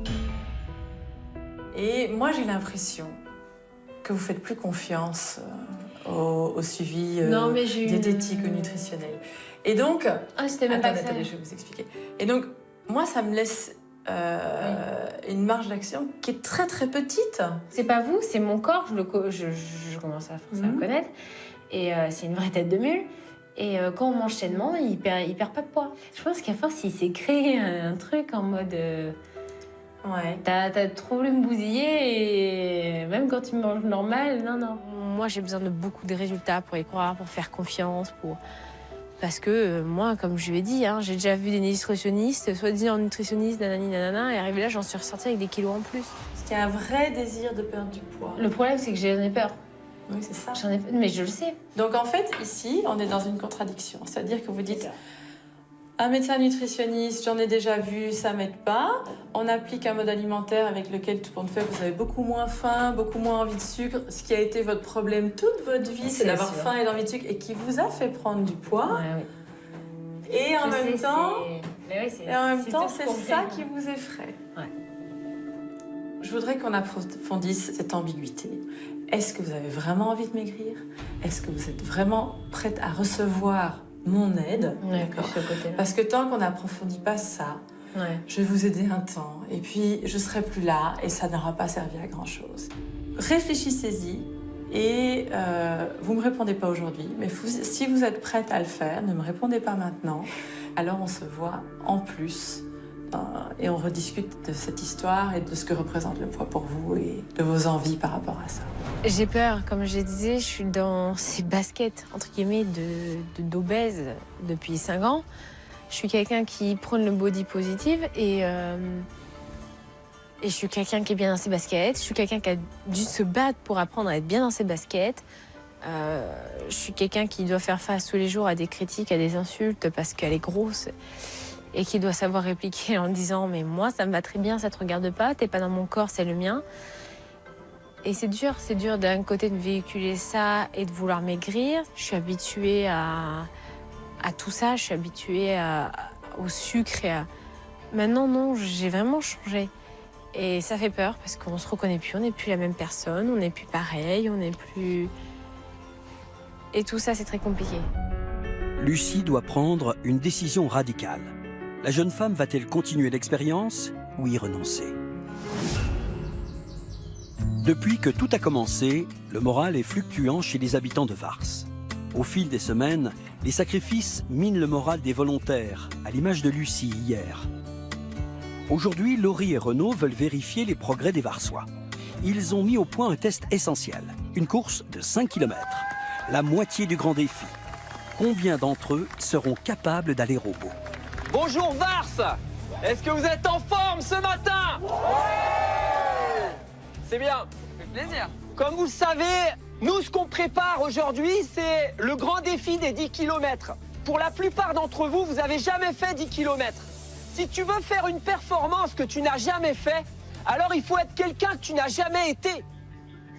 Et moi j'ai l'impression que vous faites plus confiance au suivi Non, mais j'ai eu diététique ou nutritionnel. Et donc... Ah, c'était même pas ça. Attendez, je vais vous expliquer. Et donc, moi, ça me laisse une marge d'action qui est très, très petite. C'est pas vous, c'est mon corps, je commence à forcer à le connaître. Et c'est une vraie tête de mule. Et quand on mange sainement, il perd pas de poids. Je pense qu'à force, il s'est créé un truc en mode... Ouais. T'as trop voulu me bousiller et même quand tu manges normal, non. Moi, j'ai besoin de beaucoup de résultats pour y croire, pour faire confiance, Parce que moi, comme je lui ai dit, hein, j'ai déjà vu des nutritionnistes, soi-disant nutritionnistes, nanani, nanana, et arrivé là, j'en suis ressortie avec des kilos en plus. Parce qu'il y a un vrai désir de perdre du poids. Le problème, c'est que j'en ai peur. Oui, c'est ça. J'en ai peur, mais je le sais. Donc en fait, ici, on est dans une contradiction. C'est-à-dire que vous dites, un médecin nutritionniste, j'en ai déjà vu, ça m'aide pas. On applique un mode alimentaire avec lequel tout le monde fait, vous avez beaucoup moins faim, beaucoup moins envie de sucre. Ce qui a été votre problème toute votre vie, c'est d'avoir faim et d'envie de sucre et qui vous a fait prendre du poids. Ouais, oui. Et en même temps, c'est c'est ça qui vous effraie. Ouais. Je voudrais qu'on approfondisse cette ambiguïté. Est-ce que vous avez vraiment envie de maigrir? Est-ce que vous êtes vraiment prête à recevoir mon aide? D'accord. Parce que tant qu'on n'approfondit pas ça, je vais vous aider un temps, et puis je serai plus là, et ça n'aura pas servi à grand-chose. Réfléchissez-y, et vous ne me répondez pas aujourd'hui, mais si vous êtes prête à le faire, ne me répondez pas maintenant, alors on se voit en plus, et on rediscute de cette histoire et de ce que représente le poids pour vous, et de vos envies par rapport à ça. J'ai peur, comme je disais, je suis dans ces baskets, entre guillemets, d'obèse depuis 5 ans. Je suis quelqu'un qui prône le body positive et je suis quelqu'un qui est bien dans ses baskets. Je suis quelqu'un qui a dû se battre pour apprendre à être bien dans ses baskets. Je suis quelqu'un qui doit faire face tous les jours à des critiques, à des insultes parce qu'elle est grosse et qui doit savoir répliquer en disant « mais moi, ça me va très bien, ça te regarde pas, t'es pas dans mon corps, c'est le mien ». Et c'est dur d'un côté de véhiculer ça et de vouloir maigrir. Je suis habituée à tout ça, je suis habituée au sucre et à... Maintenant, non, j'ai vraiment changé. Et ça fait peur parce qu'on se reconnaît plus, on n'est plus la même personne, on n'est plus pareil, on n'est plus... Et tout ça, c'est très compliqué. Lucie doit prendre une décision radicale. La jeune femme va-t-elle continuer l'expérience ou y renoncer? Depuis que tout a commencé, le moral est fluctuant chez les habitants de Vars. Au fil des semaines, les sacrifices minent le moral des volontaires, à l'image de Lucie hier. Aujourd'hui, Laurie et Renaud veulent vérifier les progrès des Varsois. Ils ont mis au point un test essentiel, une course de 5 km, la moitié du grand défi. Combien d'entre eux seront capables d'aller au bout? Bonjour Vars! Est-ce que vous êtes en forme ce matin? C'est bien. Ça fait plaisir. Comme vous le savez, nous, ce qu'on prépare aujourd'hui, c'est le grand défi des 10 km. Pour la plupart d'entre vous, vous n'avez jamais fait 10 km. Si tu veux faire une performance que tu n'as jamais fait, alors il faut être quelqu'un que tu n'as jamais été.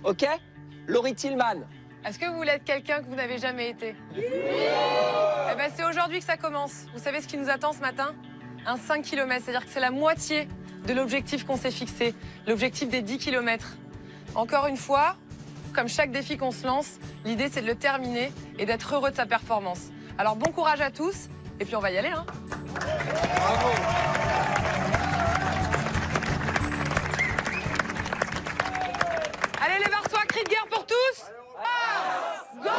OK? Laurie Tillman. Est-ce que vous voulez être quelqu'un que vous n'avez jamais été? Oui. Eh ben, c'est aujourd'hui que ça commence. Vous savez ce qui nous attend ce matin? Un 5 km, c'est-à-dire que c'est la moitié de l'objectif qu'on s'est fixé, l'objectif des 10 km. Encore une fois, comme chaque défi qu'on se lance, l'idée c'est de le terminer et d'être heureux de sa performance. Alors bon courage à tous, et puis on va y aller, hein. Bravo. Allez les Varsois, cri de guerre pour tous. Go, go,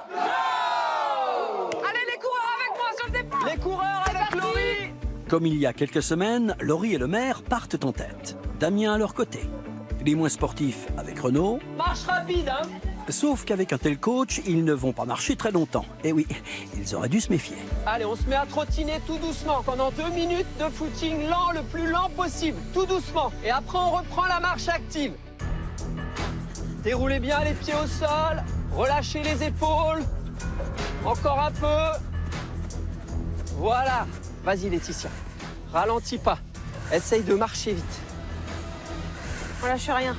go. Allez les coureurs avec moi sur le départ. Les coureurs avec Laurie. Comme il y a quelques semaines, Laurie et le maire partent en tête. Damien à leur côté. Les moins sportifs avec Renaud. Marche rapide, hein. Sauf qu'avec un tel coach, ils ne vont pas marcher très longtemps. Et oui, ils auraient dû se méfier. Allez, on se met à trottiner tout doucement pendant 2 minutes de footing lent, le plus lent possible, tout doucement. Et après, on reprend la marche active. Déroulez bien les pieds au sol, relâchez les épaules. Encore un peu. Voilà. Vas-y, Laetitia. Ralentis pas. Essaye de marcher vite. On lâche rien.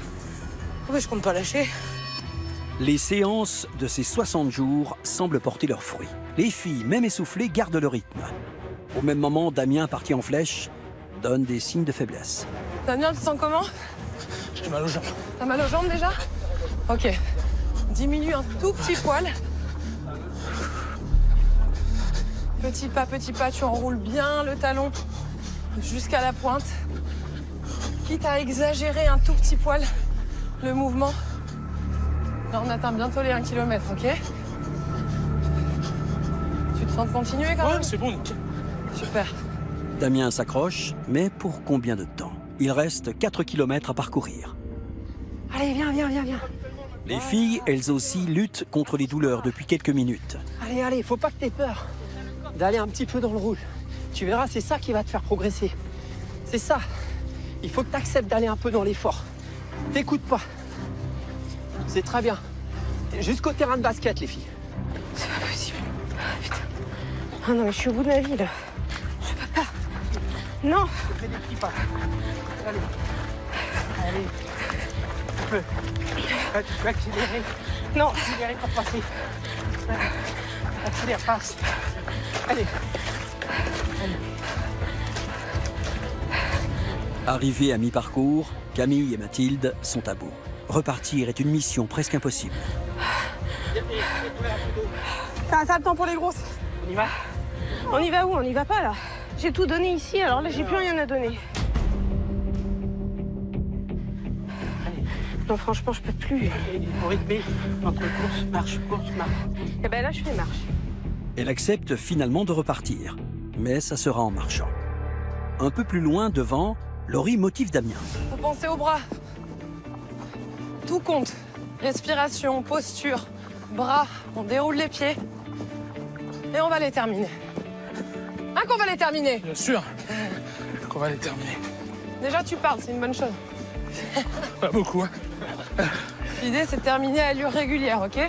Mais je compte pas lâcher. Les séances de ces 60 jours semblent porter leurs fruits. Les filles, même essoufflées, gardent le rythme. Au même moment, Damien, parti en flèche, donne des signes de faiblesse. Damien, tu te sens comment? J'ai mal aux jambes. T'as mal aux jambes déjà? Ok. Diminue un tout petit poil. Petit pas, tu enroules bien le talon jusqu'à la pointe. Quitte à exagérer un tout petit poil le mouvement. Là, on atteint bientôt les 1 km, ok? Tu te sens de continuer quand même? Ouais, c'est bon, nickel. Super. Damien s'accroche, mais pour combien de temps? Il reste 4 km à parcourir. Allez, viens. Les filles, elles aussi, luttent contre les douleurs depuis quelques minutes. Allez, faut pas que t'aies peur d'aller un petit peu dans le rouge. Tu verras, c'est ça qui va te faire progresser. C'est ça. Il faut que tu acceptes d'aller un peu dans l'effort. T'écoutes pas. C'est très bien. Jusqu'au terrain de basket, les filles. C'est pas possible. Putain. Ah non, mais je suis au bout de ma vie, là. Je peux pas. Non. Je fais des petits pas. Allez. Tu peux accélérer. Non. Accélérer pour passer. Accélère, passe. Allez. Arrivés à mi-parcours, Camille et Mathilde sont à bout. Repartir est une mission presque impossible. C'est un sale temps pour les grosses. On y va? On y va où? On y va pas, là. J'ai tout donné ici, alors là, j'ai plus rien à donner. Non, franchement, je peux plus. Il faut rythmer entre course, marche. Et ben là, je fais marche. Elle accepte finalement de repartir, mais ça sera en marchant. Un peu plus loin, devant, Laurie motive Damien. Faut penser aux bras. Tout compte. Respiration, posture, bras. On déroule les pieds. Et on va les terminer. Hein, qu'on va les terminer? Bien sûr qu'on va les terminer. Déjà, tu parles, c'est une bonne chose. Pas beaucoup, hein. L'idée, c'est de terminer à allure régulière, ok?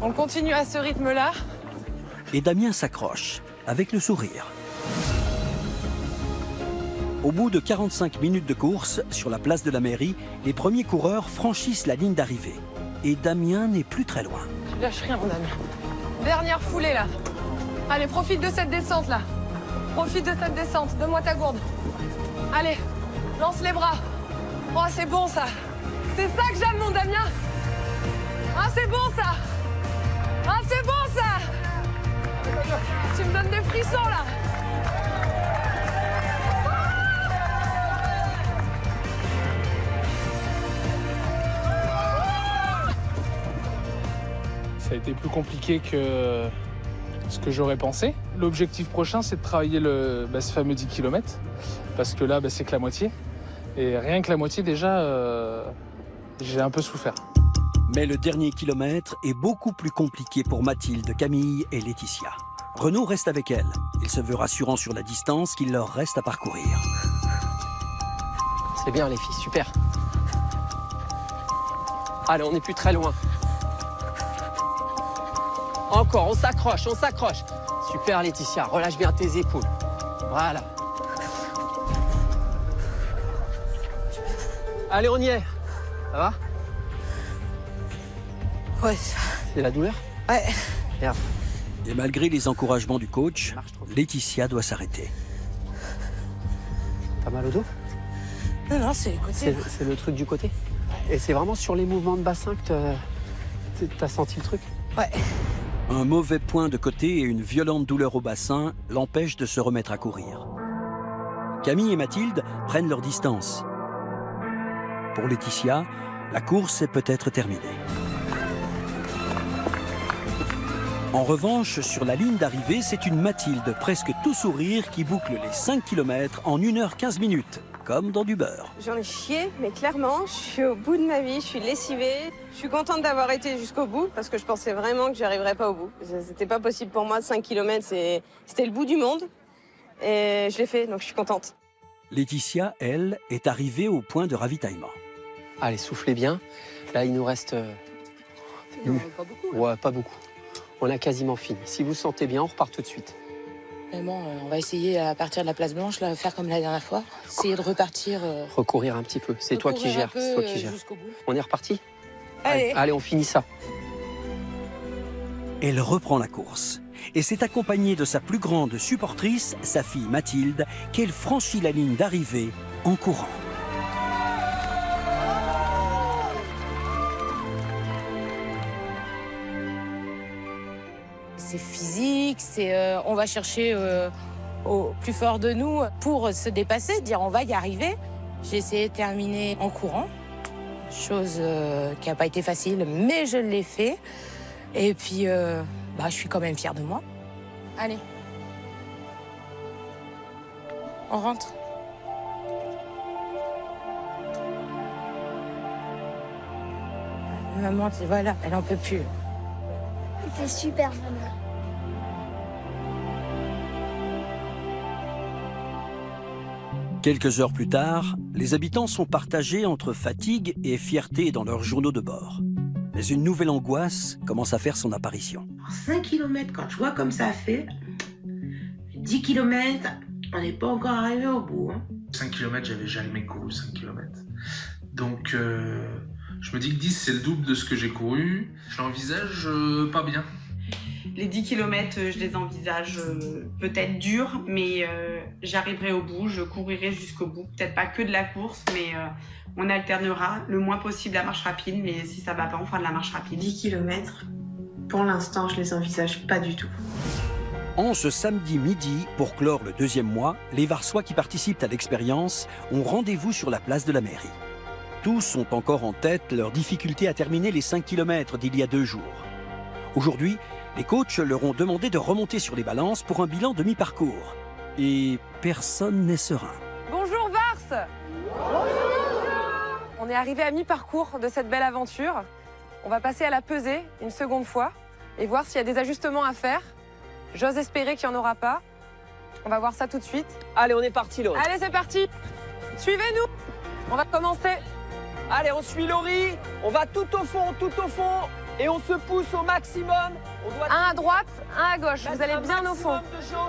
On continue à ce rythme-là. Et Damien s'accroche, avec le sourire. Au bout de 45 minutes de course, sur la place de la mairie, les premiers coureurs franchissent la ligne d'arrivée. Et Damien n'est plus très loin. Tu lâches rien, mon ami. Dernière foulée, là. Allez, profite de cette descente, là. Profite de cette descente. Donne-moi ta gourde. Allez, lance les bras. Oh, c'est bon, ça. C'est ça que j'aime, mon Damien. Ah, c'est bon, ça. Ah, c'est bon, ça. Tu me donnes des frissons, là. Ça a été plus compliqué que ce que j'aurais pensé. L'objectif prochain, c'est de travailler ce fameux 10 km. Parce que là, c'est que la moitié. Et rien que la moitié, déjà, j'ai un peu souffert. Mais le dernier kilomètre est beaucoup plus compliqué pour Mathilde, Camille et Laetitia. Renaud reste avec elle. Il se veut rassurant sur la distance qu'il leur reste à parcourir. C'est bien, les filles, super. Allez, on n'est plus très loin. Encore, on s'accroche. Super, Laetitia, relâche bien tes épaules. Voilà. Allez, on y est. Ça va? Ouais. C'est la douleur? Ouais. Merde. Et malgré les encouragements du coach, Laetitia doit s'arrêter. T'as mal au dos? Non, c'est les côtés. C'est le truc du côté? Et c'est vraiment sur les mouvements de bassin que t'as senti le truc? Ouais. Un mauvais point de côté et une violente douleur au bassin l'empêchent de se remettre à courir. Camille et Mathilde prennent leur distance. Pour Laetitia, la course est peut-être terminée. En revanche, sur la ligne d'arrivée, c'est une Mathilde presque tout sourire qui boucle les 5 km en 1h15 minutes. comme dans du beurre. J'en ai chié, mais clairement, je suis au bout de ma vie, je suis lessivée. Je suis contente d'avoir été jusqu'au bout parce que je pensais vraiment que j'y arriverais pas au bout. C'était pas possible pour moi, 5 km, c'était le bout du monde. Et je l'ai fait, donc je suis contente. Laetitia, elle, est arrivée au point de ravitaillement. Allez, soufflez bien. Là, il nous reste... Pas beaucoup. Ouais, pas beaucoup. On a quasiment fini. Si vous sentez bien, on repart tout de suite. On va essayer à partir de la place Blanche, là, faire comme la dernière fois. Essayer de repartir. Recourir un petit peu. C'est toi qui gères. C'est toi qui gères. On est reparti? Allez, on finit ça. Elle reprend la course. Et c'est accompagnée de sa plus grande supportrice, sa fille Mathilde, qu'elle franchit la ligne d'arrivée en courant. C'est physique, on va chercher au plus fort de nous pour se dépasser, dire on va y arriver. J'ai essayé de terminer en courant, chose qui n'a pas été facile, mais je l'ai fait. Et puis, je suis quand même fière de moi. Allez. On rentre. Maman, voilà, elle en peut plus. C'était super, maman. Quelques heures plus tard, les habitants sont partagés entre fatigue et fierté dans leurs journaux de bord. Mais une nouvelle angoisse commence à faire son apparition. 5 km, quand je vois comme ça fait, 10 km, on n'est pas encore arrivé au bout. 5 km, j'avais jamais couru 5 km. Donc, je me dis que 10, c'est le double de ce que j'ai couru. Je l'envisage pas bien. Les 10 km, je les envisage peut-être durs, mais j'arriverai au bout, je courirai jusqu'au bout. Peut-être pas que de la course, mais on alternera le moins possible la marche rapide, mais si ça va pas, on fera de la marche rapide. 10 km, pour l'instant, je les envisage pas du tout. En ce samedi midi, pour clore le 2e mois, les Varsois qui participent à l'expérience ont rendez-vous sur la place de la mairie. Tous ont encore en tête leur difficulté à terminer les 5 km d'il y a 2 jours. Aujourd'hui, les coachs leur ont demandé de remonter sur les balances pour un bilan de mi-parcours. Et personne n'est serein. Bonjour Vars. On est arrivé à mi-parcours de cette belle aventure. On va passer à la pesée une seconde fois et voir s'il y a des ajustements à faire. J'ose espérer qu'il n'y en aura pas. On va voir ça tout de suite. Allez, on est parti, Laurie. Allez, c'est parti. Suivez-nous. On va commencer. Allez, on suit Laurie. On va tout au fond. Et on se pousse au maximum. On doit un à droite, un à gauche. Vous allez bien au fond.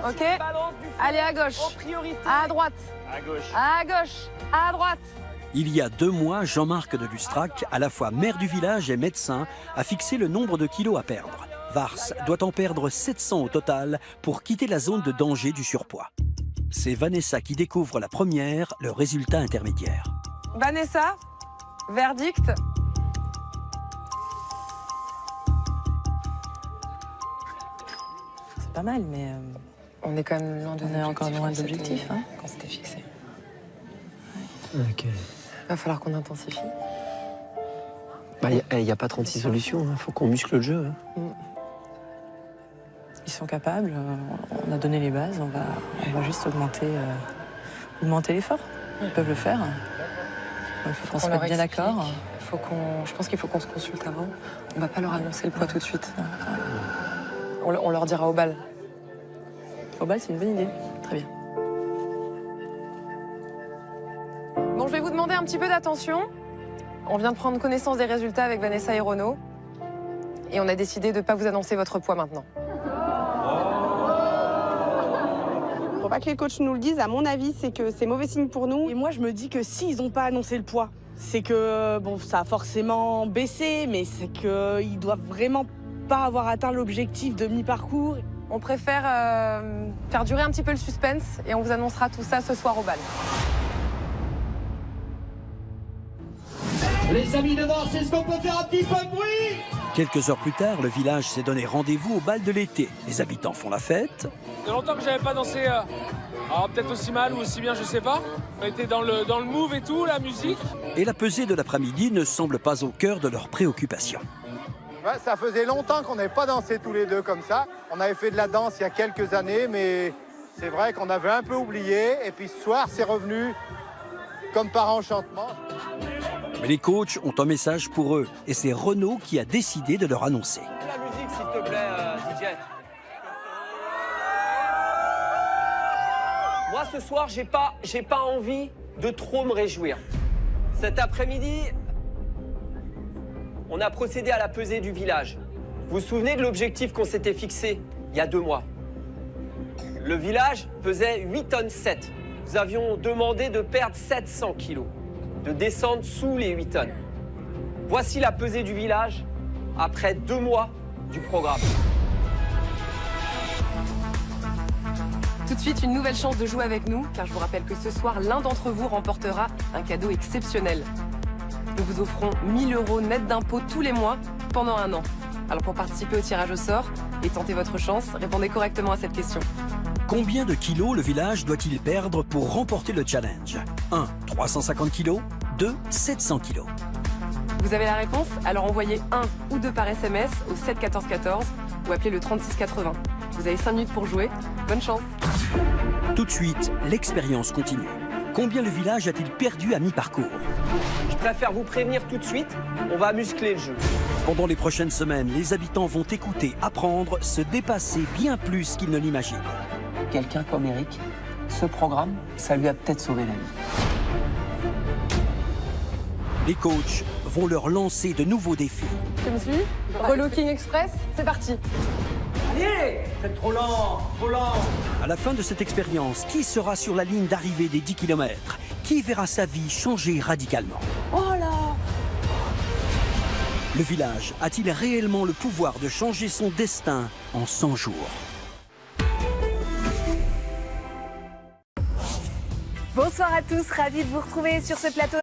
Ok. Allez à gauche. En priorité. À droite. À gauche. À gauche. À droite. Il y a 2 mois, Jean-Marc de Lustrac, à la fois maire du village et médecin, a fixé le nombre de kilos à perdre. Vars doit en perdre 700 au total pour quitter la zone de danger du surpoids. C'est Vanessa qui découvre la première, le résultat intermédiaire. Vanessa, verdict. C'est pas mal, mais on est quand même loin de encore loin de l'objectif quand c'était fixé. Ok. Va falloir qu'on intensifie. Il n'y a pas 36 solutions, il faut qu'on muscle le jeu. Ils sont capables, on a donné les bases, on va juste augmenter l'effort. Ils peuvent le faire. Il faut qu'on se mette bien d'accord. Je pense qu'il faut qu'on se consulte avant. On va pas leur annoncer le poids tout de suite. On leur dira au bal. Au bal, c'est une bonne idée. Très bien. Bon, je vais vous demander un petit peu d'attention. On vient de prendre connaissance des résultats avec Vanessa et Renaud. Et on a décidé de ne pas vous annoncer votre poids maintenant. Faut pas que les coachs nous le disent, à mon avis, c'est que c'est mauvais signe pour nous. Et moi, je me dis que s'ils n'ont pas annoncé le poids, c'est que, bon, ça a forcément baissé, mais c'est qu'ils doivent vraiment pas avoir atteint l'objectif de mi-parcours. On préfère faire durer un petit peu le suspense et on vous annoncera tout ça ce soir au bal. Les amis de Vars, est-ce qu'on peut faire un petit peu de bruit? Quelques heures plus tard, le village s'est donné rendez-vous au bal de l'été. Les habitants font la fête. Il y a longtemps que j'avais pas dansé, alors peut-être aussi mal ou aussi bien, je sais pas. On était dans le move et tout, la musique. Et la pesée de l'après-midi ne semble pas au cœur de leurs préoccupations. Ouais, ça faisait longtemps qu'on n'avait pas dansé tous les deux comme ça. On avait fait de la danse il y a quelques années, mais c'est vrai qu'on avait un peu oublié. Et puis ce soir, c'est revenu comme par enchantement. Mais les coachs ont un message pour eux et c'est Renault qui a décidé de leur annoncer. La musique, s'il te plaît, DJ. Moi, ce soir, j'ai pas envie de trop me réjouir. Cet après-midi, on a procédé à la pesée du village. Vous vous souvenez de l'objectif qu'on s'était fixé il y a 2 mois? Le village pesait 8 tonnes 7. Nous avions demandé de perdre 700 kilos, de descendre sous les 8 tonnes. Voici la pesée du village après 2 mois du programme. Tout de suite, une nouvelle chance de jouer avec nous, car je vous rappelle que ce soir, l'un d'entre vous remportera un cadeau exceptionnel. Nous vous offrons 1 000 € net d'impôts tous les mois pendant 1 an. Alors pour participer au tirage au sort et tenter votre chance, répondez correctement à cette question. Combien de kilos le village doit-il perdre pour remporter le challenge? 1. 350 kilos. 2. 700 kilos. Vous avez la réponse? Alors envoyez 1 ou 2 par SMS au 7 14 14 ou appelez le 36 80. Vous avez 5 minutes pour jouer. Bonne chance. Tout de suite, l'expérience continue. Combien le village a-t-il perdu à mi-parcours? Je préfère vous prévenir tout de suite, on va muscler le jeu. Pendant les prochaines semaines, les habitants vont écouter, apprendre, se dépasser bien plus qu'ils ne l'imaginent. Quelqu'un comme Eric, ce programme, ça lui a peut-être sauvé la vie. Les coachs vont leur lancer de nouveaux défis. Tu me suis? Relooking Express, c'est parti. Allez, c'est trop lent, trop lent. À la fin de cette expérience, qui sera sur la ligne d'arrivée des 10 km? Qui verra sa vie changer radicalement? Oh là! Le village a-t-il réellement le pouvoir de changer son destin en 100 jours? Bonsoir à tous, ravi de vous retrouver sur ce plateau.